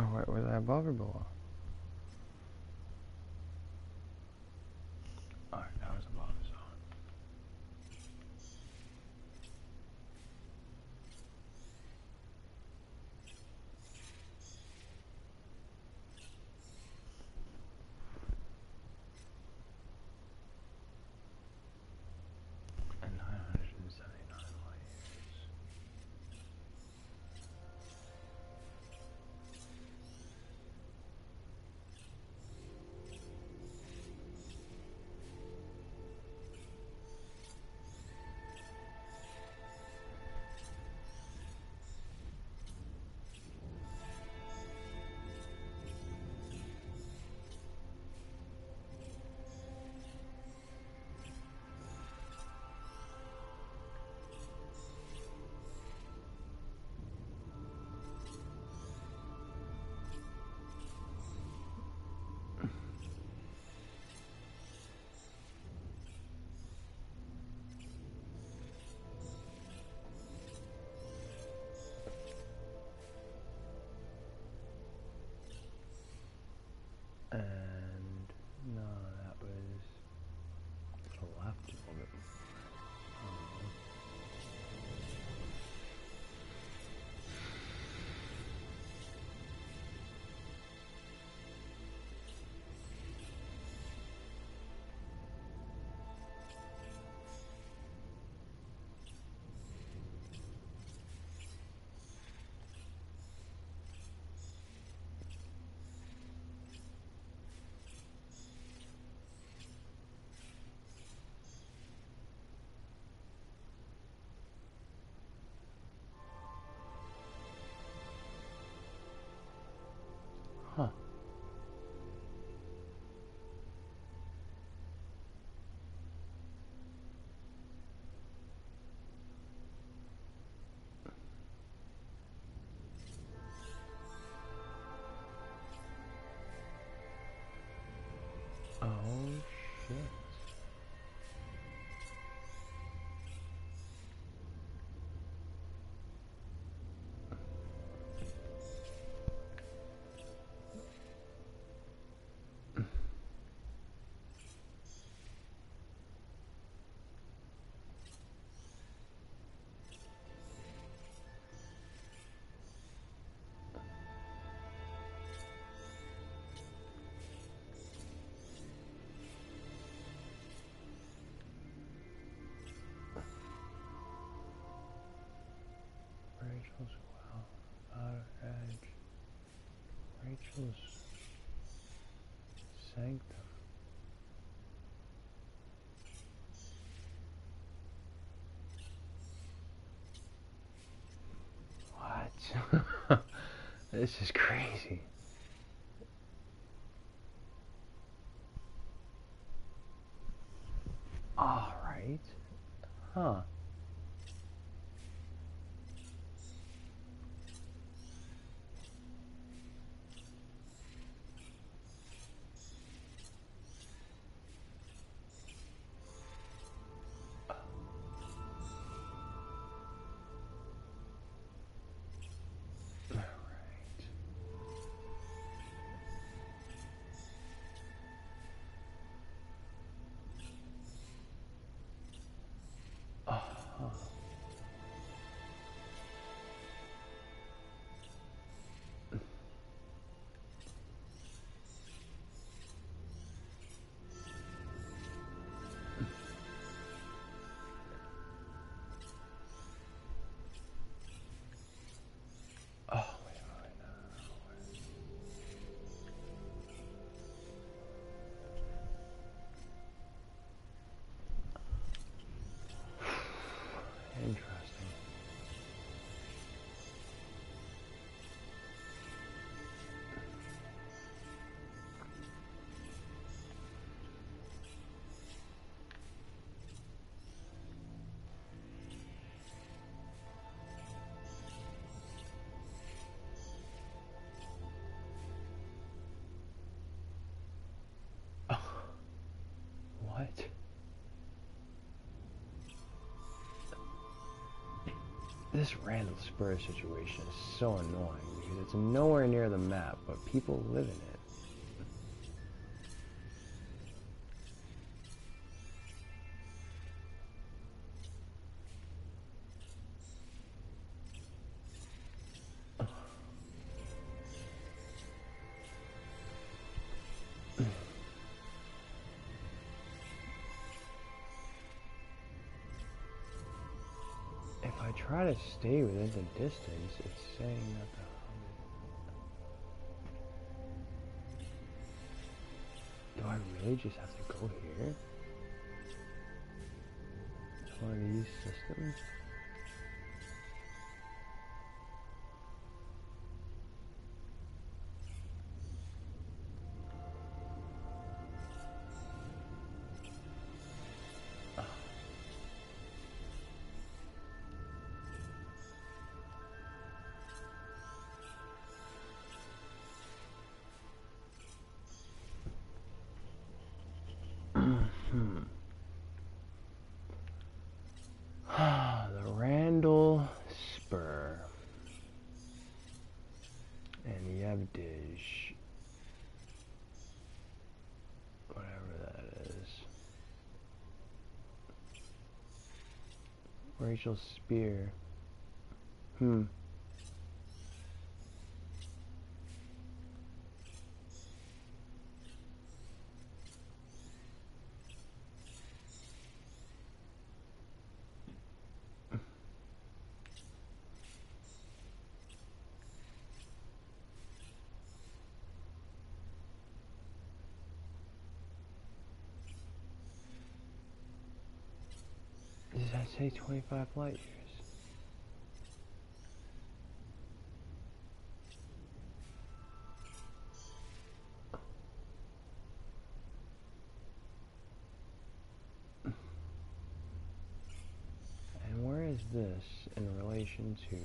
Oh wait, was that above or below? Alright, that was above, so. And 979 light years. And no, that was to the left a little bit. Huh. Oh shit. Rachel's well, outer edge. Rachel's sanctum. What? This is crazy. Alright. Huh. This random spur situation is so annoying because it's nowhere near the map, but people live in it. If I try to stay within the distance, it's saying that the... Do I really just have to go here? It's one of these systems? The Randall Spur and Yevdij, whatever that is. Rachel Spear. Does that say 25 light years? And where is this in relation to...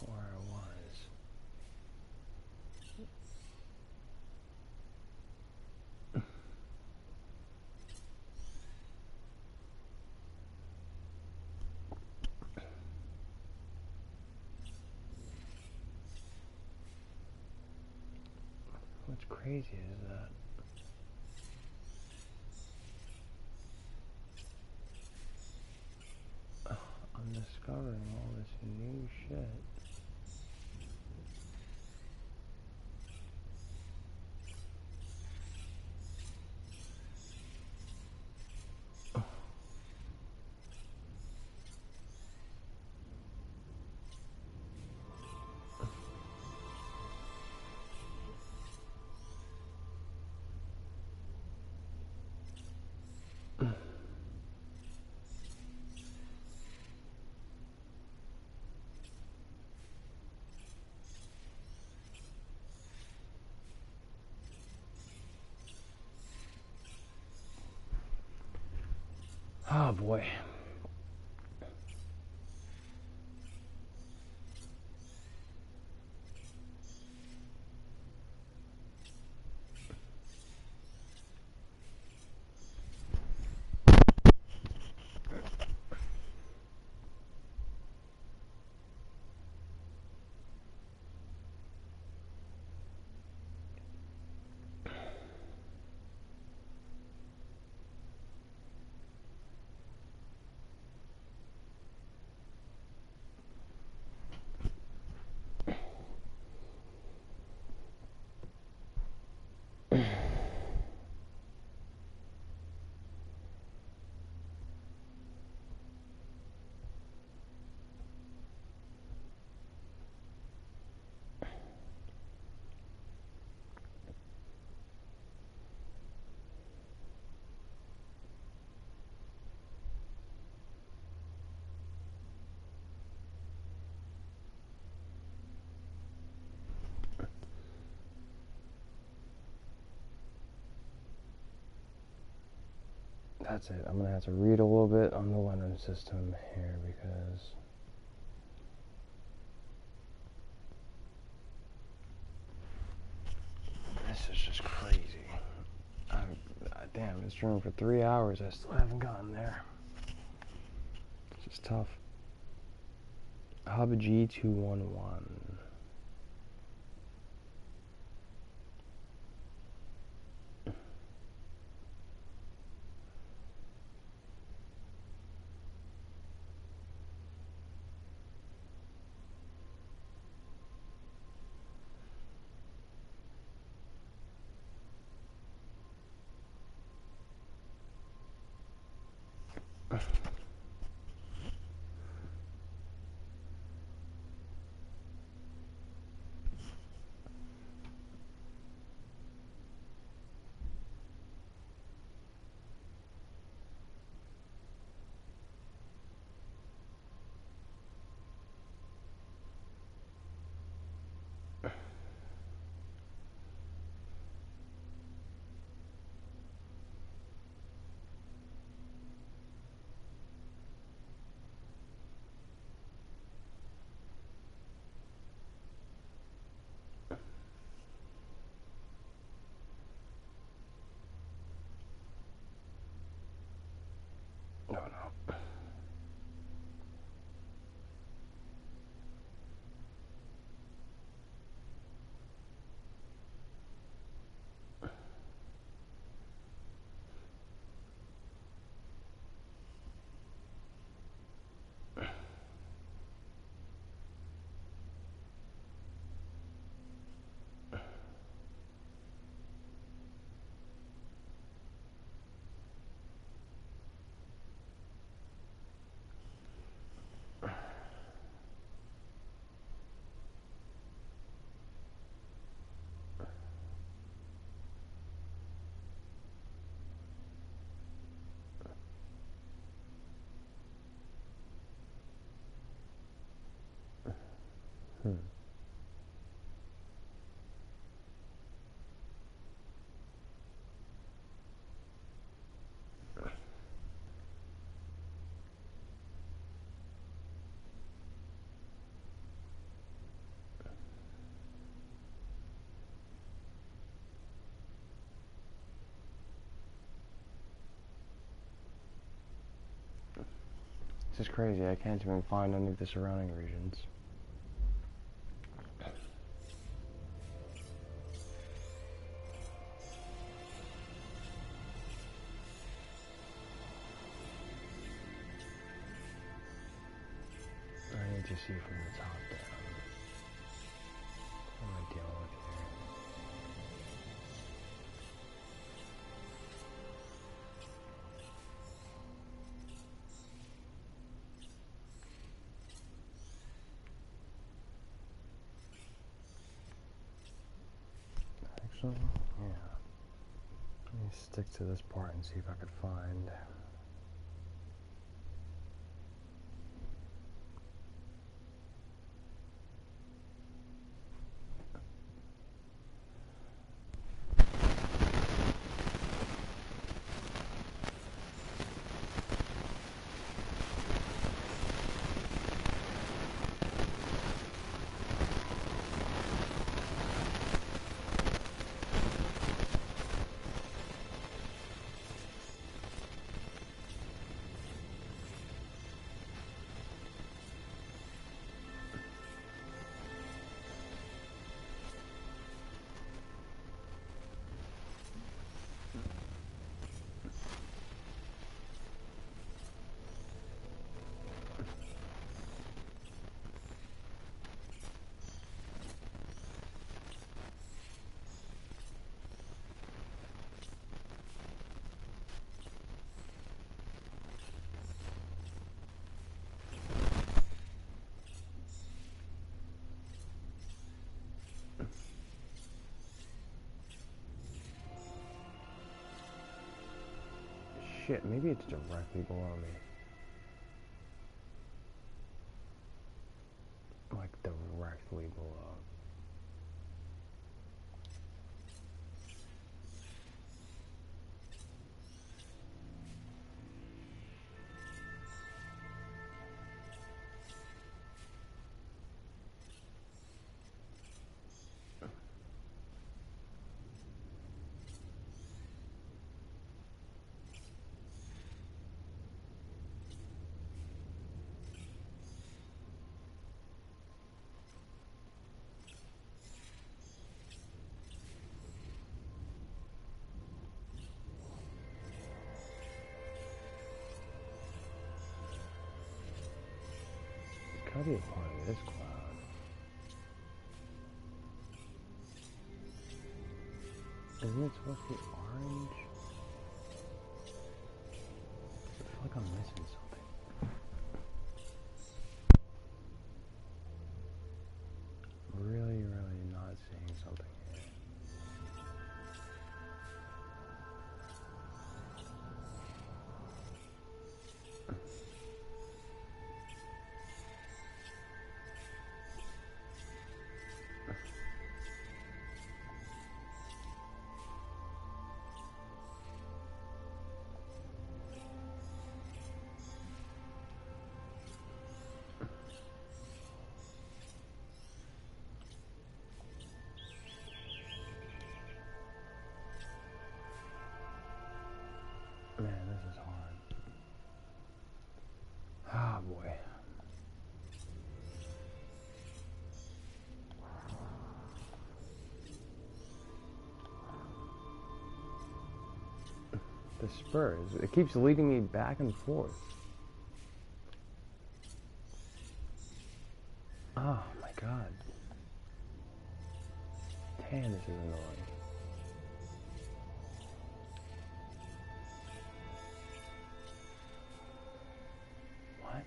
where I was? What's crazy is that I'm discovering all this new shit. Oh boy. That's it. I'm gonna have to read a little bit on the Leonard system here because this is just crazy. Damn, it's stream for 3 hours. I still haven't gotten there. It's just tough. Hub G211. No, no. Hmm. This is crazy. I can't even find any of the surrounding regions. I need to see from the top down. What am I dealing with here? Actually, yeah. Let me stick to this part and see if I could find. Shit, maybe it's directly below me. Like directly below. gotta be a part of this cloud. Isn't it supposed to be orange? I feel like I'm missing something. Really, really not seeing something here. Man, this is hard. Ah, boy. The spurs, it keeps leading me back and forth. Oh my god. Damn, this is annoying. What?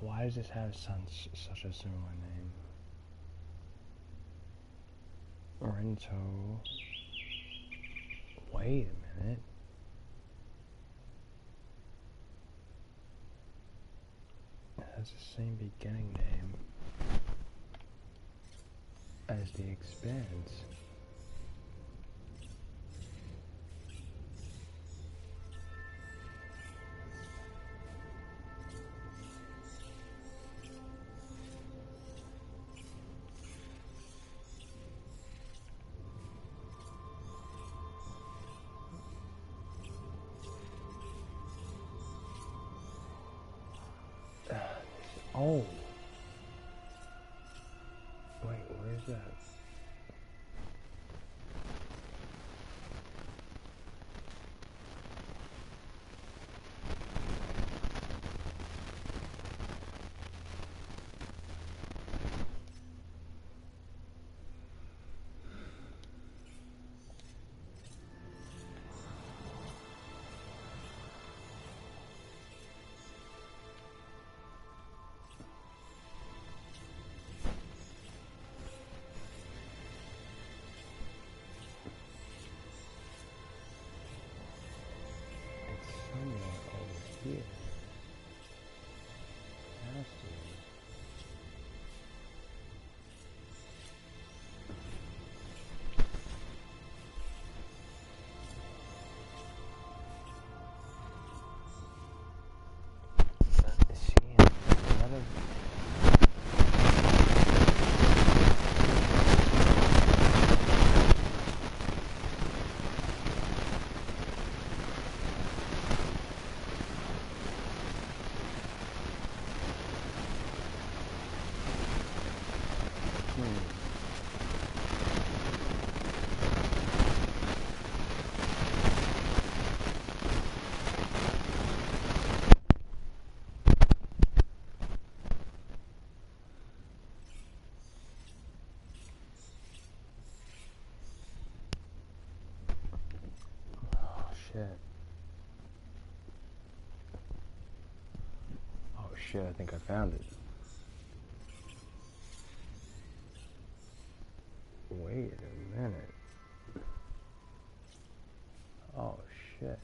Why does this have such a similar name? Rento. Wait a minute. It has the same beginning name as the Expanse. Oh. Wait, where's that? Here. Has to be. See, none of shit. Oh shit, I think I found it. Wait a minute. Oh shit.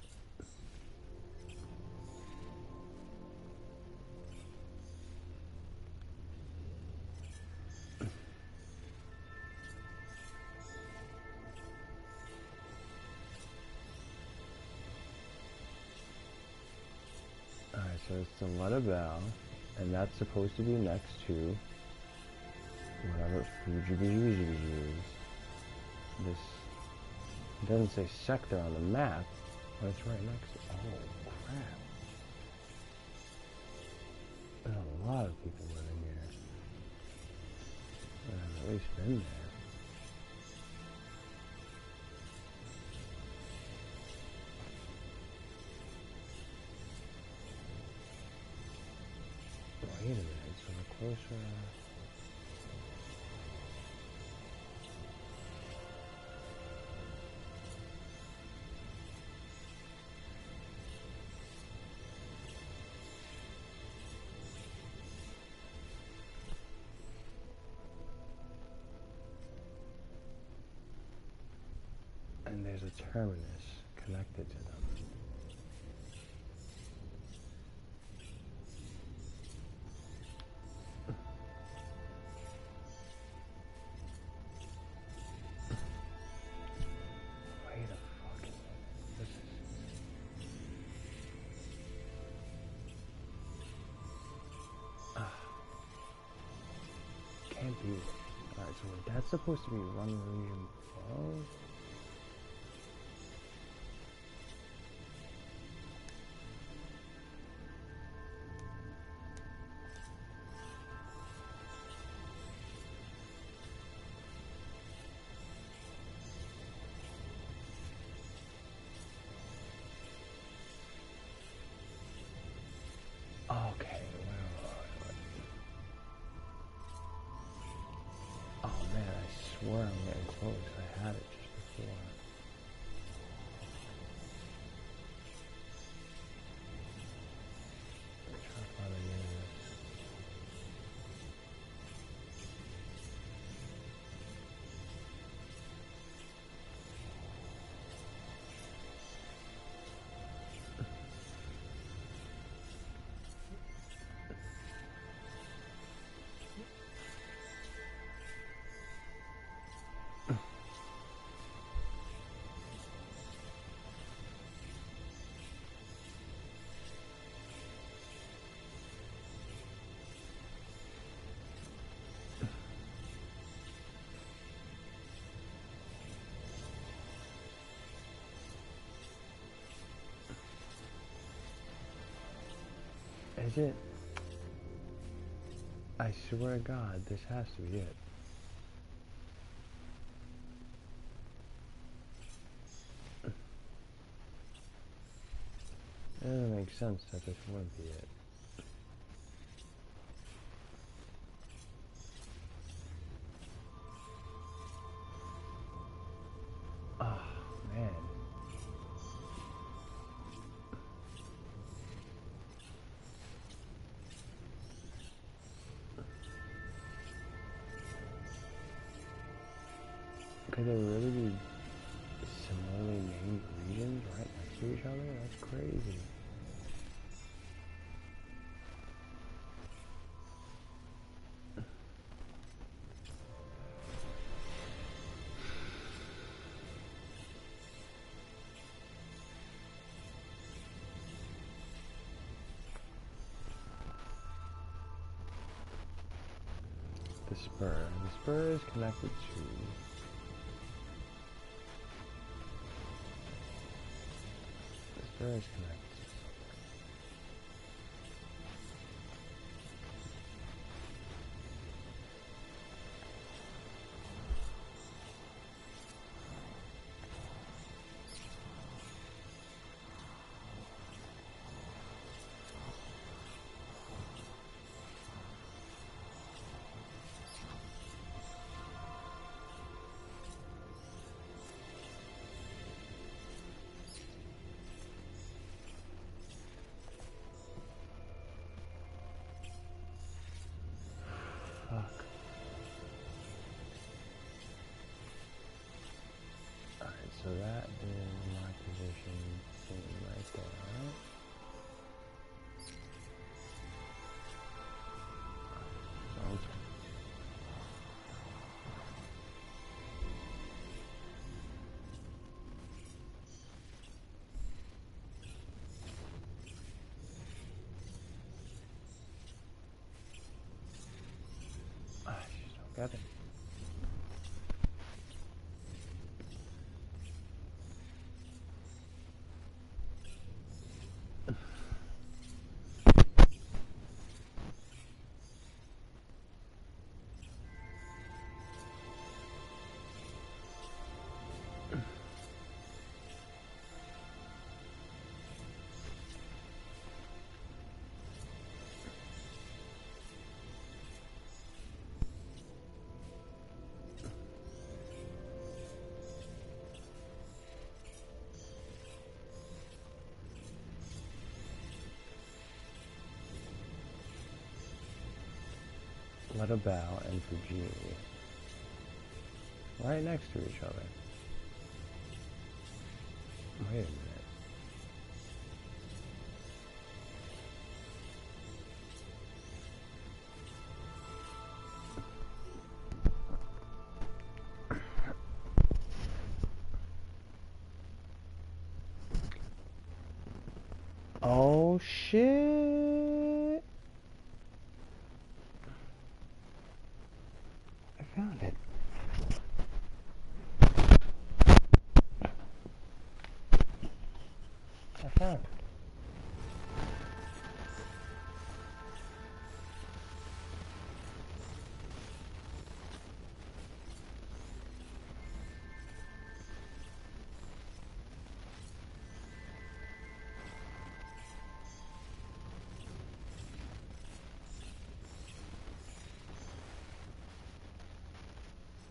Alright, so it's the letter bell, and that's supposed to be next to whatever Fujibijibijibi is. This, it doesn't say sector on the map, but it's right next to, oh crap. There's a lot of people living here. I've at least been there. closer. And there's a terminus connected to them. Wait a fucking minute. This is... Can't be. Alright, so that's supposed to be run region below. Okay, oh man, I swear I'm getting close. I had it just before. I'm trying to find the name of this. Is it? I swear to God, this has to be it. It doesn't make sense that this wouldn't be it. Oh, man. Could they really be similarly named regions right next to each other? That's crazy. The spur. The spur is connected to... The spur is connected to something. Fuck. Alright, so that is my position right there, right? Sounds I just don't get it. Letter bow and for G. Right next to each other. Wait a minute. Oh shit! I found it. I found it.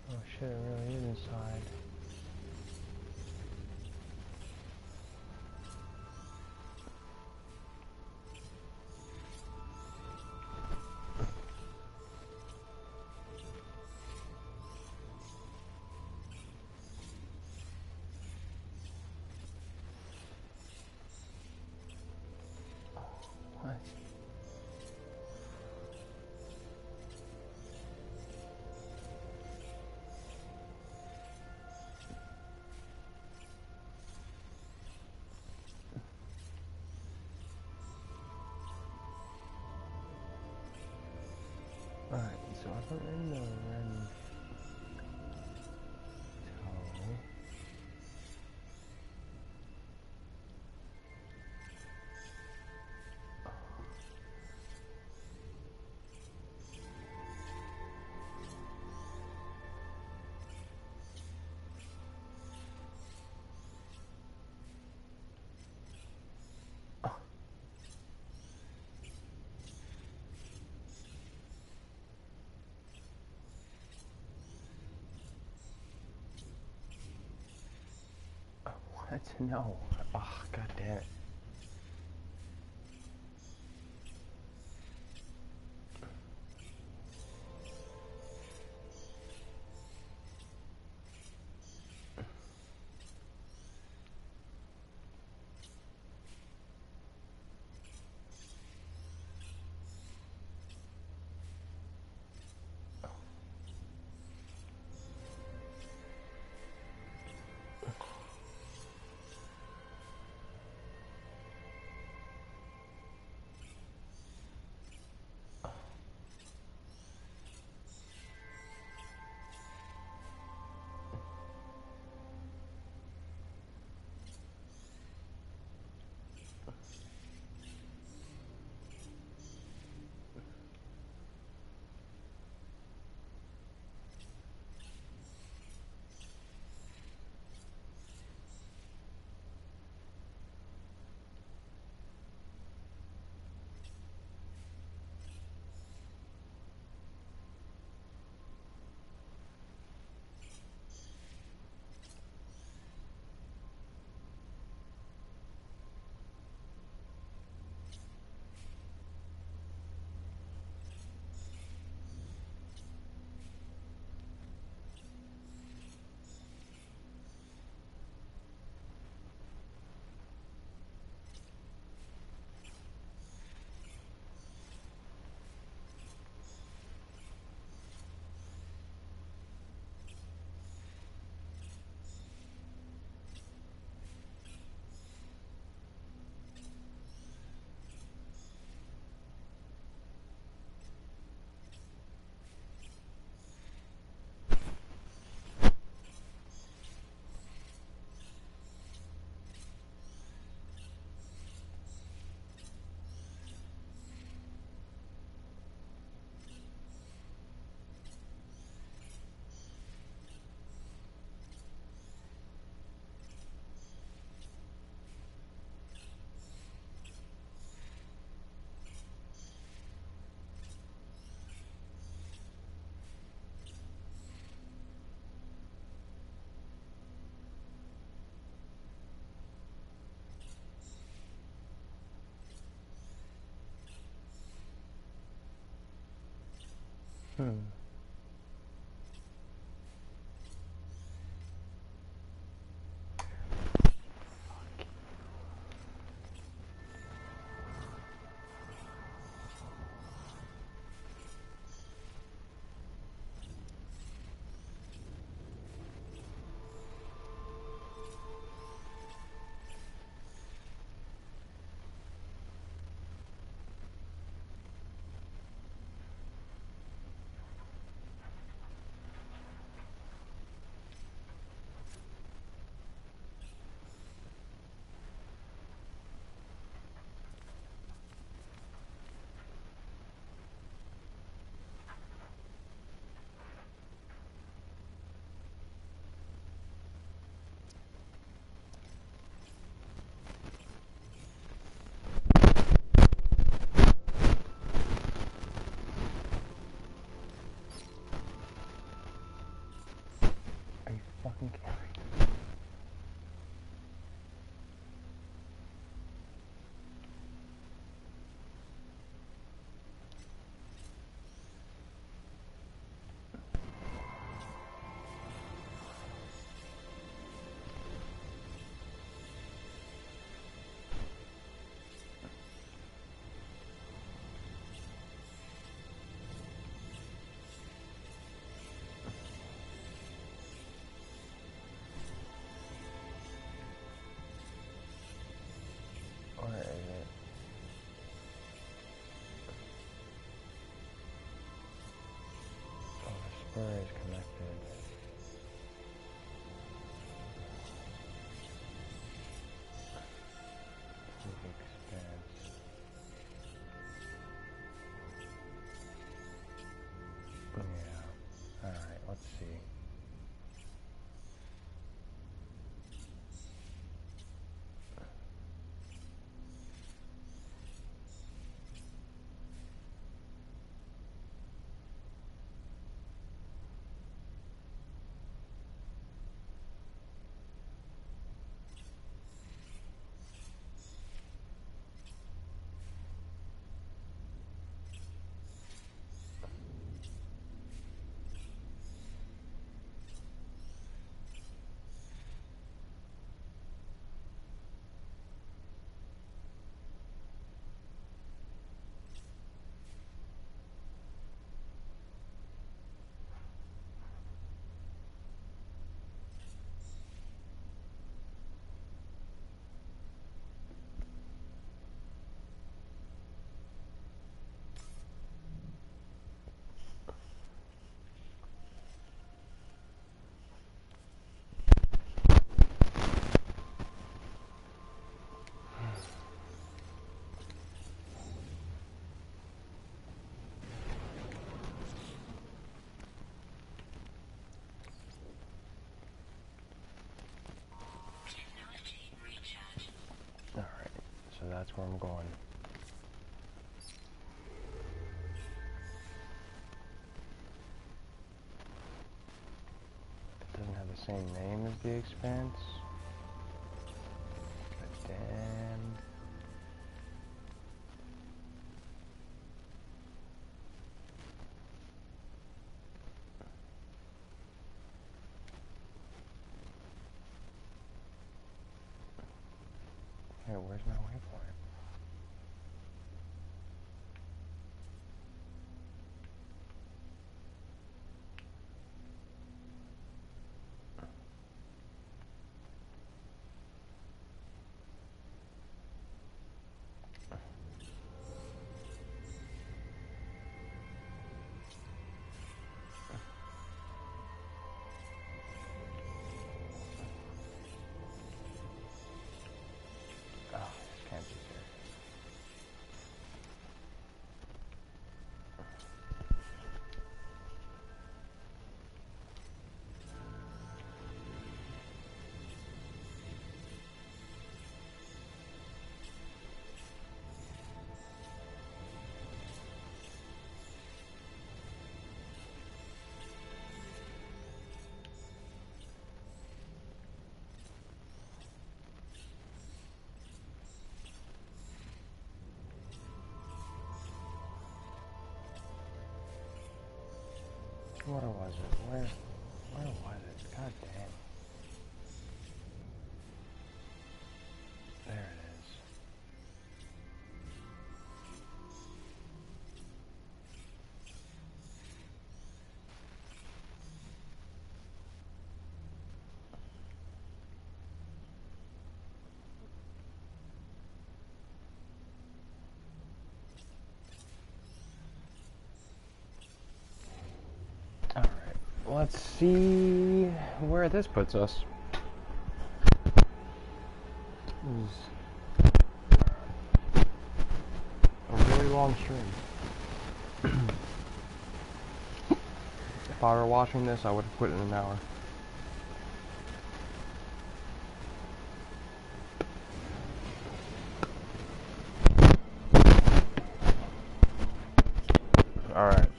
Oh shit, it really is inside. What? Alright, so if I'm in the red toe, what? No. Oh, god damn it. Hmm. Are you fucking kidding me? Where is it? Oh, the spur is connected. Big expanse. Yeah. Alright, let's see. Alright, so that's where I'm going. It doesn't have the same name as the expanse. But damn. Hey, where's my waypoint? Oh, this can't be Where was it? Where was it? God dang. There it is. Alright, let's see where this puts us. This is a really long stream. If I were watching this, I would have quit in an hour. Alright.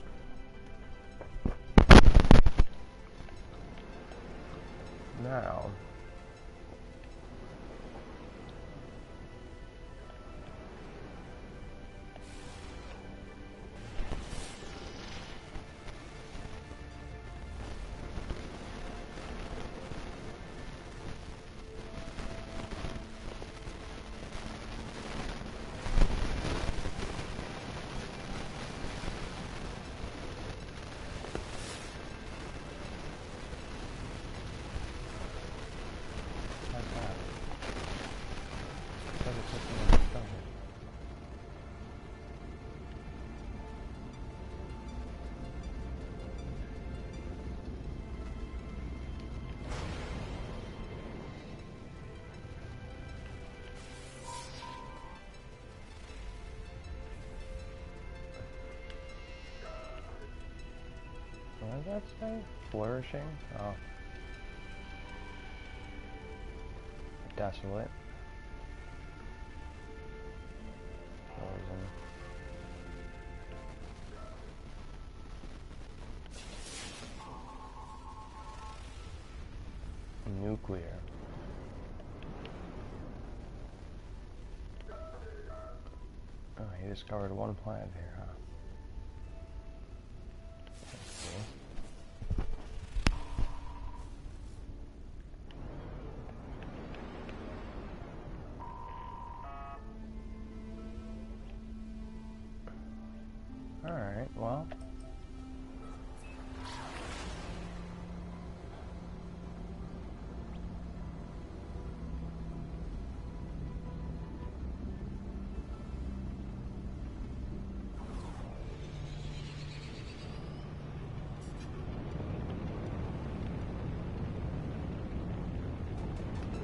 Now, what does that say? Flourishing? Oh. Desolate. Frozen. Nuclear. Oh, he discovered one planet here, huh? That's cool. Alright, well.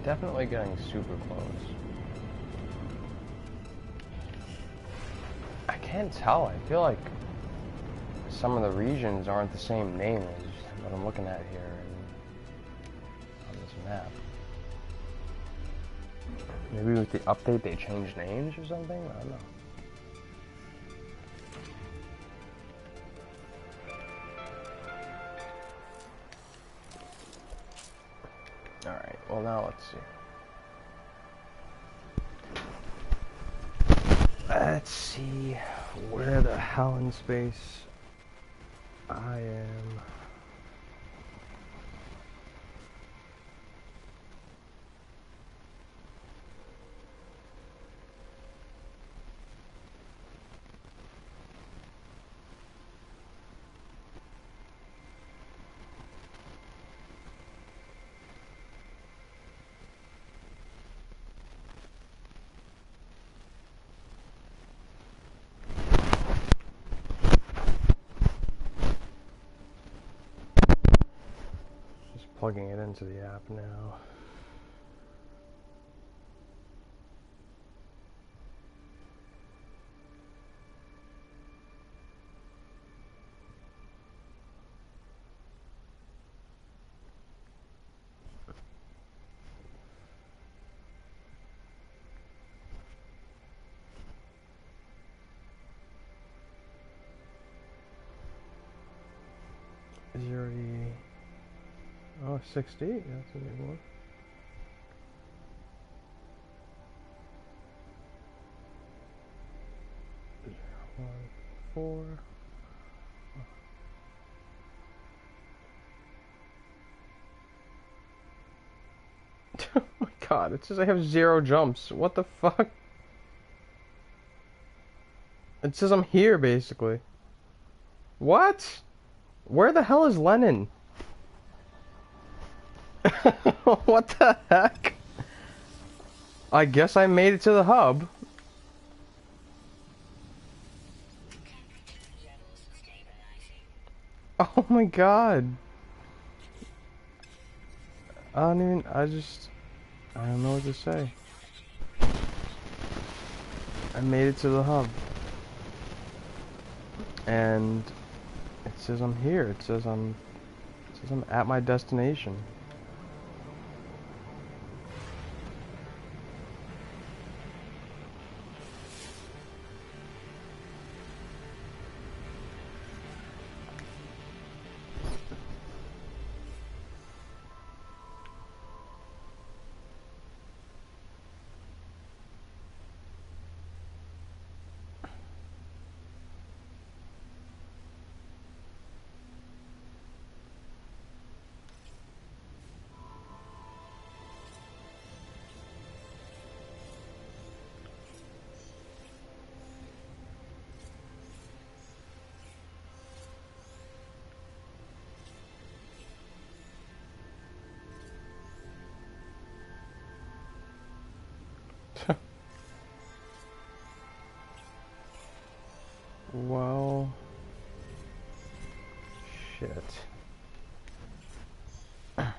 Definitely getting super close. I can't tell. I feel like some of the regions aren't the same name as what I'm looking at here on this map. Maybe with the update they changed names or something? I don't know. Alright, well now let's see. Let's see where the hell in space I am. Plugging it into the app now. Is there already... Oh, 60? That's a big one. One, 4. god, it says I have 0 jumps. What the fuck? It says I'm here, basically. What? Where the hell is Lennon? What the heck? I guess I made it to the hub. Oh my god. I don't know what to say. I made it to the hub. And it says I'm here. It says I'm at my destination. Well, shit. Now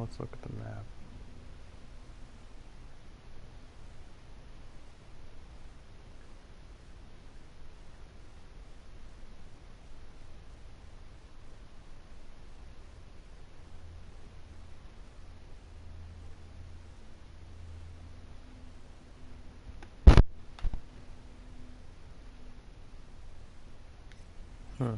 let's look at the map. Hmm.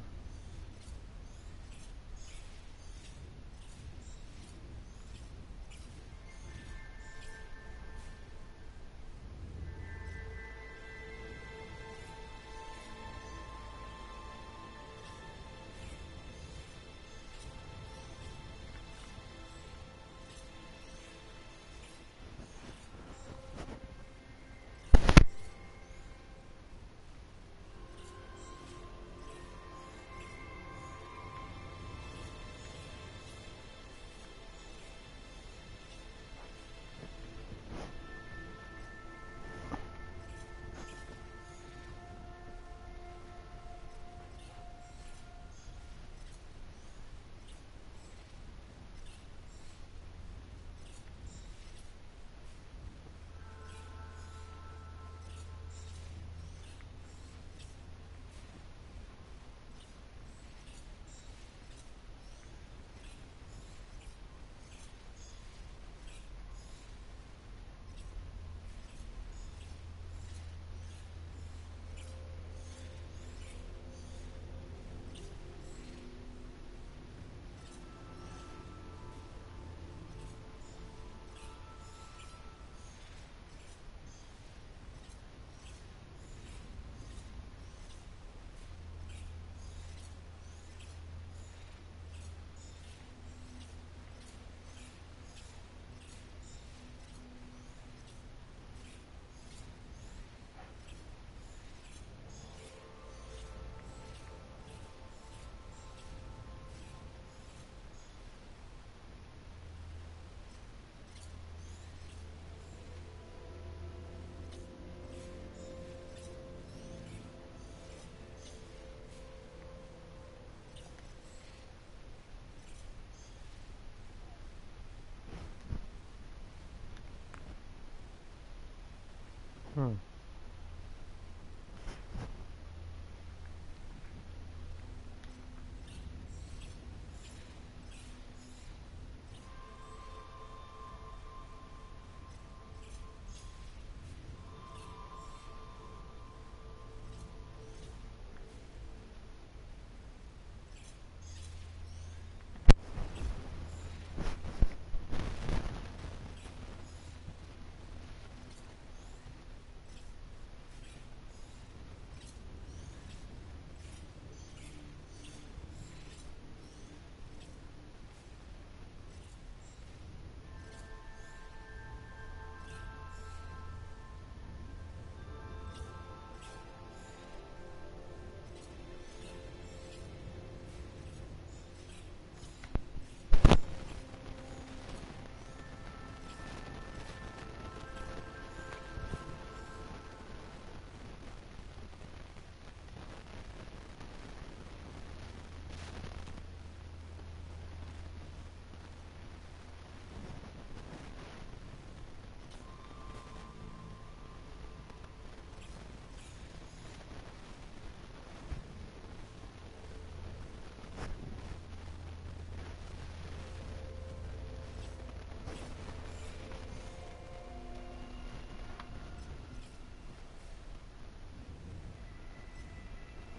Hmm.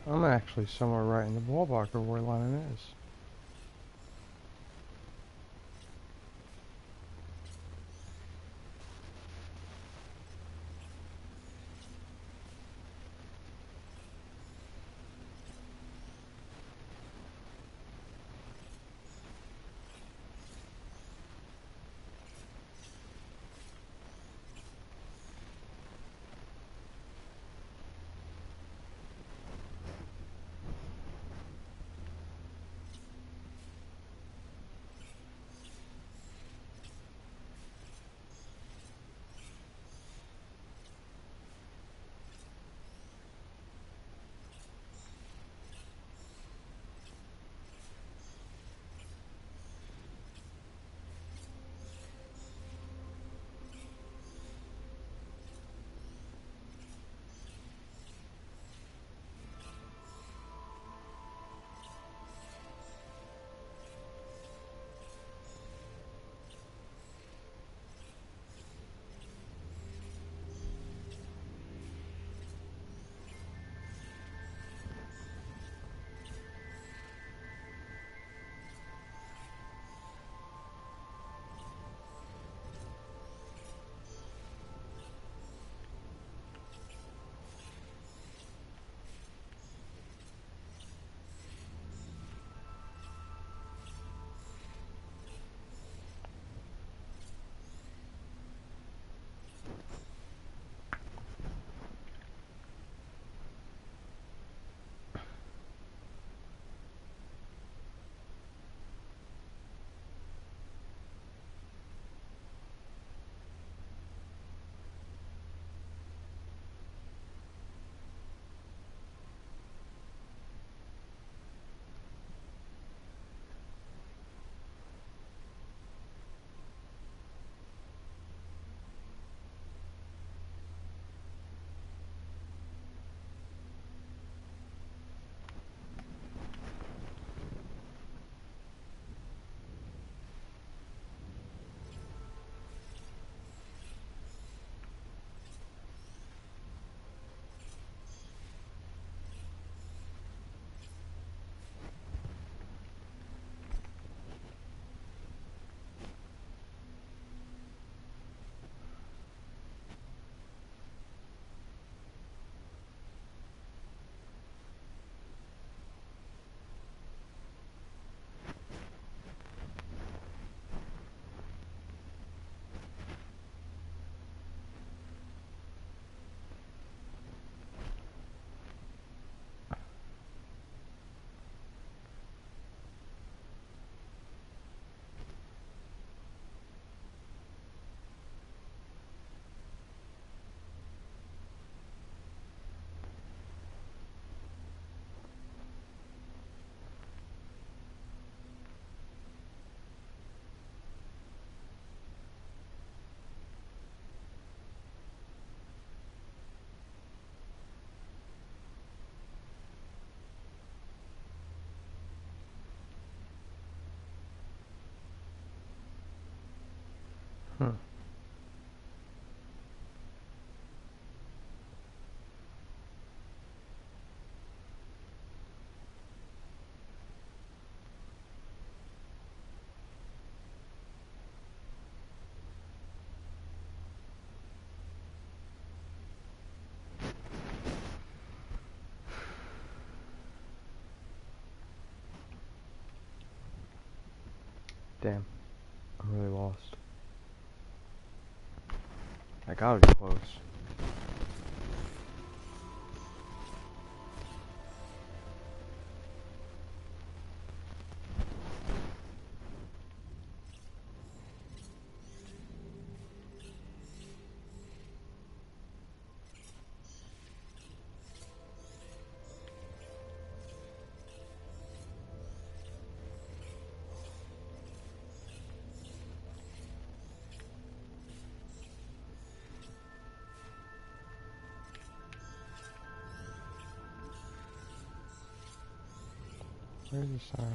I'm actually somewhere right in the ballpark of where Lennon is. Hmm. Damn. I'm really lost. I gotta be close. Where's the sound?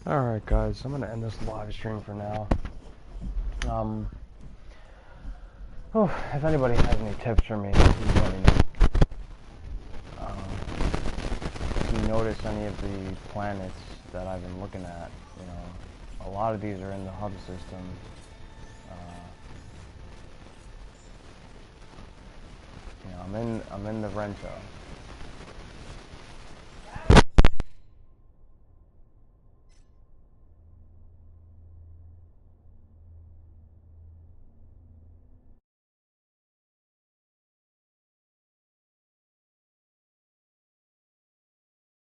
Alright guys, I'm gonna end this live stream for now. If anybody has any tips for me, please let me know. If you notice any of the planets that I've been looking at, you know, a lot of these are in the hub system. You know, I'm in the Rento.